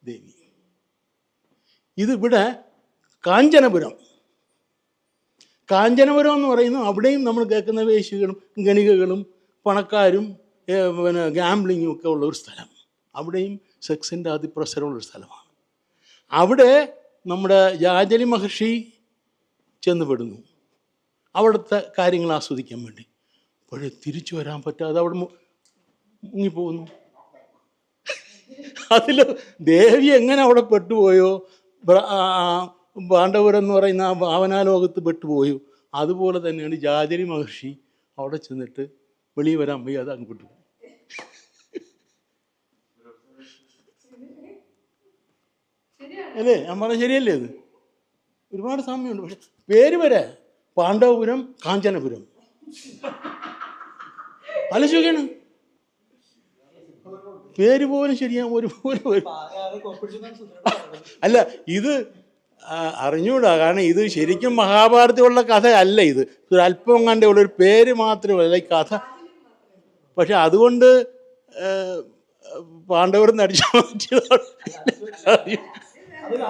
ദേവി. ഇതിവിടെ കാഞ്ചനപുരം എന്ന് പറയുന്നു. അവിടെയും നമ്മൾ കേൾക്കുന്ന വേശ്യകളും ഗണികകളും പണക്കാരും ഗാംബ്ലിങ്ങും ഒക്കെ ഉള്ള ഒരു സ്ഥലം. അവിടെയും സെക്സിൻ്റെ അതിപ്രസരമുള്ളൊരു സ്ഥലമാണ്. അവിടെ നമ്മുടെ ജാജലി മഹർഷി ചെന്ന് പെടുന്നു അവിടുത്തെ കാര്യങ്ങൾ ആസ്വദിക്കാൻ വേണ്ടി. പക്ഷേ തിരിച്ചു വരാൻ പറ്റാതെ അവിടെ മുങ്ങിപ്പോകുന്നു. അതിൽ ദേവി എങ്ങനെ അവിടെ പെട്ടുപോയോ, പാണ്ഡവർ എന്ന് പറയുന്ന ആ ഭാവനാലോകത്ത് പെട്ടുപോയോ, അതുപോലെ തന്നെയാണ് ജാജരി മഹർഷി അവിടെ ചെന്നിട്ട് വെളിയിൽ വരാൻ വയ്യാതെ അങ്ങ് പെട്ടുപോയി. അല്ലേ? ഞാൻ പറഞ്ഞ ശരിയല്ലേ? അത് ഒരുപാട് സാമ്യമുണ്ട്. പക്ഷെ പേര് വരെ പാണ്ഡവപുരം, കാഞ്ചനപുരം ആലോചിക്കാണ്. പേര് പോലും ശരിയാ ഒരുപോലെ വരും. അല്ല, ഇത് അറിഞ്ഞൂടാ. കാരണം ഇത് ശരിക്കും മഹാഭാരതത്തിലുള്ള കഥ അല്ല. ഇത് ഒരു അല്പം കണ്ടേ ഉള്ളൂ, ഒരു പേര് മാത്രമല്ല ഈ കഥ. പക്ഷെ അതുകൊണ്ട് പാണ്ഡവർ നടിച്ചു മാറ്റിയതാണ്.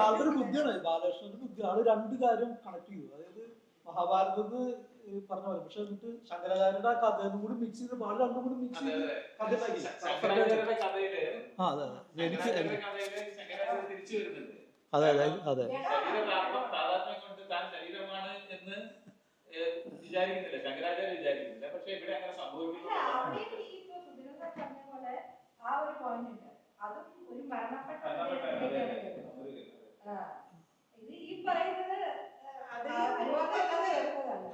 ആളുടെ ബുദ്ധിയാണ്, ബാലകൃഷ്ണന്റെ ബുദ്ധി. ആള് രണ്ട് കാര്യം കണക്ട് ചെയ്തു. അതായത് മഹാഭാരതത്തിൽ പറഞ്ഞ പോലെ, പക്ഷെ എന്നിട്ട് ശങ്കരാചാര്യരുടെ ആ കഥയും കൂടി മിക്സ് ചെയ്ത് ആള് രണ്ടും കൂടി മിക്സ് ചെയ്ത് കഥ ഉണ്ടാക്കി. അതെ അതെ അതെ.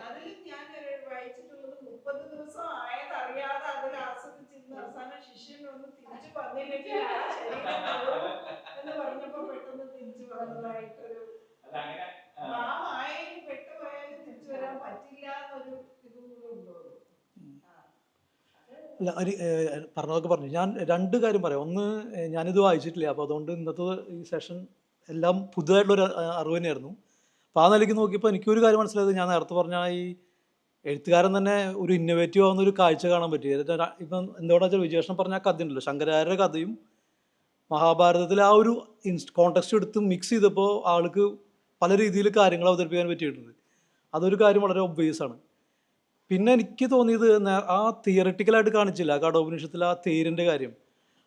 അതിൽ ഞാൻ വായിച്ചിട്ടുള്ളത് 30 ദിവസം ആയത് അറിയാതെ അതിൽ ആസ്വദിച്ചിരുന്ന അവസാനം ശിഷ്യൻ ഒന്ന് തിരിച്ചു വന്നില്ലെങ്കിൽ എന്ന് പറഞ്ഞപ്പോ പെട്ടെന്ന് തിരിച്ചു വന്നതായിട്ടൊരു മായയിൽ പെട്ടുപോയാലും തിരിച്ചു വരാൻ പറ്റില്ല എന്നൊരു ഇതും കൂടെ ഉണ്ടോ? അല്ല, പറഞ്ഞതൊക്കെ പറഞ്ഞു. ഞാൻ രണ്ട് കാര്യം പറയാം. ഒന്ന്, ഞാനിത് വായിച്ചിട്ടില്ല, അപ്പോൾ അതുകൊണ്ട് ഇന്നത്തെ ഈ സെഷൻ എല്ലാം പുതുതായിട്ടുള്ളൊരു അറിവ് തന്നെയായിരുന്നു. അപ്പോൾ ആ നിലയ്ക്ക് നോക്കിയപ്പോൾ എനിക്കൊരു കാര്യം മനസ്സിലായത്, ഞാൻ നേരത്തെ പറഞ്ഞ ഈ എഴുത്തുകാരൻ തന്നെ ഒരു ഇന്നോവേറ്റീവ് ആവുന്ന ഒരു കാഴ്ച കാണാൻ പറ്റി. ഇപ്പം എന്തുകൊണ്ടാ വെച്ചാൽ വിജയകൃഷ്ണൻ പറഞ്ഞ ആ കഥ ഉണ്ടല്ലോ, ശങ്കരാചാര്യരുടെ കഥയും മഹാഭാരതത്തിലെ ആ ഒരു കോണ്ടെക്സ്റ്റ് എടുത്ത് മിക്സ് ചെയ്തപ്പോൾ ആൾക്ക് പല രീതിയിൽ കാര്യങ്ങൾ അവതരിപ്പിക്കാൻ പറ്റിയിട്ടുണ്ട്. അതൊരു കാര്യം വളരെ ഒബ്വിയസ് ആണ്. പിന്നെ എനിക്ക് തോന്നിയത് ആ തിയററ്റിക്കലായിട്ട് കാണിച്ചില്ല കഠോപനിഷത്തിലെ ആ തേരിൻ്റെ കാര്യം.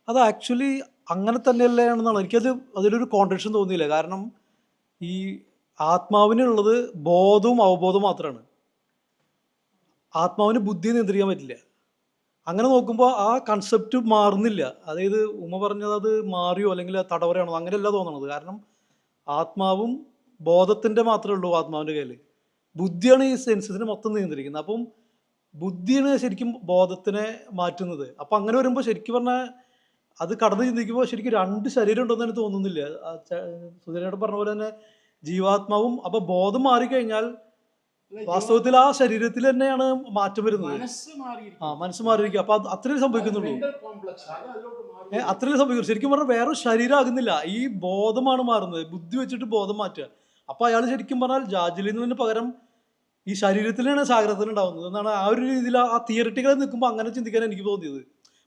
അത് ആക്ച്വലി അങ്ങനെ തന്നെയല്ലേ ആണെന്നാണ് എനിക്കത്. അതിലൊരു കോൺട്രഡിക്ഷൻ തോന്നിയില്ല. കാരണം ഈ ആത്മാവിനുള്ളത് ബോധവും അവബോധവും മാത്രമാണ്. ആത്മാവിന് ബുദ്ധി നിയന്ത്രിക്കാൻ പറ്റില്ല. അങ്ങനെ നോക്കുമ്പോൾ ആ കൺസെപ്റ്റ് മാറുന്നില്ല. അതായത് ഉമ്മ പറഞ്ഞത് അത് മാറിയോ അല്ലെങ്കിൽ തടവറയാണോ, അങ്ങനെയല്ല തോന്നണത്. കാരണം ആത്മാവും ബോധത്തിൻ്റെ മാത്രമേ ഉള്ളൂ ആത്മാവിൻ്റെ കയ്യിൽ. ബുദ്ധിയാണ് ഈ സെൻസസിനെ മൊത്തം നിയന്ത്രിക്കുന്നത്. അപ്പം ബുദ്ധിയാണ് ശരിക്കും ബോധത്തിനെ മാറ്റുന്നത്. അപ്പം അങ്ങനെ വരുമ്പോൾ ശരിക്കും പറഞ്ഞാൽ അത് കടന്ന് ചിന്തിക്കുമ്പോൾ ശരിക്കും രണ്ട് ശരീരം ഉണ്ടെന്ന് എനിക്ക് തോന്നുന്നില്ല. സുധീരനോട് പറഞ്ഞ പോലെ തന്നെ ജീവാത്മാവും, അപ്പോൾ ബോധം മാറിക്കഴിഞ്ഞാൽ വാസ്തവത്തിൽ ആ ശരീരത്തിൽ തന്നെയാണ് മാറ്റം വരുന്നത്. മനസ്സ് മാറിയിരിക്കും. അപ്പൊ അത് അത്രയും സംഭവിക്കുന്നുള്ളൂ. അത്രയും സംഭവിക്കുന്നു. ശരിക്കും പറഞ്ഞാൽ വേറെ ശരീരം ആകുന്നില്ല, ഈ ബോധമാണ് മാറുന്നത്. ബുദ്ധി വെച്ചിട്ട് ബോധം മാറ്റുക. അപ്പൊ അയാൾ ശരിക്കും പറഞ്ഞാൽ ജാജലിന് പകരം ഈ ശരീരത്തിലാണ് സാഗരത്തിന് ഉണ്ടാവുന്നത് എന്നാണ് ആ ഒരു രീതിയിൽ ആ തിയറിറ്റികളിൽ നിൽക്കുമ്പോൾ അങ്ങനെ ചിന്തിക്കാൻ എനിക്ക് തോന്നിയത്.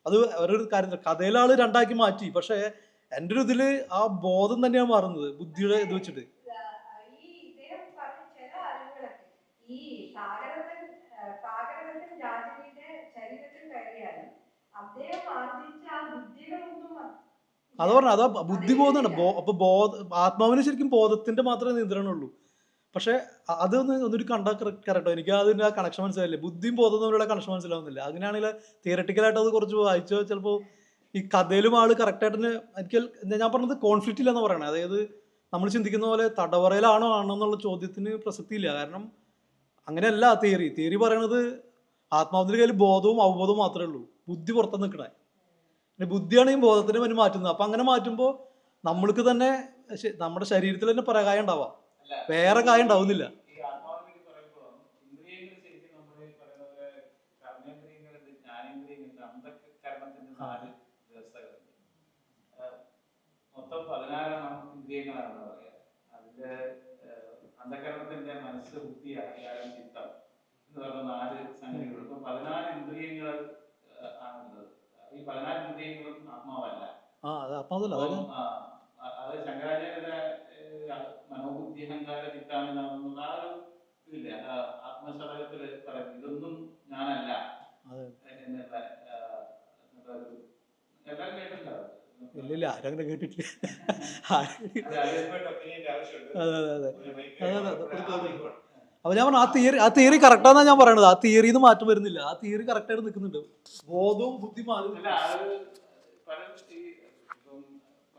അത് വേറൊരു കാര്യം, കഥയിലെ ആള് രണ്ടാക്കി മാറ്റി. പക്ഷെ എൻ്റെ ഒരു ഇതില് ആ ബോധം തന്നെയാണ് മാറുന്നത് ബുദ്ധിയുടെ ഇത് വെച്ചിട്ട്. അത് പറഞ്ഞ അതാ ബുദ്ധിബോധമാണ്. അപ്പൊ ആത്മാവിന് ശരിക്കും ബോധത്തിന്റെ മാത്രമേ നിയന്ത്രണമുള്ളൂ. പക്ഷെ ഒന്നൊരു കണ്ടാൽ കറക്റ്റോ എനിക്ക് അതിന്റെ ആ കണക്ഷൻ മനസ്സിലായില്ലേ. ബുദ്ധിയും ബോധവും തമ്മിലുള്ള കണക്ഷൻ മനസ്സിലാവുന്നില്ല. അങ്ങനെയാണെങ്കിൽ തിയററ്റിക്കലായിട്ട് അത് കുറച്ച് വായിച്ചോ ചിലപ്പോൾ ഈ കഥയിലും ആള് കറക്റ്റായിട്ട് എനിക്ക് ഞാൻ പറഞ്ഞത് കോൺഫ്ലിക്റ്റ് ഇല്ലെന്ന് പറയണേ. അതായത് നമ്മൾ ചിന്തിക്കുന്ന പോലെ തടവറയിലാണോ ആണോ എന്നുള്ള ചോദ്യത്തിന് പ്രസക്തിയില്ല. കാരണം അങ്ങനെയല്ല തിയറി പറയണത് ആത്മാവിന്റെ കയ്യിൽ ബോധവും അവബോധവും മാത്രമേ ഉള്ളൂ, ബുദ്ധി പുറത്ത് നിൽക്കണേ. പിന്നെ ബുദ്ധിയാണ് ഈ ബോധത്തിന് വേണ്ടി മാറ്റുന്നത്. അപ്പൊ അങ്ങനെ മാറ്റുമ്പോൾ നമ്മൾക്ക് തന്നെ നമ്മുടെ ശരീരത്തിൽ തന്നെ പ്രകായം ഉണ്ടാവാം, വേറെ കായം ഉണ്ടാവുന്നില്ല. മൊത്തം 16 ഇന്ദ്രിയങ്ങളാണെന്ന് പറയാം. അതിന്റെ അന്ധകരണത്തിന്റെ മനസ്സ്, ബുദ്ധി, അധികാരം, ചിത്തം എന്ന് പറഞ്ഞ 4 സംഗതികൾ. ഇപ്പൊ 14 ഇന്ദ്രിയങ്ങൾ ആണുള്ളത്. ഈ 14 ഇന്ദ്രിയങ്ങളും ആത്മാവല്ല. അത് ശങ്കരാചാര്യരുടെ മനോബുദ്ധി അഹങ്കാര ചിത്താണെന്നുള്ള ആ ഒരു ഇതില്ല. ആത്മശതകത്തില് പറയുന്നത് ഇതൊന്നും ഞാനല്ല എന്നുള്ള എല്ലാവരും കേട്ടിട്ടുണ്ടോ? ഇല്ല, ആരങ്ങനെ കേട്ടിട്ടില്ല. അപ്പോൾ ഞാൻ പറഞ്ഞു ആ തിയറി കറക്റ്റാണെന്നാണ് ഞാൻ പറയണത്. ആ തിയറിയിൽ നിന്ന് മാറ്റം വരുന്നില്ല, ആ തിയറി കറക്റ്റായിട്ട് നിൽക്കുന്നുണ്ട്. ബോധവും ബുദ്ധി മാറി. അല്ല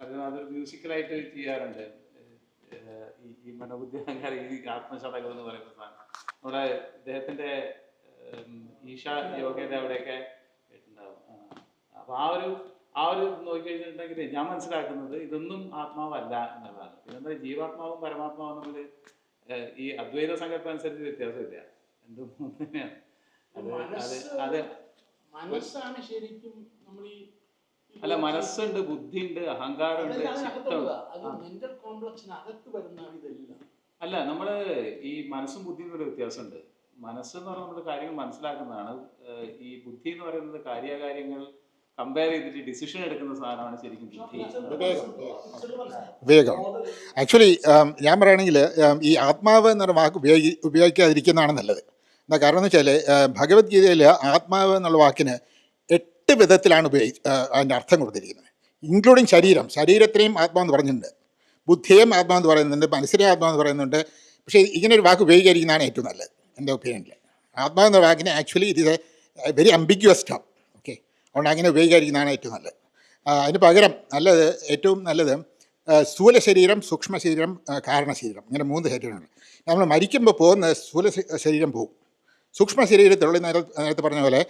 അത് അതൊരു മ്യൂസിക്കലായിട്ട് ചെയ്യാറുണ്ട്. ഈ മനോബുദ്ധി അഹങ്കാരം, ഈ ആത്മശതകം എന്ന് പറയുന്ന സാധനം നമ്മുടെ ഇദ്ദേഹത്തിന്റെ ഈശ യോഗയുടെ അവിടെയൊക്കെ ഉണ്ടാവും. അപ്പൊ ആ ഒരു നോക്കിക്കഴിഞ്ഞിട്ടുണ്ടെങ്കിൽ ഞാൻ മനസ്സിലാക്കുന്നത് ഇതൊന്നും ആത്മാവല്ല എന്നുള്ളതാണ്. പിന്നെന്താ ജീവാത്മാവും പരമാത്മാവും തമ്മിൽ ഈ അദ്വൈത സങ്കല്പം അനുസരിച്ച് വ്യത്യാസമില്ല, എന്തും തന്നെയാണ്. അത് മനസ്സാണ് ശരിക്കും നമ്മൾ ഈ അല്ല, മനസ്സുണ്ട്, ബുദ്ധിയുണ്ട്, അഹങ്കാരമുണ്ട്, ചിത്തമുണ്ട്. അത് മെന്റൽ കോംപ്ലക്സിനകത്ത് വരുന്നതാണ് ഇതെല്ലാം. അല്ല, നമ്മള് ഈ മനസ്സും ബുദ്ധിയും ഒരു വ്യത്യാസമുണ്ട്. മനസ്സെന്ന് പറഞ്ഞാൽ നമ്മൾ കാര്യങ്ങൾ മനസ്സിലാക്കുന്നതാണ്. ഈ ബുദ്ധി എന്ന് പറയുന്നത് കാര്യകാര്യങ്ങൾ കമ്പയർ ചെയ്തിട്ട് ഡിസിഷൻ എടുക്കുന്ന സാധനമാണ് ശരിക്കും ബുദ്ധി. വിവേകം. ആക്ച്വലി ഞാൻ പറയുകയാണെങ്കിൽ ഈ ആത്മാവ് എന്നൊരു വാക്ക് ഉപയോഗിക്കാതിരിക്കുന്നതാണ് നല്ലത്. എന്താ കാരണം എന്ന് വെച്ചാൽ ഭഗവത്ഗീതയിൽ ആത്മാവ് എന്നുള്ള വാക്കിന് 8 വിധത്തിലാണ് അതിൻ്റെ അർത്ഥം കൊടുത്തിരിക്കുന്നത്, ഇൻക്ലൂഡിങ് ശരീരത്തിനെയും ആത്മാവെന്ന് പറഞ്ഞിട്ടുണ്ട്, ബുദ്ധിയെയും ആത്മാവെന്ന് പറയുന്നുണ്ട്, മനസ്സിനെയും ആത്മാവെന്ന് പറയുന്നുണ്ട്. പക്ഷേ ഇങ്ങനെ ഒരു വാക്ക് ഉപയോഗിക്കാതിരിക്കുന്നതാണ് ഏറ്റവും നല്ലത് എൻ്റെ ഒപ്പീനിയനിൽ. ആത്മാവെന്ന വാക്കിന് actually it is a very ambiguous term. Okay, അതുകൊണ്ട് അങ്ങനെ ഉപയോഗിക്കാതിരിക്കുന്നതാണ് ഏറ്റവും നല്ലത്. അതിന് പകരം ഏറ്റവും നല്ലത് സ്ഥൂല ശരീരം, സൂക്ഷ്മ ശരീരം, കാരണ ശരീരം, ഇങ്ങനെ 3 ശരീരങ്ങൾ. നമ്മൾ മരിക്കുമ്പോൾ പോകുന്ന സ്ഥൂല ശരീരം പോകും. സൂക്ഷ്മ ശരീരത്തിലുള്ള നേരത്തെ പറഞ്ഞ പോലെ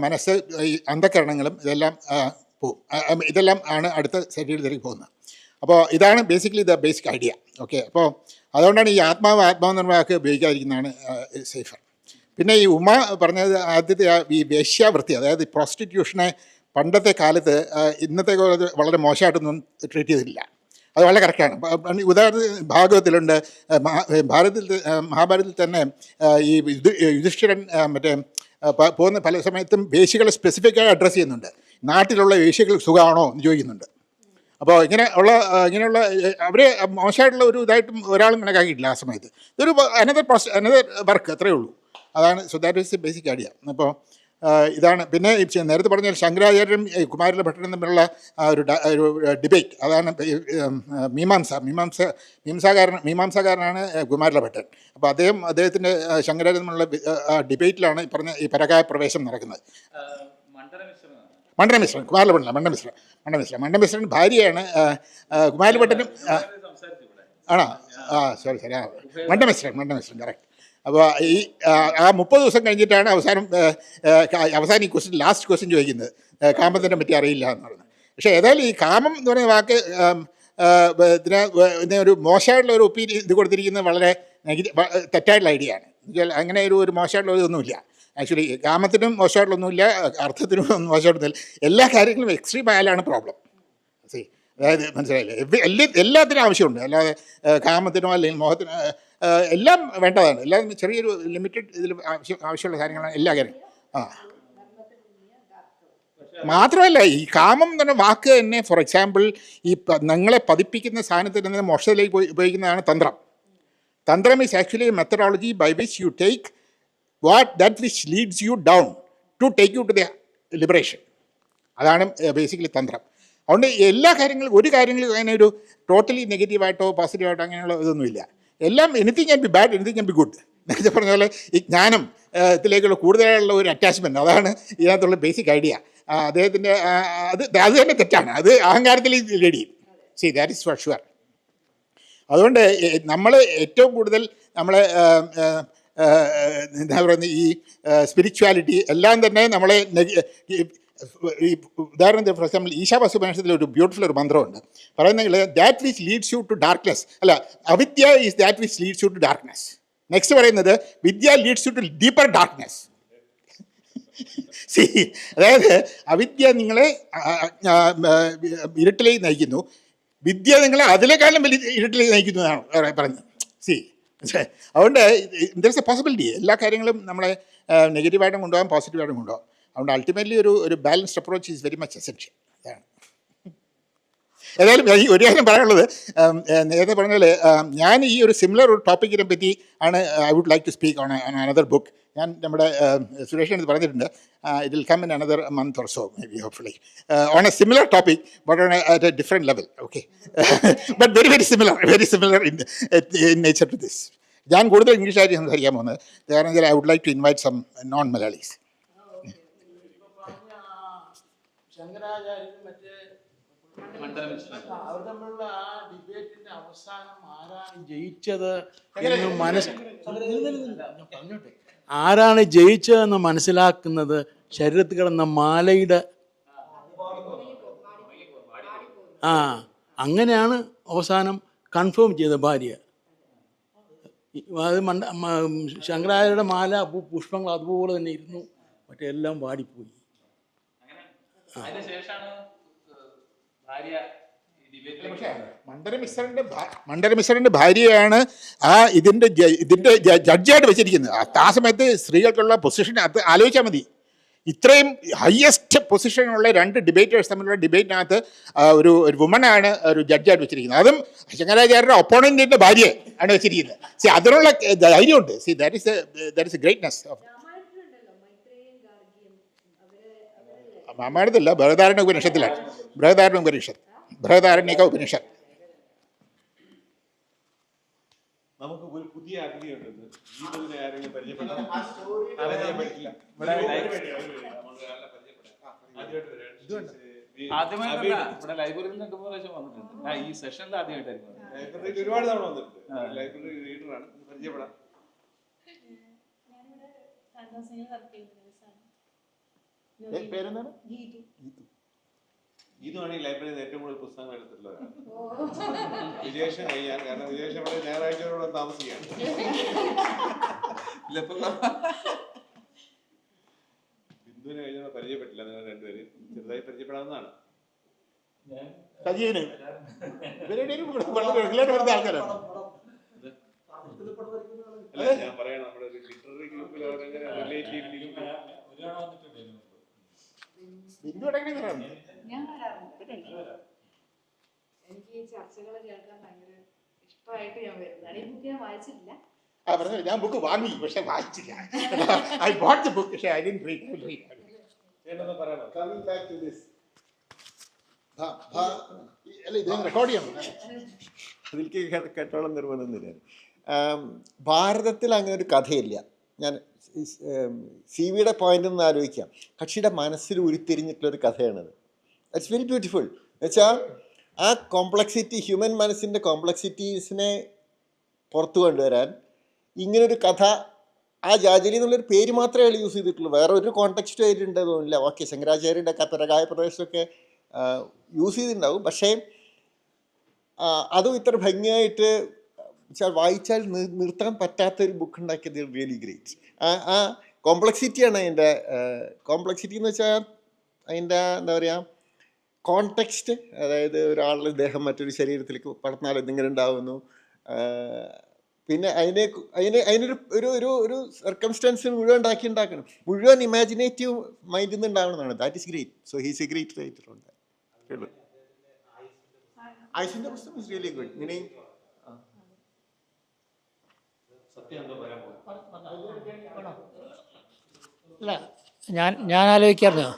മനസ്സ്, ഈ അന്ധകരണങ്ങളും ഇതെല്ലാം പോവും. ഇതെല്ലാം ആണ് അടുത്ത ശരീരത്തിലേക്ക് പോകുന്നത്. അപ്പോൾ ഇതാണ് basically the basic idea. Okay, അപ്പോൾ അതുകൊണ്ടാണ് ഈ ആത്മാവ് എന്ന വാക്ക് ഉപയോഗിക്കാതിരിക്കുന്നതാണ് സേഫർ. പിന്നെ ഈ ഉമ പറഞ്ഞത് ആദ്യത്തെ ഈ വേശ്യാവൃത്തി, അതായത് പ്രോസ്റ്റിറ്റ്യൂഷനെ പണ്ടത്തെ കാലത്ത് ഇന്നത്തെ വളരെ മോശമായിട്ടൊന്നും ട്രീറ്റ് ചെയ്തിട്ടില്ല. അത് വളരെ കറക്റ്റാണ്. ഉദാഹരണത്തിന് ഭാഗവതത്തിലുണ്ട്, മഹാഭാരതത്തിൽ തന്നെ ഈ യുധിഷ്ഠിരൻ പോകുന്ന പല സമയത്തും വേശ്യകളെ സ്പെസിഫിക്കായി അഡ്രസ്സ് ചെയ്യുന്നുണ്ട്. നാട്ടിലുള്ള വേശ്യകൾ സുഖമാണോ എന്ന് ചോദിക്കുന്നുണ്ട്. അപ്പോൾ ഇങ്ങനെയുള്ള അവരെ മോശമായിട്ടുള്ള ഒരു ഇതായിട്ടും ഒരാളും കണക്കാക്കിയിട്ടില്ല ആ സമയത്ത്. ഇതൊരു അനദർ വർക്ക്, അത്രയേ ഉള്ളൂ. അതാണ്. So that is basic idea. അപ്പോൾ ഇതാണ്. പിന്നെ നേരത്തെ പറഞ്ഞ ശങ്കരാചാര്യരും കുമാരല ഭട്ടനും തമ്മിലുള്ള ഒരു ഡിബേറ്റ്, അതാണ് മീമാംസാകാരനാണ് കുമാരല ഭട്ടൻ. അപ്പോൾ അദ്ദേഹത്തിൻ്റെ ശങ്കരാചാര്യ തമ്മിലുള്ള ഡിബേറ്റിലാണ് ഈ പറഞ്ഞ ഈ പരകായ പ്രവേശം നടക്കുന്നത്. മണ്ഡനമിശ്രൻ, കുമാരല മണ്ഡനമിശ്രൻ ഭാര്യയാണ് കുമാരലഭട്ടനും. ആണോ? Sorry Mandanamishran correct. അപ്പോൾ ഈ 30 ദിവസം കഴിഞ്ഞിട്ടാണ് അവസാനം ഈ ക്വസ്റ്റ്യൻ, ലാസ്റ്റ് ക്വസ്റ്റ്യൻ ചോദിക്കുന്നത്, കാമത്തിനെ പറ്റി അറിയില്ല എന്ന് പറയുന്നത്. പക്ഷേ ഏതായാലും ഈ കാമം എന്ന് പറയുന്ന വാക്ക് ഇതിനെ ഒരു മോശമായിട്ടുള്ള ഒരു ഒപ്പീനിയൻ ഇത് കൊടുത്തിരിക്കുന്നത് വളരെ തെറ്റായിട്ടുള്ള ഐഡിയ ആണ്. അങ്ങനെ ഒരു മോശമായിട്ടുള്ള ഇതൊന്നുമില്ല. ആക്ച്വലി കാമത്തിനും മോശമായിട്ടുള്ളൊന്നുമില്ല, അർത്ഥത്തിനും ഒന്നും മോശമായിട്ടൊന്നുമില്ല. എല്ലാ കാര്യങ്ങളും എക്സ്ട്രീം ആയാലാണ് പ്രോബ്ലം. അതായത് മനസ്സിലായില്ലേ? എല്ലാത്തിനും ആവശ്യമുണ്ട്. അല്ലാതെ കാമത്തിനോ അല്ലെങ്കിൽ മോഹത്തിനോ എല്ലാം വേണ്ടതാണ്. എല്ലാം ചെറിയൊരു ലിമിറ്റഡ് ഇതിൽ ആവശ്യമുള്ള കാര്യങ്ങളാണ് എല്ലാ കാര്യങ്ങളും. മാത്രമല്ല ഈ കാമം എന്ന് പറഞ്ഞ വാക്ക് തന്നെ, ഫോർ എക്സാമ്പിൾ, ഈ നിങ്ങളെ പതിപ്പിക്കുന്ന സാധനത്തിൽ നിന്ന് മോക്ഷത്തിലേക്ക് ഉപയോഗിക്കുന്നതാണ് തന്ത്രം. തന്ത്രം is actually a methodology by which you take that which leads you down to take you to the liberation. അതാണ് ബേസിക്കലി തന്ത്രം. അതുകൊണ്ട് എല്ലാ കാര്യങ്ങളും, ഒരു കാര്യങ്ങളും അങ്ങനെ ഒരു ടോട്ടലി നെഗറ്റീവായിട്ടോ പോസിറ്റീവായിട്ടോ അങ്ങനെയുള്ള ഇതൊന്നുമില്ല. എല്ലാം anything can be bad, anything can be good. നേരത്തെ പറഞ്ഞ പോലെ ഈ ജ്ഞാനം ത്തിലേക്കുള്ള കൂടുതലുള്ള ഒരു അറ്റാച്ച്മെൻറ്റ്, അതാണ് ഇതിനകത്തുള്ള ബേസിക് ഐഡിയ. അദ്ദേഹത്തിൻ്റെ അത് തന്നെ തെറ്റാണ്. അത് അഹങ്കാരത്തിൽ ലീഡ് ചെയ്യും. C that is for sure. അതുകൊണ്ട് നമ്മൾ ഏറ്റവും കൂടുതൽ നമ്മളെ എന്താ പറയുന്നത്, ഈ സ്പിരിച്വാലിറ്റി എല്ലാം തന്നെ നമ്മളെ ഈ ഉദാഹരണത്തിന് ഫോർ എക്സാമ്പിൾ ഈശാവാസ്യോപനിഷത്തിൽ ഒരു ബ്യൂട്ടിഫുൾ ഒരു മന്ത്രമുണ്ട് പറയുന്നെങ്കിൽ, that which leads you to darkness, അല്ല, avidya is that which leads you to darkness. Next പറയുന്നത് vidya leads you to deeper darkness. അതായത് അവിദ്യ നിങ്ങളെ ഇരുട്ടിലേക്ക് നയിക്കുന്നു, വിദ്യ നിങ്ങളെ അതിലേക്കാളും വലിയ ഇരുട്ടിലേക്ക് നയിക്കുന്നു എന്നാണ് പറയുന്നത്. അതുകൊണ്ട് ദർസ് എ പോസിബിലിറ്റി. എല്ലാ കാര്യങ്ങളും നമ്മളെ നെഗറ്റീവായിട്ടും കൊണ്ടുപോകാം, പോസിറ്റീവായിട്ടും കൊണ്ടുപോകാം. അതുകൊണ്ട് അൾട്ടിമേറ്റ്ലി ഒരു balanced approach is very much essential. അതാണ്. ഏതായാലും ഈ ഒരു കാര്യം പറയാനുള്ളത്, നേരത്തെ പറഞ്ഞാൽ ഞാൻ ഈ ഒരു സിമിലർ ഒരു ടോപ്പിക്കിനെ പറ്റി ആണ് I would like to speak on another book. ഞാൻ നമ്മുടെ സുരേഷിന് ഇത് പറഞ്ഞിട്ടുണ്ട്. It will come in another month or so, maybe, hopefully, on a similar topic but on at a different level. Okay, but very very similar in nature to this. ഞാൻ കൂടുതൽ ഇംഗ്ലീഷായിട്ട് സംസാരിക്കാൻ പോകുന്നത്. കാരണം വെച്ചാൽ I would like to invite some non Malayalis. ശങ്കരാചാര്യനും മറ്റേ അവർ തമ്മിലുള്ള ആ ഡിബേറ്റിന്റെ അവസാനം ആരാണ് ജയിച്ചത് എന്ന് പറഞ്ഞോട്ടെ, ആരാണ് ജയിച്ചതെന്ന് മനസ്സിലാക്കുന്നത് ശരീരത്തിൽ കിടന്ന മാലയുടെ അങ്ങനെയാണ് അവസാനം കൺഫേം ചെയ്ത ഭാര്യ. അത് ശങ്കരാചാര്യരുടെ മാല പുഷ്പങ്ങൾ അതുപോലെ തന്നെ ഇരുന്നു, മറ്റേ എല്ലാം വാടിപ്പോയി. മണ്ഡലമിശ്രന്റെ ഭാര്യയാണ് ഇതിന്റെ ജഡ്ജിയായിട്ട് വെച്ചിരിക്കുന്നത്. ആ സമയത്ത് സ്ത്രീകൾക്കുള്ള പൊസിഷൻ അത് ആലോചിച്ചാൽ മതി. ഇത്രയും ഹയസ്റ്റ് പൊസിഷനുള്ള രണ്ട് ഡിബേറ്റേഴ്സ് തമ്മിലുള്ള ഡിബേറ്റിനകത്ത് ഒരു വുമണാണ് ഒരു ജഡ്ജായിട്ട് വെച്ചിരിക്കുന്നത്. അതും ശങ്കരാചാര്യരുടെ ഒപ്പോണന്റിന്റെ ഭാര്യയെ ആണ് വെച്ചിരിക്കുന്നത്. സി അതിനുള്ള ധൈര്യമുണ്ട്. See that is greatness of രാമായണത്തില്ല, ബൃഹദാരണ്യ ഉപനിഷത്തിലാണ്. ബൃഹദാരണ്യക ഉപനിഷത്ത്. നമുക്ക് ഒരു പുതിയ അതിഥിയുണ്ട്. ഗീതത്തിനെ ആരെങ്കിലും പരിചയപ്പെടാം? ആദ്യമായിട്ട് ലൈബ്രറിയിൽ നിൽക്കുമ്പോൾ വന്നിട്ടുണ്ട്. ഈ സെഷനിൽ ആദ്യമായിട്ടായിരുന്നു. ലൈബ്രറിയിൽ ഒരുപാട് തവണ വന്നിട്ടുണ്ട്. ലൈബ്രറി റീഡറാണ്. പരിചയപ്പെടാം. പേരെന്താണ്? ഗീതുവാണ് ഈ ലൈബ്രറിയിൽ ഏറ്റവും കൂടുതൽ പുസ്തകങ്ങൾ എടുത്തിട്ടുള്ളവരാണ്. വിജേഷം കഴിയാൻ, കാരണം വിജേഷം ഇവിടെ ഞായറാഴ്ചയോടെ താമസിക്കുകയാണ്. ബിന്ദുവിനെ കഴിഞ്ഞാൽ പരിചയപ്പെട്ടില്ല. നിങ്ങൾ രണ്ടുപേരും ചെറുതായി പരിചയപ്പെടാവുന്നതാണ്. അല്ല, ഞാൻ പറയാം, നമ്മുടെ ഒരു ലിറ്റററി ഗ്രൂപ്പിൽ അവരെങ്ങനെ റിലേറ്റ് ചെയ്തിരിക്കുന്നു. ഞാൻ വരാറുണ്ട്. എനിക്ക് ഈ ചർച്ചകൾ കേൾക്കാൻ ഭയങ്കര ഇഷ്ടമായിട്ട് ഞാൻ വരുന്നതാണ്. ഈ ബുക്ക് ഞാൻ വായിച്ചിട്ടില്ല. ഞാൻ ബുക്ക് വാങ്ങി, പക്ഷെ വായിച്ചില്ല. ഐ ബോട്ട് ദി ബുക്ക്, പക്ഷേ ഐ ഡിഡ്ന്റ് റീഡ്. റെക്കോർഡ് ചെയ്യണം. അതിലേക്ക് കേട്ടോളം നിർബന്ധമൊന്നുമില്ല. ഭാരതത്തിൽ അങ്ങനെ ഒരു കഥയില്ല. ഞാൻ CV-യുടെ പോയിന്റ് ഒന്ന് ആലോചിക്കാം. കക്ഷിയുടെ മനസ്സിൽ ഉരുത്തിരിഞ്ഞിട്ടുള്ളൊരു കഥയാണത്. It's very beautiful. എന്നുവെച്ചാൽ ആ കോംപ്ലക്സിറ്റി, ഹ്യൂമൻ മനസ്സിൻ്റെ കോംപ്ലക്സിറ്റീസിനെ പുറത്തു കൊണ്ടുവരാൻ ഇങ്ങനൊരു കഥ, ആ ജാജലി എന്നുള്ളൊരു പേര് മാത്രമേ അയാൾ യൂസ് ചെയ്തിട്ടുള്ളൂ. വേറെ ഒരു കോണ്ടെക്സ്റ്റും ആയിട്ടുണ്ടെന്ന് തോന്നുന്നില്ല. ഓക്കെ, ശങ്കരാചാര്യൻ്റെ കത്തരകായ പ്രദേശമൊക്കെ യൂസ് ചെയ്തിട്ടുണ്ടാവും. പക്ഷേ അതും ഇത്ര ഭംഗിയായിട്ട് വായിച്ചാൽ നിർത്താൻ പറ്റാത്തൊരു ബുക്ക് ഉണ്ടാക്കിയത് റിയലി ഗ്രേറ്റ്. ആ കോംപ്ലക്സിറ്റിയാണ് അതിൻ്റെ കോംപ്ലക്സിറ്റി എന്ന് വെച്ചാൽ അതിൻ്റെ എന്താ പറയുക, കോണ്ടെക്സ്റ്റ്. അതായത് ഒരാളുടെ ദേഹം മറ്റൊരു ശരീരത്തിലേക്ക് പടർന്നാൽ എന്തെങ്കിലും ഉണ്ടാവുന്നു. പിന്നെ അതിനൊരു ഒരു സർക്കംസ്റ്റൻസ് മുഴുവൻ ഉണ്ടാക്കണം. മുഴുവൻ ഇമാജിനേറ്റീവ് മൈൻഡിൽ നിന്ന് ഉണ്ടാവണമെന്നാണ്. That is great. So he's a great writer on that. ഐസിൻ്റെ പുസ്തകം ഇസ് റിയലി ഗുഡ്. മീനിങ് അല്ല, ഞാൻ ആലോചിക്കാറുണ്ടോ,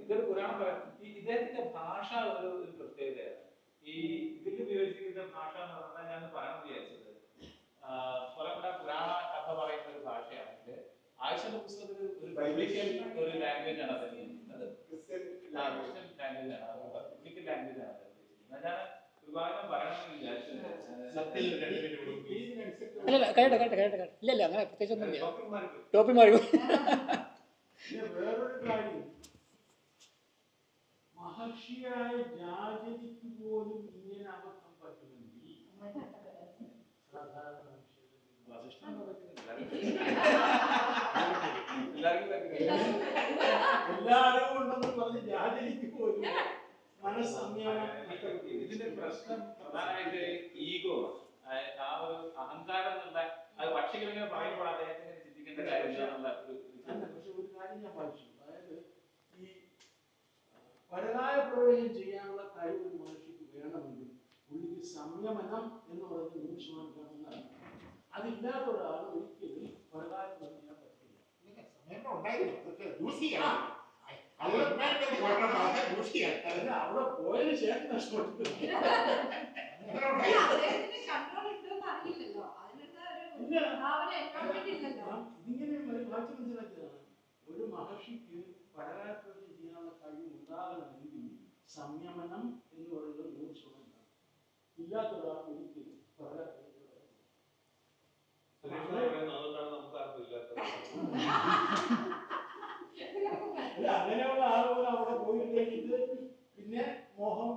ഇതൊരു പുരാണം പറയാം. ഇദ്ദേഹത്തിന്റെ ഭാഷ ഒരു പ്രത്യേകതയാണ്. ഈ ഇതിൽ ഉപയോഗിച്ചിരിക്കുന്ന ഭാഷ എന്ന് പറഞ്ഞാൽ ഞാൻ പറയാൻ വിചാരിച്ചത്, കുറെ കൂടെ പുരാണ കഥ പറയുന്ന ഒരു ഭാഷയാണെങ്കിൽ ആയിഷയുടെ പുസ്തകത്തിൽ ഒരു ബൈബിളിക്കൽ ഒരു ലാംഗ്വേജ് ആണ് അദ്ദേഹം ക്രിസ്ത്യൻ ലാംഗ്വേജ് ആണ്, ബൈബിളിക്കൽ ലാംഗ്വേജ് ആണ് അദ്ദേഹം. ഞാൻ ഒരു ഭാഗം പറയണമെന്ന് വിചാരിച്ചത്. അല്ലല്ല, കേട്ടെ ഇല്ല അങ്ങനെ പ്രത്യേകിച്ചൊന്നും ഇല്ല. ടോപ്പിൽ മാറി. വേറൊരു കാര്യം, മഹർഷിയായ ജാജലിക്ക് പോലും ഇങ്ങനെ അബദ്ധം പറ്റുമെങ്കിൽ സാധാരണ എല്ലാവരും ഉണ്ടെന്ന് പറഞ്ഞ് ജാജലിക്ക് പോലും മനസ്സംയമനം. ഇതിന്റെ പ്രശ്നം പ്രധാനമായിട്ട് ഈഗോ, ആ ഒരു അഹങ്കാരം എന്നുള്ള, അത് പക്ഷികളിങ്ങനെ പറയുമ്പോൾ അദ്ദേഹത്തിന് ചിന്തിക്കേണ്ട കാര്യമില്ല എന്നുള്ള ഒരു. പക്ഷെ ഒരു കാര്യം ഞാൻ പഠിച്ചു, അതായത് ഈ പരകായ പ്രവേശം ചെയ്യാനുള്ള കഴിവ് ഒരു മനുഷ്യക്ക് വേണമെങ്കിൽ പുള്ളിക്ക് സംയമനം എന്ന് പറയുന്ന 100% വേണമെന്നാണ്. അതില്ലാത്ത ഒരാൾ ഒരിക്കലും പരകായ പ്രവേശം ചെയ്യാൻ പറ്റില്ല. അവിടെ പോയതിന് ശേഷം നഷ്ടപ്പെട്ടു. അദ്ദേഹത്തിന് കൺട്രോൾ ഉണ്ടോന്ന് അറിയില്ലല്ലോ. അതിനുള്ള ഒരു ഭാവന എന്നോട് ഇല്ലല്ലോ. ഇതിങ്ങനെ വായിച്ച് മനസ്സിലാക്കിയതാണ്. ഒരു മഹർഷിക്ക് പരാക്രമം ചെയ്യാനുള്ള കഴിവ് ഉണ്ടാകണമെങ്കിൽ സംയമനം എന്ന് പറയുന്നത് 100% ഇല്ലാത്ത ഒരാൾ ഒരിക്കലും പരാക്രമം അതുകൊണ്ടാണ് നമുക്ക് ആർക്കും ഇല്ലാത്തത്. അങ്ങനെയുള്ള ആളുകൾ അവിടെ പോയി കഴിഞ്ഞിട്ട് പിന്നെ മോഹം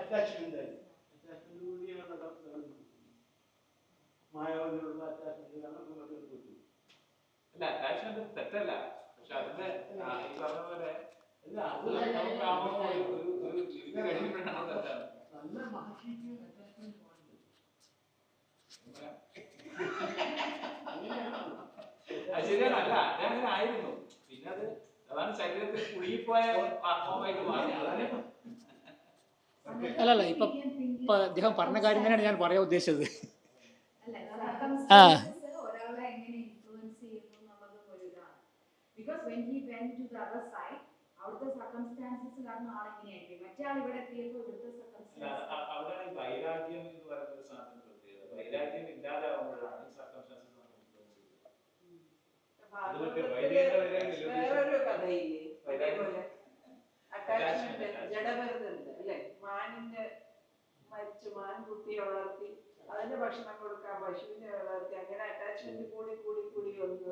അറ്റാച്ച്മെന്റ് ആയി. അറ്റാച്ച്മെന്റ് കൂടിയാണ് മായാവതിലുള്ള അറ്റാച്ച്മെന്റ് അല്ല അറ്റാച്ച്മെന്റ് തെറ്റല്ല, പക്ഷെ അതിന്റെ ഈ പറഞ്ഞ പോലെ അല്ല അത് നമുക്ക് ആവുമ്പോൾ ഒരു ഇത് കഴിയുമ്പോഴാണ് തെറ്റാണ്. നല്ല മഹർഷിക്ക് അറ്റാച്ച്മെന്റ് അത് ശരിയാണ്. അല്ല അതങ്ങനെ ആയിരുന്നു, പിന്നെ അതാണ് ശരീരത്തിൽ കുടുങ്ങിപ്പോയ ആത്മാവായിട്ട് മാറി. അല്ലല്ല ഇപ്പൊ അദ്ദേഹം പറഞ്ഞ കാര്യം തന്നെയാണ് ഞാൻ പറയാൻ ഉദ്ദേശിച്ചത്. ഒരാളെ എങ്ങനെ ഇൻഫ്ലുവൻസ് ചെയ്യുന്നു എന്നുള്ളതും ഒരു ഇതാണ്. Because when he went to the other side അവിടുത്തെ സർക്കംസ്റ്റാൻസസ് കാരണം ആളെങ്ങനെയായിരിക്കും, മറ്റേ ആൾ ഇവിടെ എത്തിയപ്പോൾ ഇവിടുത്തെ സർക്കംസ്റ്റാൻസസ്. അവിടെയാണ് ഈ വൈരാഗ്യം എന്ന് പറയുന്ന ഒരു സാധനം പ്രത്യേകത. വൈരാഗ്യം ഇല്ലാതാവുമ്പോഴാണ് ഈ സർക്കംസ്റ്റാൻസസ് വേറൊരു കഥയില്ലേ അതേപോലെ അറ്റാച്ച്മെന്റ് ജഡഭരതമുണ്ട് അല്ലെ, മാനിന്റെ മരിച്ചു, മാൻ കുട്ടിയെ വളർത്തി അതിന്റെ ഭക്ഷണം കൊടുക്കാൻ പശുവിനെ വളർത്തി, അങ്ങനെ അറ്റാച്ച്മെന്റ് കൂടി കൂടി കൂടി വന്നു.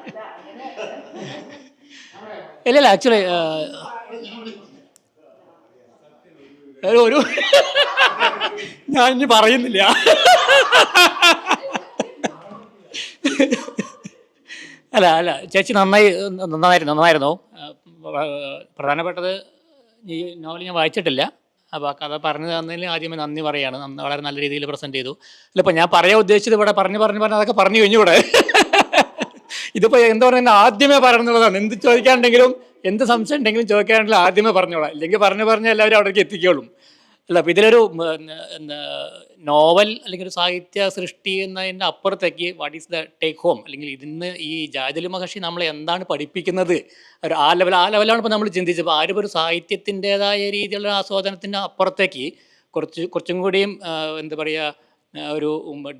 അല്ല അങ്ങനെ ഇല്ലല്ല ആക്ച്വലി ഒരു ഞാൻ ഇനി പറയുന്നില്ല. അല്ല ചേച്ചി നന്നായിരുന്നു. പ്രധാനപ്പെട്ടത് ഈ നോവൽ ഞാൻ വായിച്ചിട്ടില്ല, അപ്പോൾ ആ കഥ പറഞ്ഞു തന്നതിന് ആദ്യമേ നന്ദി പറയുകയാണ്. വളരെ നല്ല രീതിയിൽ പ്രസൻറ്റ് ചെയ്തു. അല്ല ഇപ്പോൾ ഞാൻ പറയാൻ ഉദ്ദേശിച്ചത് ഇവിടെ പറഞ്ഞു അതൊക്കെ പറഞ്ഞു കഴിഞ്ഞു ഇവിടെ. ഇതിപ്പോൾ എന്താ പറയുക, ആദ്യമേ പറയണമെന്നുള്ളതാണ്. എന്ത് ചോദിക്കാനുണ്ടെങ്കിലും എന്ത് സംശയം ഉണ്ടെങ്കിലും ചോദിക്കാനുണ്ടെങ്കിലും ആദ്യമേ പറഞ്ഞോളാം, ഇല്ലെങ്കിൽ പറഞ്ഞ് എല്ലാവരും അവിടേക്ക് എത്തിക്കോളും. അല്ല അപ്പോൾ ഇതിലൊരു നോവൽ അല്ലെങ്കിൽ ഒരു സാഹിത്യ സൃഷ്ടി എന്നതിൻ്റെ അപ്പുറത്തേക്ക് what is the take home, അല്ലെങ്കിൽ ഇതിന്ന് ഈ ജാദലി മഹർഷി നമ്മളെ എന്താണ് പഠിപ്പിക്കുന്നത്, ഒരു ആ ലെവലാണ് ഇപ്പോൾ നമ്മൾ ചിന്തിച്ചപ്പോൾ. ആരും ഒരു സാഹിത്യത്തിൻ്റെതായ രീതിയിലുള്ള ആസ്വാദനത്തിൻ്റെ അപ്പുറത്തേക്ക് കുറച്ചും കൂടിയും എന്താ പറയുക, ഒരു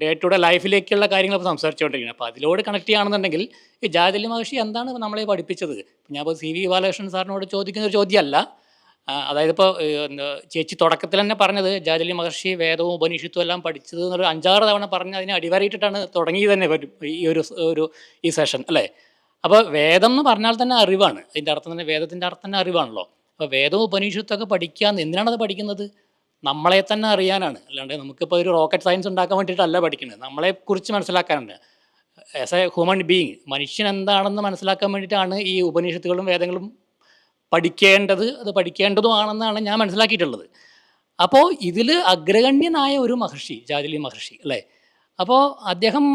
ഡേ ടു ഡേ ലൈഫിലേക്കുള്ള കാര്യങ്ങളൊക്കെ സംസാരിച്ചുകൊണ്ടിരിക്കുന്നത്. അപ്പോൾ അതിലോട് കണക്ട് ചെയ്യുകയാണെന്നുണ്ടെങ്കിൽ ഈ ജാദലി മഹർഷി എന്താണ് നമ്മളെ പഠിപ്പിച്ചത്. ഞാനിപ്പോൾ CV ബാലകൃഷ്ണൻ സാറിനോട് ചോദിക്കുന്ന ഒരു ചോദ്യമല്ല. അതായത് ഇപ്പോൾ ചേച്ചി തുടക്കത്തിൽ തന്നെ പറഞ്ഞത് ജാദലി മഹർഷി വേദവും ഉപനിഷത്തും എല്ലാം പഠിച്ചത് എന്നൊരു 5-6 തവണ പറഞ്ഞ് അതിനെ അടിവരയിട്ടിട്ടാണ് തുടങ്ങിയത് തന്നെ പറ്റും ഈ സെഷൻ അല്ലേ. അപ്പോൾ വേദം എന്ന് പറഞ്ഞാൽ തന്നെ അറിവാണ്. അതിൻ്റെ അർത്ഥം തന്നെ വേദത്തിൻ്റെ അർത്ഥം തന്നെ അറിവാണല്ലോ. അപ്പോൾ വേദവും ഉപനിഷത്തൊക്കെ പഠിക്കാൻ എന്തിനാണത് പഠിക്കുന്നത്? നമ്മളെ തന്നെ അറിയാനാണ്. അല്ലാണ്ട് നമുക്കിപ്പോൾ ഒരു റോക്കറ്റ് സയൻസ് ഉണ്ടാക്കാൻ വേണ്ടിയിട്ടല്ല പഠിക്കുന്നത്, നമ്മളെക്കുറിച്ച് മനസ്സിലാക്കാനുണ്ട്. ആസ് എ ഹ്യൂമൻ ബീയിങ്, മനുഷ്യൻ എന്താണെന്ന് മനസ്സിലാക്കാൻ വേണ്ടിയിട്ടാണ് ഈ ഉപനിഷത്തുകളും വേദങ്ങളും അത് പഠിക്കേണ്ടതുമാണെന്നാണ് ഞാൻ മനസ്സിലാക്കിയിട്ടുള്ളത്. അപ്പോൾ ഇതിൽ അഗ്രഗണ്യനായ ഒരു മഹർഷി, ജാദലി മഹർഷി അല്ലേ. അപ്പോൾ അദ്ദേഹം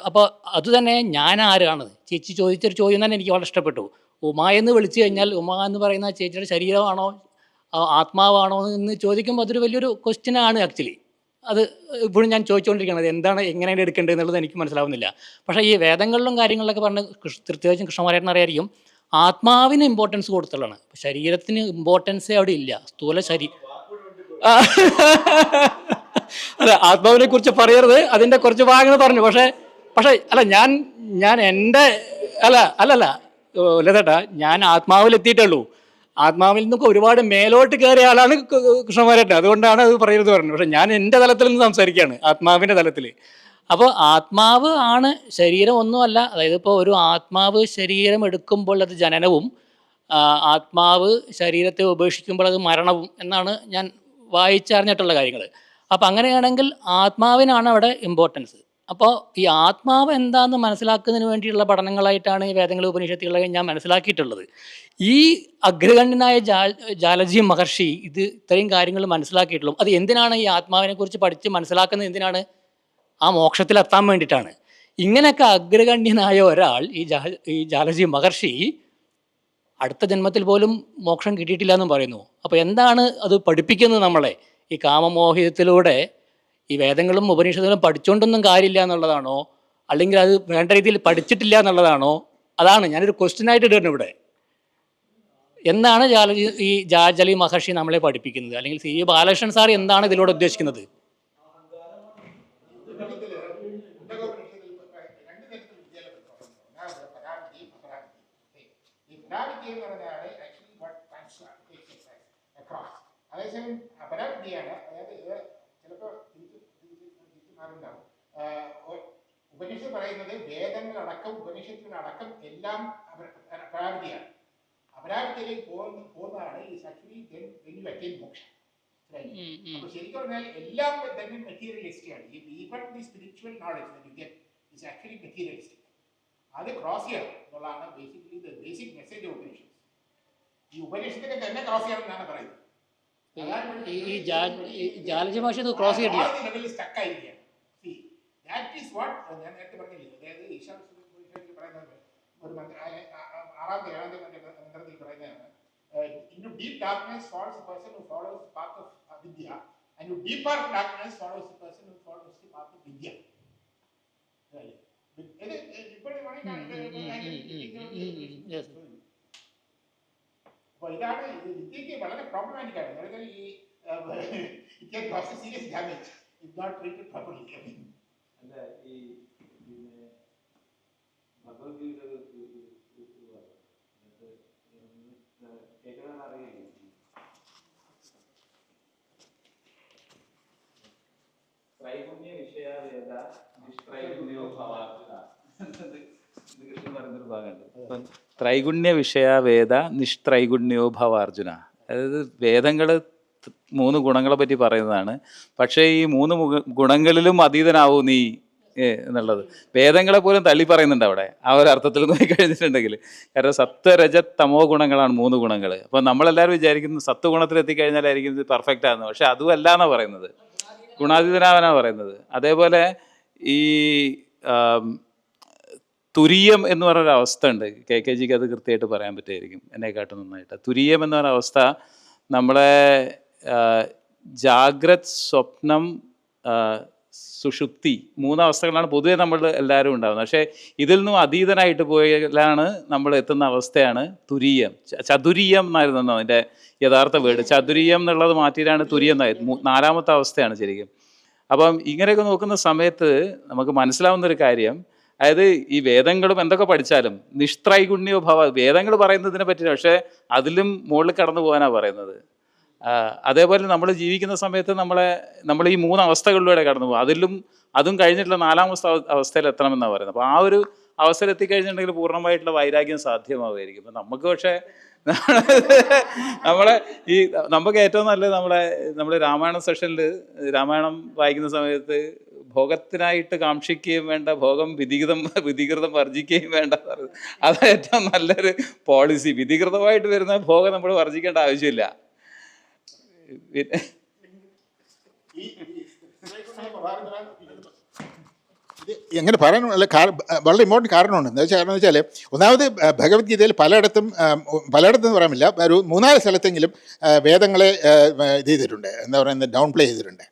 അപ്പോൾ അതുതന്നെ ഞാൻ ആരാണ്, ചേച്ചി ചോദിച്ചൊരു ചോദ്യം തന്നെ എനിക്ക് വളരെ ഇഷ്ടപ്പെട്ടു. ഉമ എന്ന് വിളിച്ചു കഴിഞ്ഞാൽ ഉമ എന്ന് പറയുന്ന ചേച്ചിയുടെ ശരീരമാണോ ആത്മാവാണോ എന്ന് ചോദിക്കുമ്പോൾ അതൊരു വലിയൊരു ക്വസ്റ്റ്യനാണ് ആക്ച്വലി. അത് ഇപ്പോഴും ഞാൻ ചോദിച്ചുകൊണ്ടിരിക്കുന്നത് എന്താണ്, എങ്ങനെയാണ് എടുക്കേണ്ടത് എന്നുള്ളത് എനിക്ക് മനസ്സിലാവുന്നില്ല. പക്ഷേ ഈ വേദങ്ങളിലും കാര്യങ്ങളിലൊക്കെ പറഞ്ഞ് പ്രത്യേകിച്ചും കൃഷ്ണകുമാരേട്ടൻ അറിയായിരിക്കും, ആത്മാവിന് ഇമ്പോർട്ടൻസ് കൊടുത്തുള്ളതാണ്. ശരീരത്തിന് ഇമ്പോർട്ടൻസേ അവിടെ ഇല്ല. സ്ഥൂല അല്ല, ആത്മാവിനെ കുറിച്ച് പറയരുത്, അതിൻ്റെ കുറച്ച് ഭാഗങ്ങൾ പറഞ്ഞു. പക്ഷേ അല്ല ഞാൻ എൻ്റെ അല്ലല്ല ലതേട്ടാ, ഞാൻ ആത്മാവിലെത്തിയിട്ടുള്ളൂ. ആത്മാവിൽ നിന്നൊക്കെ ഒരുപാട് മേലോട്ട് കയറിയ ആളാണ് കൃഷ്ണകുമാരേട്ടൻ, അതുകൊണ്ടാണ് അത് പറയുന്നത് പറഞ്ഞത്. പക്ഷേ ഞാൻ എൻ്റെ തലത്തിൽ നിന്ന് സംസാരിക്കുകയാണ്, ആത്മാവിൻ്റെ തലത്തിൽ. അപ്പോൾ ആത്മാവ് ആണ്, ശരീരം ഒന്നുമല്ല. അതായത് ഇപ്പോൾ ഒരു ആത്മാവ് ശരീരം എടുക്കുമ്പോൾ അത് ജനനവും, ആത്മാവ് ശരീരത്തെ ഉപേക്ഷിക്കുമ്പോൾ അത് മരണവും എന്നാണ് ഞാൻ വായിച്ചറിഞ്ഞിട്ടുള്ള കാര്യങ്ങൾ. അപ്പോൾ അങ്ങനെയാണെങ്കിൽ ആത്മാവിനാണ് അവിടെ ഇമ്പോർട്ടൻസ്. അപ്പോൾ ഈ ആത്മാവ് എന്താണെന്ന് മനസ്സിലാക്കുന്നതിന് വേണ്ടിയുള്ള പഠനങ്ങളായിട്ടാണ് ഈ വേദങ്ങൾ ഉപനിഷത്തുകളെ ഞാൻ മനസ്സിലാക്കിയിട്ടുള്ളത്. ഈ അഗ്രഗണ്യനായ ജാലജി മഹർഷി ഇത് ഇത്രയും കാര്യങ്ങൾ മനസ്സിലാക്കിയിട്ടുള്ളൂ. അത് എന്തിനാണ് ഈ ആത്മാവിനെ കുറിച്ച് പഠിച്ച് മനസ്സിലാക്കുന്നത്? എന്തിനാണ്? ആ മോക്ഷത്തിലെത്താൻ വേണ്ടിയിട്ടാണ്. ഇങ്ങനെയൊക്കെ അഗ്രഗണ്യനായ ഒരാൾ ഈ ജാലജി മഹർഷി അടുത്ത ജന്മത്തിൽ പോലും മോക്ഷം കിട്ടിയിട്ടില്ല എന്നും പറയുന്നു. അപ്പോൾ എന്താണ് അത് പഠിപ്പിക്കുന്നത് നമ്മളെ? ഈ കാമമോഹിതത്തിലൂടെ ഈ വേദങ്ങളും ഉപനിഷത്തുകളും പഠിച്ചുകൊണ്ടൊന്നും കാര്യമില്ല എന്നുള്ളതാണോ, അല്ലെങ്കിൽ അത് വേണ്ട രീതിയിൽ പഠിച്ചിട്ടില്ല എന്നുള്ളതാണോ? അതാണ് ഞാനൊരു ക്വസ്റ്റ്യനായിട്ട് ഇടുന്നു ഇവിടെ. എന്താണ് ഈ ജാർജലി മഹർഷി നമ്മളെ പഠിപ്പിക്കുന്നത്, അല്ലെങ്കിൽ സി ബാലകൃഷ്ണൻ സാർ എന്താണ് ഇതിലൂടെ ഉദ്ദേശിക്കുന്നത്? അതേസമയം അപരാധിയാണ്, അതായത് ചിലപ്പോൾ മാറുണ്ടാവും. ഉപനിഷത്ത് പറയുന്നത് വേദങ്ങളടക്കം ഉപനിഷത്തുകളടക്കം എല്ലാം അപരാധിയാണ്. അപരാധിയിലേക്ക് പോകുന്നതാണ് ഈ ആക്ച്വലി മോക്ഷം. അപ്പൊ ശരിക്കും പറഞ്ഞാൽ എല്ലാം തന്നെ മെറ്റീരിയലിസ്റ്റിയാണ്. Even the spiritual knowledge is actually materialistic. അത് ക്രോസ് ചെയ്യണം എന്നുള്ളതാണ് basically the basic message of Upanishad. ഈ ഉപനിഷത്തിനെ തന്നെ ക്രോസ് ചെയ്യണം എന്നാണ് പറയുന്നത്. ഈ ജാലജി ഭാഷ ക്രോസ് ചെയ്തിട്ടില്ല. ഞാൻ നേരത്തെ പറഞ്ഞില്ലേ, അതായത് ഈശ്വരത്തിൽ പറയുന്നത് ഒരു ആറാമത്തെ ഏഴാമത്തെ മന്ത്രത്തിൽ പറയുന്നതാണ്, into deep darkness falls the person who follows the path of avidya, and into deeper darkness follows the person who follows the path of vidya. അപ്പോൾ ഇതാണ് വിദ്യക്ക് വളരെ പ്രോബ്ലമാറ്റിക് ആണ്. അതായത് ഈ it can cause serious damage if not treated properly. അല്ല, ഈ ഭഗവത്ഗീത കേൾക്കാൻ അറിയില്ല. ത്രൈഗുണ്യ വിഷയാവേദ നിഷ്ത്രൈഗുണ്യോ ഭവാർജുന കൃഷ്ണൻ പറയുന്നൊരു ഭാഗമുണ്ട്. അപ്പം ത്രൈഗുണ്യ വിഷയാവേദ നിഷ്ത്രൈഗുണ്യോ ഭവാർജുന, അതായത് വേദങ്ങൾ 3 ഗുണങ്ങളെ പറ്റി പറയുന്നതാണ്. പക്ഷേ ഈ 3 ഗുണങ്ങളിലും അതീതനാവൂ നീ എന്നുള്ളത് വേദങ്ങളെ പോലും തള്ളി പറയുന്നുണ്ട് അവിടെ, ആ ഒരു അർത്ഥത്തിൽ നോക്കിക്കഴിഞ്ഞിട്ടുണ്ടെങ്കിൽ. കാരണം സത്വ രജ തമോ ഗുണങ്ങളാണ് 3 ഗുണങ്ങൾ. അപ്പം നമ്മളെല്ലാവരും വിചാരിക്കുന്നു സത്വ ഗുണത്തിൽ എത്തിക്കഴിഞ്ഞാലായിരിക്കും ഇത് പെർഫെക്റ്റ് ആകുന്നത്. പക്ഷെ അതും അല്ല എന്നാണ് പറയുന്നത്, ഗുണാതീതനാവനാണ് പറയുന്നത്. അതേപോലെ ഈ തുരീയം എന്ന് പറഞ്ഞൊരു അവസ്ഥ ഉണ്ട്. കെ ജിക്ക് അത് കൃത്യമായിട്ട് പറയാൻ പറ്റുമായിരിക്കും എന്നെക്കാട്ടും നന്നായിട്ട്. തുരീയം എന്ന് പറഞ്ഞ അവസ്ഥ നമ്മളെ ജാഗ്രത്, സ്വപ്നം, സുഷുപ്തി 3 അവസ്ഥകളാണ് പൊതുവെ നമ്മൾ എല്ലാവരും ഉണ്ടാകുന്നത്. പക്ഷേ ഇതിൽ നിന്നും അതീതനായിട്ട് പോയാലാണ് നമ്മൾ എത്തുന്ന അവസ്ഥയാണ് തുരീയം. ചതുരീയം എന്നായിരുന്നു അതിൻ്റെ യഥാർത്ഥ വേർഡ്. ചതുരീയം എന്നുള്ളത് മാറ്റിയിട്ടാണ് തുരീയം എന്നായത്. 4ാമത്തെ അവസ്ഥയാണ് ശരിക്കും. അപ്പം ഇങ്ങനെയൊക്കെ നോക്കുന്ന സമയത്ത് നമുക്ക് മനസ്സിലാവുന്നൊരു കാര്യം, അതായത് ഈ വേദങ്ങളും എന്തൊക്കെ പഠിച്ചാലും നിഷ്ത്രൈഗുണ്യോ ഭവ, വേദങ്ങൾ പറയുന്നതിനെ പറ്റില്ല, പക്ഷേ അതിലും മുകളിൽ കടന്നു പോകാനാണ് പറയുന്നത്. അതേപോലെ നമ്മൾ ജീവിക്കുന്ന സമയത്ത് നമ്മൾ ഈ 3 അവസ്ഥകളിലൂടെ കടന്നു പോകും. അതും കഴിഞ്ഞിട്ടുള്ള 4ാമത്തെ അവസ്ഥയിൽ എത്തണമെന്നാണ് പറയുന്നത്. അപ്പോൾ ആ ഒരു അവസ്ഥയിൽ എത്തിക്കഴിഞ്ഞിട്ടുണ്ടെങ്കിൽ പൂർണ്ണമായിട്ടുള്ള വൈരാഗ്യം സാധ്യമാവുമായിരിക്കും. അപ്പം നമുക്ക് പക്ഷേ നമുക്ക് ഏറ്റവും നല്ലത് നമ്മുടെ രാമായണ സെഷനിൽ രാമായണം വായിക്കുന്ന സമയത്ത് ഭോഗത്തിനായിട്ട് കാക്ഷിക്കുകയും വേണ്ട, ഭോഗം വിധികൃതം വർജിക്കുകയും വേണ്ട. അത് ഏറ്റവും നല്ലൊരു പോളിസി. വിധികൃതമായിട്ട് വരുന്ന ഭോഗം നമ്മൾ വർജിക്കേണ്ട ആവശ്യമില്ല. എങ്ങനെ പറയാനുള്ള വളരെ ഇമ്പോർട്ടൻറ്റ് കാരണമുണ്ട്. എന്താ വെച്ചാൽ ഒന്നാമത് ഭഗവത്ഗീതയിൽ പലയിടത്തും എന്ന് പറയാമില്ല, ഒരു 3-4 സ്ഥലത്തെങ്കിലും വേദങ്ങളെ ഇത് ചെയ്തിട്ടുണ്ട്, എന്താ പറയുന്നത്, ഡൗൺ പ്ലേ ചെയ്തിട്ടുണ്ട്.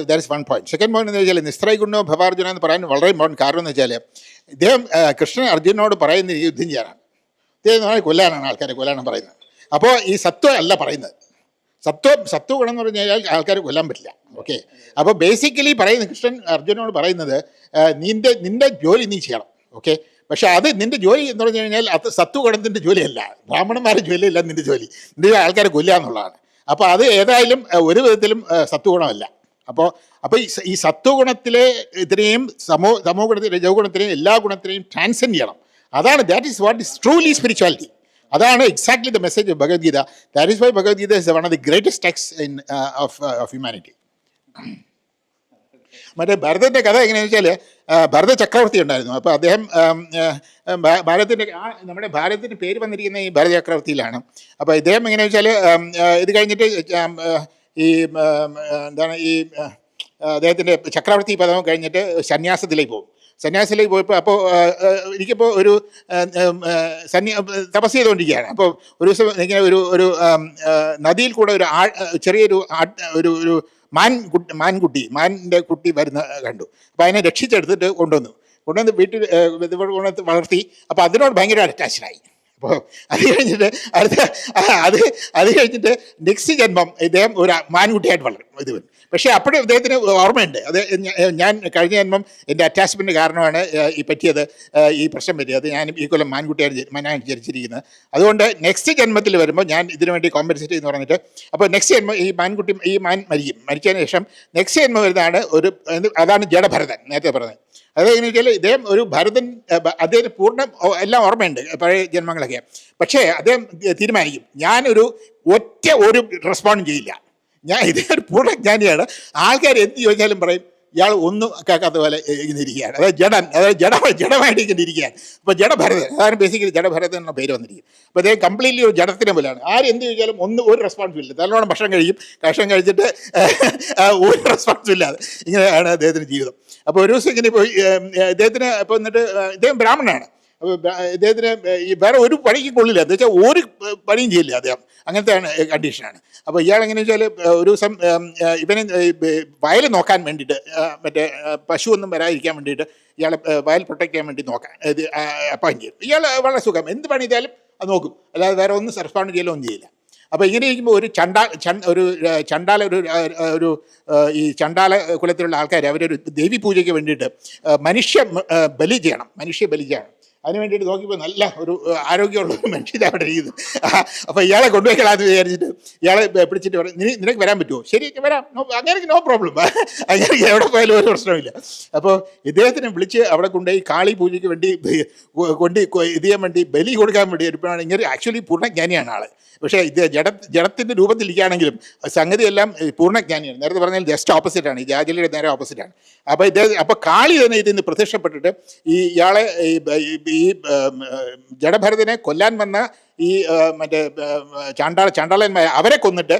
That is 1 point. Second point എന്ന് വെച്ചാൽ നിസ്ത്രൈഗുണ്യോ ഭവാർജുന എന്ന് പറയാൻ വളരെ ഇമ്പോർട്ടൻറ്റ് കാരണം എന്ന് വെച്ചാൽ ഇദ്ദേഹം കൃഷ്ണൻ അർജുനോട് പറയുന്ന യുദ്ധം ചെയ്യാനാണ്, ഇദ്ദേഹം കൊല്ലാനാണ്, ആൾക്കാരെ കൊല്ലാനാണ് പറയുന്നത്. അപ്പോൾ ഈ സത്വം അല്ല പറയുന്നത്. സത്വ ഗുണം എന്ന് പറഞ്ഞു കഴിഞ്ഞാൽ ആൾക്കാരെ കൊല്ലാൻ പറ്റില്ല. ഓക്കെ, അപ്പോൾ ബേസിക്കലി പറയുന്നത് കൃഷ്ണൻ അർജുനോട് പറയുന്നത് നിന്റെ ജോലി നീ ചെയ്യണം. ഓക്കെ, പക്ഷെ അത് നിന്റെ ജോലി എന്ന് പറഞ്ഞു കഴിഞ്ഞാൽ അത് സത്വഗുണത്തിൻ്റെ ജോലിയല്ല, ബ്രാഹ്മണന്മാരുടെ ജോലിയല്ല നിന്റെ ജോലി, നിന്റെ ആൾക്കാരെ കൊല്ലുക എന്നുള്ളതാണ്. അപ്പോൾ അത് ഏതായാലും ഒരു വിധത്തിലും സത്വഗുണമല്ല. അപ്പോൾ ഈ സത്വഗുണത്തിലെ ഇതിനെയും തമോ ഗുണത്തിലെ രജോ ഗുണത്തിനെയും എല്ലാ ഗുണത്തിനെയും ട്രാൻസെൻഡ് ചെയ്യണം. അതാണ് that is what is truly spirituality. അതാണ് exactly the message of Bhagavadgita. That is why Bhagavadgita is one of the greatest text of humanity. മറ്റേ ഭരതൻ്റെ കഥ എങ്ങനെയാണെന്ന് വെച്ചാൽ, ഭരത ചക്രവർത്തി ഉണ്ടായിരുന്നു. അപ്പോൾ അദ്ദേഹം നമ്മുടെ ഭാരതത്തിൻ്റെ പേര് വന്നിരിക്കുന്ന ഈ ഭരത ചക്രവർത്തിയിലാണ്. അപ്പോൾ ഇദ്ദേഹം എങ്ങനെയാണെന്ന് വെച്ചാൽ ഇത് കഴിഞ്ഞിട്ട് അദ്ദേഹത്തിൻ്റെ ചക്രവർത്തി പദം കഴിഞ്ഞിട്ട് സന്യാസത്തിലേക്ക് പോകും. സന്യാസത്തിലേക്ക് പോയപ്പോൾ എനിക്കിപ്പോൾ ഒരു തപസ് ചെയ്തുകൊണ്ടിരിക്കുകയാണ്. അപ്പോൾ ഒരു ദിവസം ഇങ്ങനെ ഒരു നദിയിൽ കൂടെ ചെറിയൊരു മാനിൻ്റെ കുട്ടി വരുന്ന കണ്ടു. അപ്പോൾ അതിനെ രക്ഷിച്ചെടുത്തിട്ട് കൊണ്ടുവന്ന് വീട്ടിൽ കൊണ്ടുവന്ന് വളർത്തി. അപ്പോൾ അതിനോട് ഭയങ്കര അറ്റാച്ച്ഡായി. അപ്പോൾ അത് കഴിഞ്ഞിട്ട് അത് കഴിഞ്ഞിട്ട് നെക്സ്റ്റ് ജന്മം ഇദ്ദേഹം ഒരു മാൻകുട്ടിയായിട്ട് വളരും ഇത്. പക്ഷേ അപ്പോഴും ഇദ്ദേഹത്തിന് ഓർമ്മയുണ്ട്, അത് ഞാൻ കഴിഞ്ഞ ജന്മം എൻ്റെ അറ്റാച്ച്മെൻറ്റ് കാരണമാണ് ഈ പറ്റിയത്, ഈ പ്രശ്നം പറ്റിയത്, ഞാൻ ഈ കൊല്ലം മാനാണ് ജനിച്ചിരിക്കുന്നത്. അതുകൊണ്ട് നെക്സ്റ്റ് ജന്മത്തിൽ വരുമ്പോൾ ഞാൻ ഇതിനു വേണ്ടി കോമ്പൻസേറ്റ് എന്ന് പറഞ്ഞിട്ട്, അപ്പോൾ നെക്സ്റ്റ് ജന്മം ഈ മാൻ മരിച്ചതിന് ശേഷം നെക്സ്റ്റ് ജന്മം വരുന്നതാണ് അതാണ് ജഡഭരതൻ. നേരത്തെ പറഞ്ഞത് അതെങ്ങനെ വെച്ചാൽ ഇദ്ദേഹം ഒരു ഭരതൻ, അദ്ദേഹത്തിന് പൂർണ്ണ എല്ലാം ഓർമ്മയുണ്ട് പഴയ ജന്മങ്ങളൊക്കെ. പക്ഷേ അദ്ദേഹം തീരുമാനിക്കും, ഞാനൊരു റെസ്പോണ്ടും ചെയ്യില്ല, ഞാൻ ഇതൊരു പൂർണ്ണജ്ഞാനിയാണ്, ആൾക്കാർ എന്ത് ചോദിച്ചാലും പറയും ഇയാൾ ഒന്നും കേൾക്കാത്ത പോലെ ഇരിക്കുകയാണ്. അതായത് ജഡമായിട്ട് ഇങ്ങനെ ഇരിക്കുകയാണ്. അപ്പോൾ ജഡഭരതൻ, അതാണ് ബേസിക്കലി ജഡഭരതൻ എന്ന പേര് വന്നിരിക്കും. അപ്പോൾ അദ്ദേഹം കംപ്ലീറ്റ്ലി ഒരു ജഡത്തിനെ പോലെയാണ്. ആരും എന്ത് ചോദിച്ചാലും ഒരു റെസ്പോൺസിബിലിറ്റി, നല്ലോണം ഭക്ഷണം കഴിച്ചിട്ട് ഒരു റെസ്പോൺസിബിലില്ലാതെ ഇങ്ങനെയാണ് അദ്ദേഹത്തിൻ്റെ ജീവിതം. അപ്പോൾ ഒരു ദിവസം ഇങ്ങനെ ഇപ്പോൾ ഇദ്ദേഹത്തിന് ഇപ്പോൾ എന്നിട്ട് ഇദ്ദേഹം ബ്രാഹ്മണനാണ്. അപ്പോൾ ഇദ്ദേഹത്തിന് ഈ വേറെ ഒരു പണിക്ക് കൊള്ളില്ല, എന്താ വെച്ചാൽ ഒരു പണിയും ചെയ്യില്ല അദ്ദേഹം, അങ്ങനത്തെ കണ്ടീഷനാണ്. അപ്പോൾ ഇയാളെങ്ങനെ വെച്ചാൽ ഒരു ദിവസം ഇവനെ വയൽ നോക്കാൻ വേണ്ടിയിട്ട്, മറ്റേ പശുവൊന്നും വരാതിരിക്കാൻ വേണ്ടിയിട്ട് ഇയാളെ വയൽ പ്രൊട്ടക്ട് ചെയ്യാൻ വേണ്ടി അപ്പോയിൻറ്റ് ചെയ്യും. ഇയാൾ വളരെ സുഖം, എന്ത് പണി ചെയ്താലും അത് നോക്കും, അല്ലാതെ വേറെ ഒന്നും റെസ്പോണ്ട് ചെയ്യലോ ഒന്നും ചെയ്യില്ല. അപ്പോൾ ഇങ്ങനെ ഇരിക്കുമ്പോൾ ഒരു ചണ്ടാല കുലത്തിലുള്ള ആൾക്കാർ അവരൊരു ദേവി പൂജയ്ക്ക് വേണ്ടിയിട്ട് മനുഷ്യ ബലി ചെയ്യണം. അതിന് വേണ്ടിയിട്ട് നോക്കിയപ്പോൾ നല്ല ഒരു ആരോഗ്യമുള്ള ഒരു മനുഷ്യൻ അവിടെ ഇരിക്കുന്നു. അപ്പോൾ ഇയാളെ കൊണ്ടുപോയിക്കളാന്ന് വിചാരിച്ചിട്ട് ഇയാളെ പിടിച്ചിട്ട് പറയും, നിനക്ക് വരാൻ പറ്റുമോ? ശരി വരാം, അങ്ങനെ നോ പ്രോബ്ലം, അങ്ങനെ എവിടെ പോയാലും ഒരു പ്രശ്നമില്ല. അപ്പോൾ ഇദ്ദേഹത്തിനെ വിളിച്ച് അവിടെ കൊണ്ടുപോയി കാളി പൂജയ്ക്ക് വേണ്ടി ഇത് ചെയ്യാൻ വേണ്ടി ബലി കൊടുക്കാൻ വേണ്ടി എടുപ്പോഴാണ് ഇങ്ങനെ ആക്ച്വലി പൂർണ്ണജ്ഞാനിയാണ് ആൾ. പക്ഷേ ഇത് ജഡത്തിൻ്റെ രൂപത്തിലിരിക്കുകയാണെങ്കിലും സംഗതിയെല്ലാം പൂർണ്ണജ്ഞാനിയാണ്. നേരത്തെ പറഞ്ഞാൽ ജസ്റ്റ് ഓപ്പോസിറ്റാണ്, ഈ ജാജലിയുടെ നേരെ ഓപ്പോസിറ്റാണ്. അപ്പോൾ കാളി തന്നെ ഇതിൽ നിന്ന് പ്രത്യക്ഷപ്പെട്ടിട്ട് ഇയാളെ ഈ ജഡഭരതനെ കൊല്ലാൻ വന്ന ഈ മറ്റേ ചണ്ടാളന്മാരെ അവരെ കൊന്നിട്ട്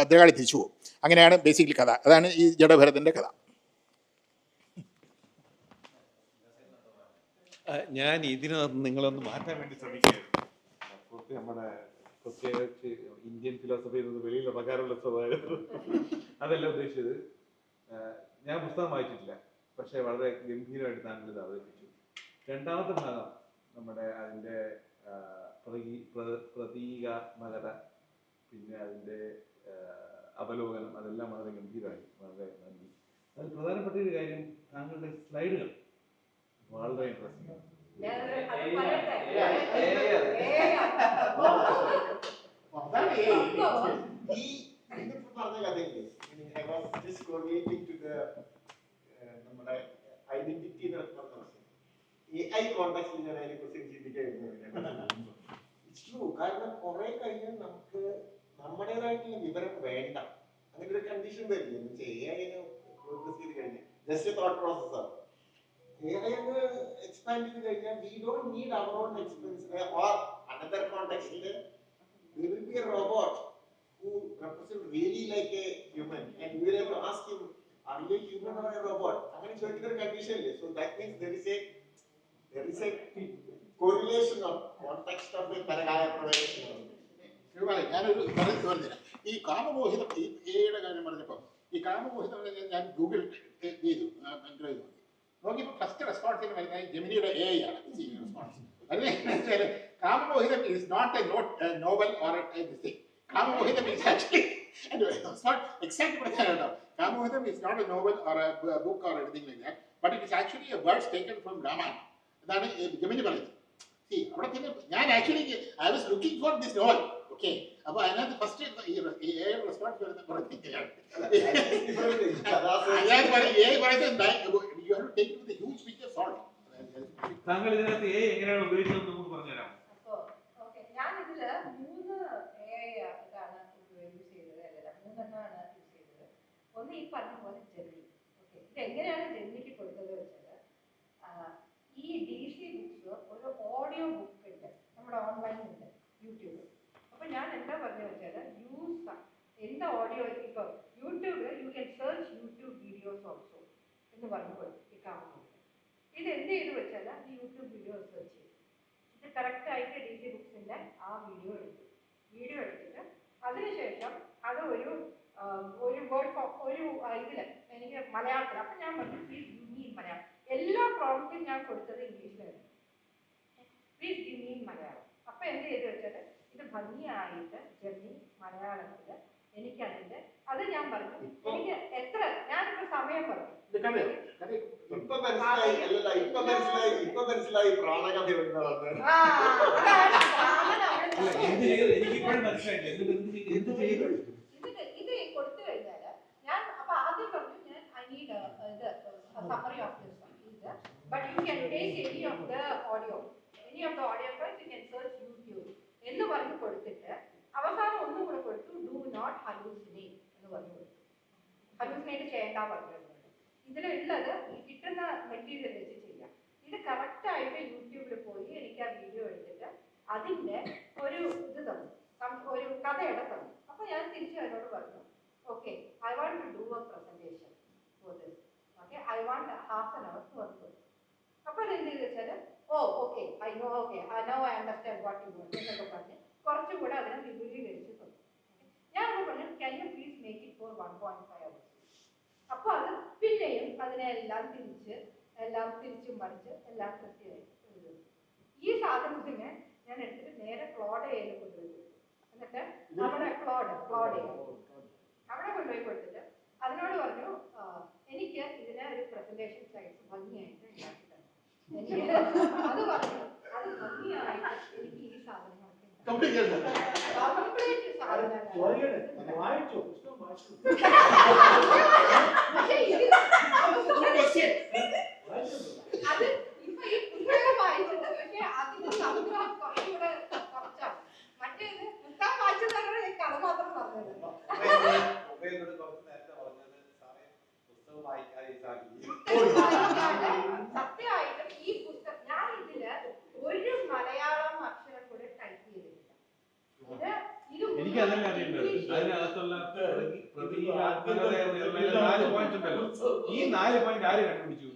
എതിരാളി തിരിച്ചു പോകും. അങ്ങനെയാണ് ബേസിക്കലി കഥ. അതാണ് ഈ ജഡഭരതൻ്റെ കഥ. ഞാൻ ഇതിനകത്ത് നിങ്ങളൊന്ന് മാറ്റാൻ വേണ്ടി ശ്രമിക്കുകയായിരുന്നു. നമ്മുടെ പ്രത്യേകിച്ച് ഇന്ത്യൻ ഫിലോസഫിയിൽ നിന്ന് വെളിയിൽ ഇറങ്ങാനുള്ള സ്വഭാവം അതല്ല ഉദ്ദേശിച്ചത്. ഞാൻ പുസ്തകം വായിച്ചിട്ടില്ല, പക്ഷേ വളരെ ഗംഭീരമായിട്ട് താങ്കൾ ഇത് അവതരിപ്പിച്ചു. രണ്ടാമത്തെ ഭാഗം നമ്മുടെ അതിൻ്റെ പ്രതീകാത്മകത, പിന്നെ അതിൻ്റെ അവലോകനം, അതെല്ലാം വളരെ ഗംഭീരമായി. വളരെ നന്ദി. അതിൽ പ്രധാനപ്പെട്ട ഒരു കാര്യം, താങ്കളുടെ സ്ലൈഡുകൾ വളരെ ഇൻട്രസ്റ്റിംഗ് ആണ്. നമ്മുടെ ഐഡന്റിറ്റി AI കോൺടാക്സിൽ ഞാൻ അതിനെക്കുറിച്ച് ചിന്തിക്കായിരുന്നു. കാരണം കുറെ കഴിഞ്ഞാൽ നമുക്ക് നമ്മുടേതായിട്ടുള്ള വിവരം വേണ്ട, അങ്ങനെ ഒരു കണ്ടീഷൻ വരില്ല. AI പ്രോഗ്രസ് ചെയ്ത് കഴിഞ്ഞാൽ ജസ്റ്റ് തോട്ട് പ്രോസസ്സാണ്. AI expand ചെയ്ത് കഴിഞ്ഞാൽ we don't need our own experience, or another context there will be a robot who represents really like a human, and we will have to ask him, are you a human or a robot? അങ്ങനെ ചോദിക്കുന്ന ഒരു കണ്ടീഷൻ ഇല്ലേ. So that means there is a correlation of context of a പരകായ പ്രവേശനം. ഞാനൊരു പറഞ്ഞുതരാം. ഈ കാമമോഹിതം, ഈ എയുടെ കാര്യം പറഞ്ഞപ്പോൾ ഈ കാമമോഹിതം ഞാൻ ഗൂഗിൾ ചെയ്തു, നോക്കിയപ്പോൾ ഫസ്റ്റ് റെസ്പോൺസിന് വരുന്നത് ജെമിനിയുടെ AI ആണ്. റെസ്പോൺസ് അതിന് Kamamohitam is not a novel or a thing. Kamamohitam is actually exact പറഞ്ഞാലോ, Kamamohitam is not a novel or a book or anything like that, but it is actually a words taken from Ramayanam. അതാണ് ജെമിനി പറയുന്നത്. അവിടെ തന്നെ ഞാൻ actually I was looking for this novel. Okay, അപ്പോൾ അതിനകത്ത് ഫസ്റ്റ് റെസ്പോൺസ് വരുന്ന പറഞ്ഞിരിക്കുകയാണ്. താങ്കൾ ഇതിനകത്ത് എങ്ങനെയാണ് ഉപയോഗിച്ചത് നമുക്ക് പറഞ്ഞുതരാം. ഞാൻ ഇതില് 3 AI ഇതാണ് യൂസ് ചെയ്തത്, അല്ല 3 യൂസ് ചെയ്തത്. ഒന്ന് ഈ പറഞ്ഞ പോലെ ജെമിനി. ഓക്കെ, ഇത് എങ്ങനെയാണ് ജെമിനിക്ക് കൊടുത്തത് വെച്ചാൽ, ഈ DC ബുക്സ് ഒരു ഓഡിയോ ബുക്ക് ഉണ്ട്, നമ്മുടെ ഓൺലൈനിലുണ്ട്, യൂട്യൂബ്. അപ്പോൾ ഞാൻ എന്താ പറഞ്ഞത് വെച്ചാൽ, യൂസ് എന്താ ഓഡിയോ, ഇപ്പോൾ YouTube you can search YouTube videos also എന്ന് പറഞ്ഞപ്പോൾ ഈ കാണുന്നത്. ഇത് എന്ത് ചെയ്തു വെച്ചാൽ, ഈ യൂട്യൂബ് വീഡിയോ സെർച്ച് ചെയ്തു, ഇത് കറക്റ്റായിട്ട് DC ബുക്സിൻ്റെ ആ വീഡിയോ എടുത്തിട്ട് അതിനുശേഷം അത് ഒരു ഒരു വേർഡ് ഒരു ഇതിൽ എനിക്ക് മലയാളത്തിൽ. അപ്പം ഞാൻ പറഞ്ഞു പ്ലീസ് ഗിവ് മീ മലയാളം. എല്ലാ പ്രോബ്ലത്തും ഞാൻ കൊടുത്തത് ഇംഗ്ലീഷിലായിരുന്നു. Please give me Malayalam. അപ്പം എന്ത് ചെയ്ത് വെച്ചാൽ ഇത് ഭംഗിയായിട്ട് ജെന്നി മലയാളത്തിൽ എനിക്കതിൻ്റെ അത് ഞാൻ പറഞ്ഞു. എനിക്ക് എത്ര ഞാനിപ്പോൾ സമയം പറഞ്ഞു ഇപ്പൊ മനസ്സിലായി പ്രാണകഥ എന്താണെന്ന്. ഇത് കൊടുത്തു കഴിഞ്ഞാൽ ഞാൻ അപ്പൊ ആദ്യം പറഞ്ഞു ഞാൻ ഐ നീഡ് ഇത് സമ്മറി ഓഫ് ദിസ് ഇത് but you can take any of the audio files you can search YouTube എന്ന് പറഞ്ഞു കൊടുത്തിട്ട് അവസാനം ഒന്നും കൂടെ കൊടുത്തു ഡു നോട്ട് ഹലൂസിനേറ്റ് എന്ന് പറഞ്ഞു കൊടുത്തു. ഹലൂസിനേറ്റ് ചെയ്യേണ്ട പറഞ്ഞു. ഇതിലുള്ളത് ഈ കിട്ടുന്ന മെറ്റീരിയൽ വെച്ച് ചെയ്യാം. ഇത് കറക്റ്റായിട്ട് യൂട്യൂബിൽ പോയി എനിക്ക് ആ വീഡിയോ എടുത്തിട്ട് അതിൻ്റെ ഒരു ഇത് തന്നു, ഒരു കഥയുടെ തന്നു. അപ്പോൾ ഞാൻ തിരിച്ചു അവരോട് പറഞ്ഞു okay I want to do a presentation for this. Okay I want half an hour work. അപ്പോൾ അതെന്ത് ചെയ്ത് വെച്ചാൽ okay I know I understand what you want എന്നൊക്കെ പറഞ്ഞ് കുറച്ചും കൂടെ അതിനെ വിപുലീകരിച്ച് തന്നു. ഞാൻ പറഞ്ഞു can you please make it for 1.5 hours. അപ്പോൾ അത് പിന്നെയും അതിനെല്ലാം തിരിച്ചും മറിച്ച് എല്ലാം കൃത്യമായിട്ട് എഴുതും. ഈ സാധനത്തിന് ഞാൻ എടുത്തിട്ട് നേരെ ക്ലോഡയിൽ കൊണ്ടുപോയി കൊടുത്തു. എന്നിട്ട് അവിടെ ക്ലോഡ് അവിടെ കൊണ്ടുപോയി കൊടുത്തിട്ട് അതിനോട് പറഞ്ഞു എനിക്ക് ഇതിനെ ഒരു പ്രസന്റേഷൻ സൈസ് ഭംഗിയായിട്ട് ഉണ്ടാക്കി തരണം. അത് പറഞ്ഞു അത് ഭംഗിയായിട്ട് എനിക്ക് ഈ സാധനങ്ങളൊക്കെ കംപ്ലീറ്റ് സാധനങ്ങൾ അത് ഇപ്പൊ ഈ പുസ്തകം വായിച്ചിട്ട് പക്ഷെ അതിന്റെ സംഗ്രഹം കുറച്ചുകൂടെ കുറച്ചാണ്. മറ്റേത് പുസ്തകം വായിച്ചത് കഥ മാത്രം പറഞ്ഞത്. സത്യമായിട്ടും ഈ പുസ്തകം ഞാൻ ഇതില് ഒരു മലയാളം അക്ഷരം കൂടെ ടൈപ്പ് ചെയ്തിട്ടില്ല. എനിക്ക് അതല്ല അറിയേണ്ടത്. അതിനകത്തുള്ള പ്രതീകാത്മകതയുള്ള 4 പോയിന്റ് ഉണ്ടല്ലോ. ഈ 4 പോയിന്റ് ആര് കണ്ടുപിടിച്ചു?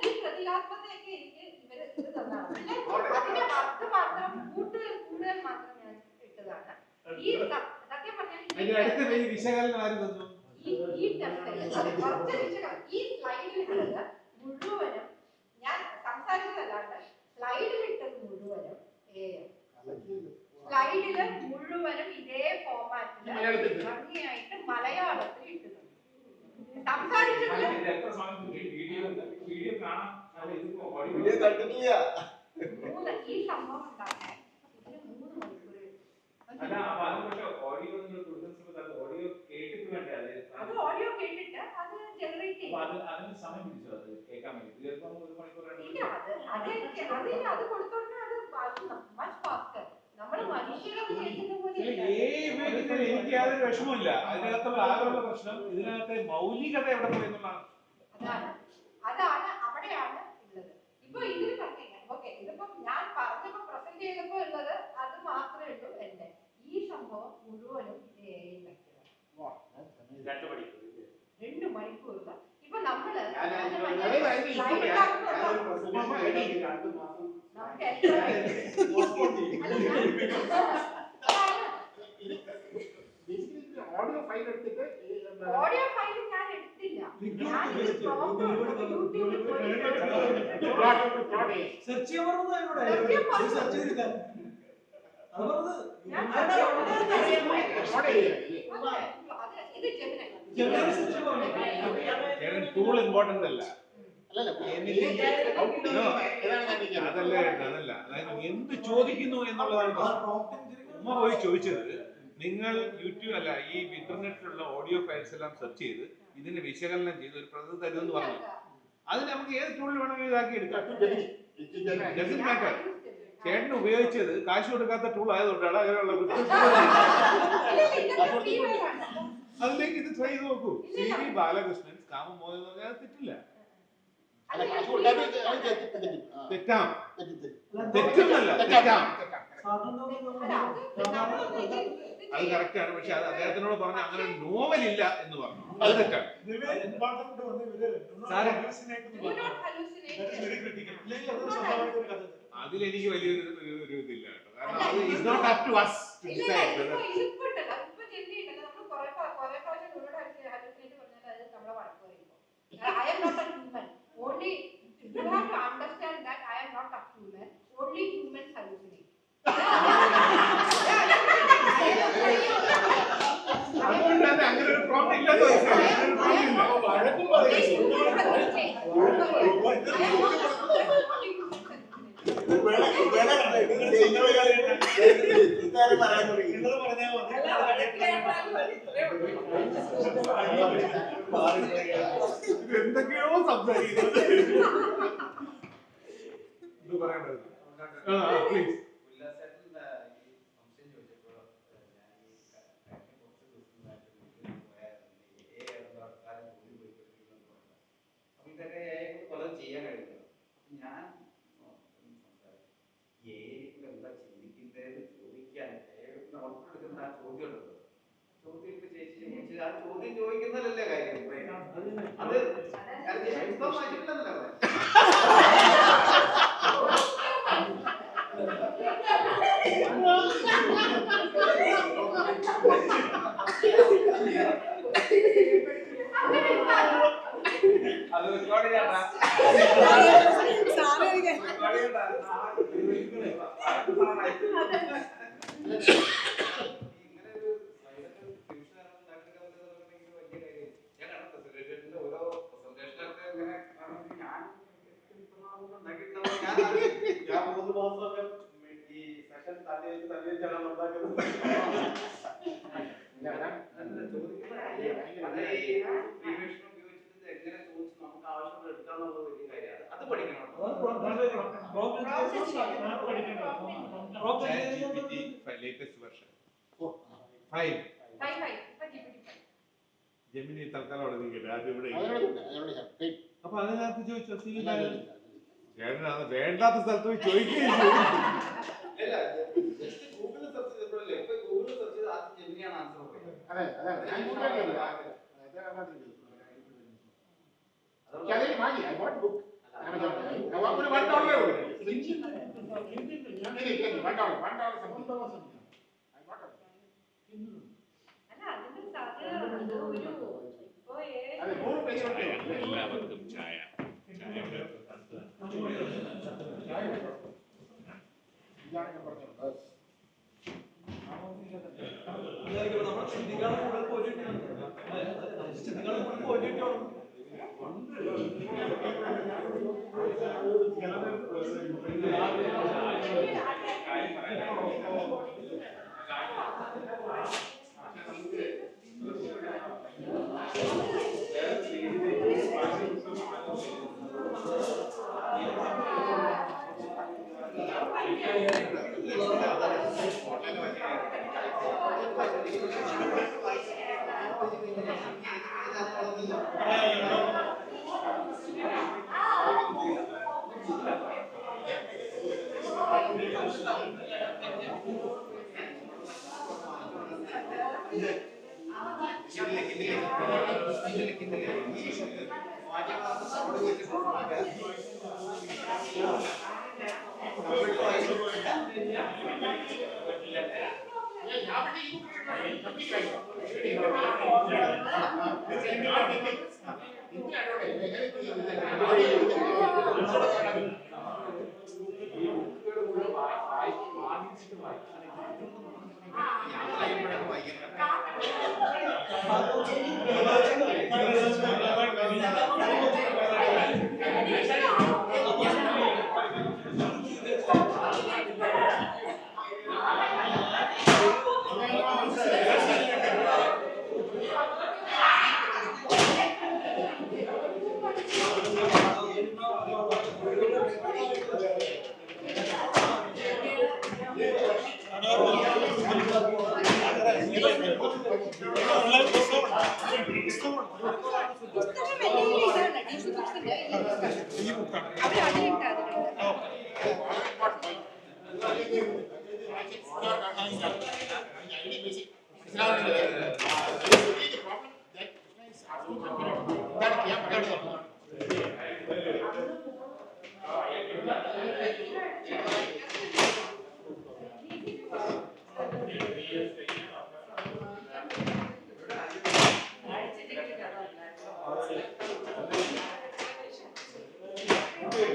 ഈ പ്രതീകാത്മകതയൊക്കെ എനിക്ക് ഇവര് ഇത് തന്നതാണ്. അതിന്റെ അർത്ഥം മാത്രം കൂടുതൽ മാത്രം ഞാൻ ഇട്ടതാണ്. ഈ സത്യം പറഞ്ഞാൽ അടുത്ത പേര് വിശകലനം ആര് തന്നു? ഈ സ്ലൈഡിലിട്ടത് മുഴുവനും ഞാൻ സംസാരിച്ചതല്ലാണ്ട് സ്ലൈഡിലിട്ടത് മുഴുവനും സ്ലൈഡില് മുഴുവനും ഇതേ ഫോമാറ്റില് ഭംഗിയായിട്ട് മലയാളത്തിൽ ഇട്ടിട്ടുണ്ട്. സംസാരിച്ചിട്ട് ഈ സംഭവം ഉണ്ടാക്കാൻ ഇതിന് 3 മണിക്കൂർ അത് ഓഡിയോ കേട്ടിട്ട് അത് ജനറേറ്റ് ചെയ്യും. ഇല്ല അത് കൊടുത്തോണ്ട് അത് മച്ച് ഫാസ്റ്റർ. നമ്മള് മനുഷ്യരത് കേൾക്കുന്ന പോലെ എനിക്ക് യാതൊരു വിഷമമില്ല. അതിനകത്തുള്ള ആകെയുള്ള പ്രശ്നം ഇതിനകത്തെ മൗലികത എവിടെ പോയെന്നുള്ളതാണ്. അതാണ് അവിടെയാണ് ഉള്ളത്. ഇപ്പൊ ഇതിൽ പറഞ്ഞില്ല ഓക്കെ ഇതിപ്പോ ഞാൻ പറഞ്ഞപ്പോ പ്രസന്റ് ചെയ്തപ്പോ ഉള്ളത് അത് മാത്രമേ ഉള്ളൂ. എന്റെ ഈ സംഭവം മുഴുവനും ഇത് 2 മണിക്കൂറില് ഇപ്പൊ നമ്മള് ഓഡിയോ ഫയൽ ഞാൻ എടുത്തില്ല. ഞാൻ യൂട്യൂബിൽ പോയി ടൂൾ ഇമ്പോർട്ടന്റ് അല്ല. അതല്ല അതായത് എന്ത് ചോദിക്കുന്നു എന്നുള്ളതാണ് പ്രശ്നം. ഉമ്മ പോയി ചോദിച്ചത് നിങ്ങൾ യൂട്യൂബ് അല്ല ഈ ഇന്റർനെറ്റിലുള്ള ഓഡിയോ ഫയൽസ് എല്ലാം സെർച്ച് ചെയ്ത് ഇതിനെ വിശകലനം ചെയ്ത് ഒരു പ്രതി തരുമെന്ന് പറഞ്ഞു. അത് നമുക്ക് ഏത് ടൂളിൽ വേണമെങ്കിലും ഇതാക്കി എടുക്കാം. ചേട്ടൻ ഉപയോഗിച്ചത് കാശ് കൊടുക്കാത്ത ടൂൾ ആയതുകൊണ്ടാണ് അങ്ങനെയുള്ള അതിലേക്ക് ഇത് ട്രൈ ചെയ്ത് നോക്കൂ. CV ബാലകൃഷ്ണൻ കാമമോഹൻ എന്ന് പറഞ്ഞാൽ തെറ്റില്ല. തെറ്റാം തെറ്റെന്നല്ല തെറ്റാം. അത് കറക്റ്റാണ്. പക്ഷെ അത് അദ്ദേഹത്തിനോട് പറഞ്ഞ അങ്ങനെ നോവലില്ല എന്ന് പറഞ്ഞു. അത് തെറ്റാണ്. അതിലെനിക്ക് വലിയൊരു ഇതില്ല കേട്ടോ. കാരണം അത് is not up to us to decide. you have to understand that I am not a human. Only humans hallucinate. അതുകൊണ്ട് തന്നെ അങ്ങനെ ഒരു പ്രോബ്ലം ഇല്ലെന്ന് എന്തൊക്കെയോ സംസാരിക്കുന്നത് ഇത് പറയേണ്ടത് പ്ലീസ്. ചെയ്യാൻ കഴിയുന്നത് ഞാൻ എന്താ ചിന്തിക്കുന്നതെന്ന് ചോദിക്കാൻ എടുക്കുന്ന ആ ചോദ്യം ഉണ്ടല്ലോ, ചോദ്യം ചേച്ചി ചോദിച്ചത് ആ ചോദ്യം ചോദിക്കുന്നതല്ലേ കാര്യം. അത് വ്യക്തമായിട്ടില്ലെന്നല്ല അത് റെക്കോർഡ് ചെയ്യണ്ട. ഞാൻ 3 മാസമൊക്കെ ഈ സെഷൻ തള്ളി വെച്ചാണ് ഉണ്ടാക്കുന്നത്. എങ്ങനെ ചോദിച്ച് നമുക്ക് ആവശ്യമുള്ള എടുക്കാന്നുള്ളത് വലിയ കാര്യമാണ്. അത് പഠിക്കണം. ലേറ്റസ്റ്റ് വെർഷൻ 5 ജെമിനി തൽക്കാലം അവിടെ നിൽക്കട്ടെ. ആദ്യം ഇവിടെ അപ്പൊ അതിനകത്ത് ചോദിച്ചോ ചേട്ടനാണ് വേണ്ടാത്ത സ്ഥലത്ത് പോയി ചോദിക്കുകയും ഗൂഗിളിൽ സെർച്ച് ചെയ്തപ്പോഴല്ലേ ഇപ്പൊ ഗൂഗിളിൽ സെർച്ച് ചെയ്ത് ആദ്യം ജെമിനിയാണ് ആൻസർ പറയുന്നത്. എല്ലാവർക്കും ചായ Thank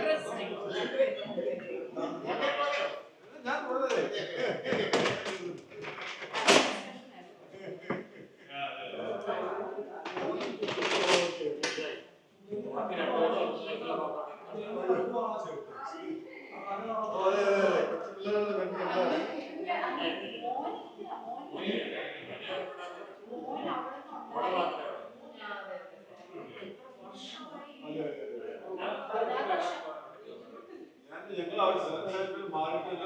you. ഞാൻ വളരെ ഞങ്ങൾ അവർ മാറിയിട്ട്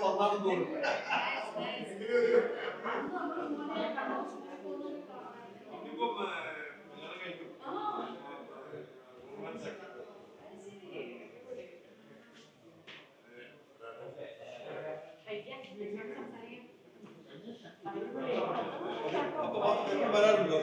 ഒന്നാമത് തോന്നുന്നു ഇനിയിപ്പം കല്യാണം കഴിക്കും വരാറുണ്ടോ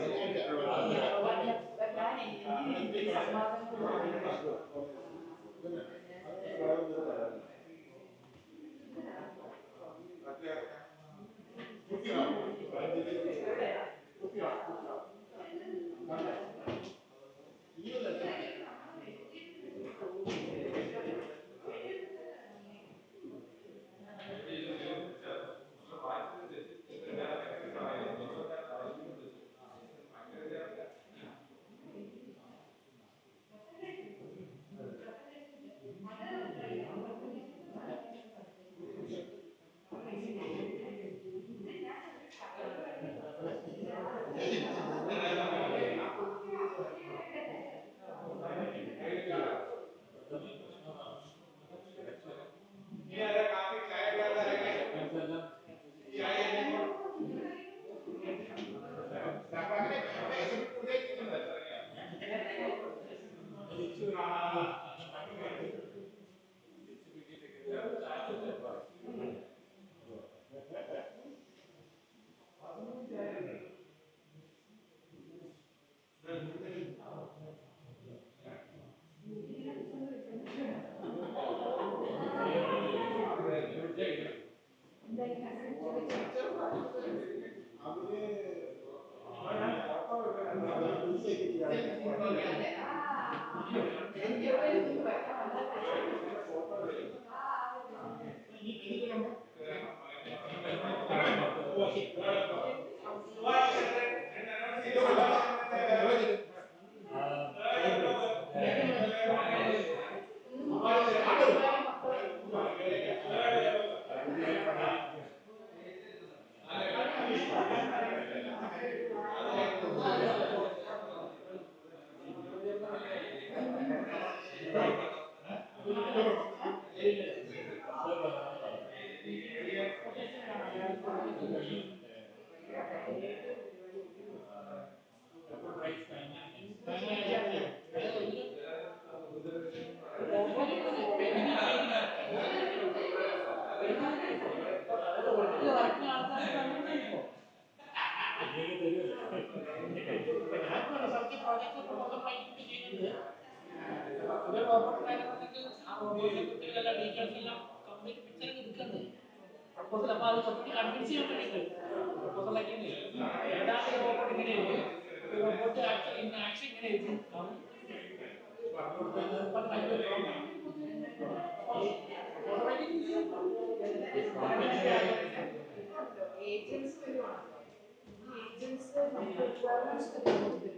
ഏജൻസ് വരുവാണ് ഏജൻസ് നമുക്ക് റിക്വയർമെന്റ്സ്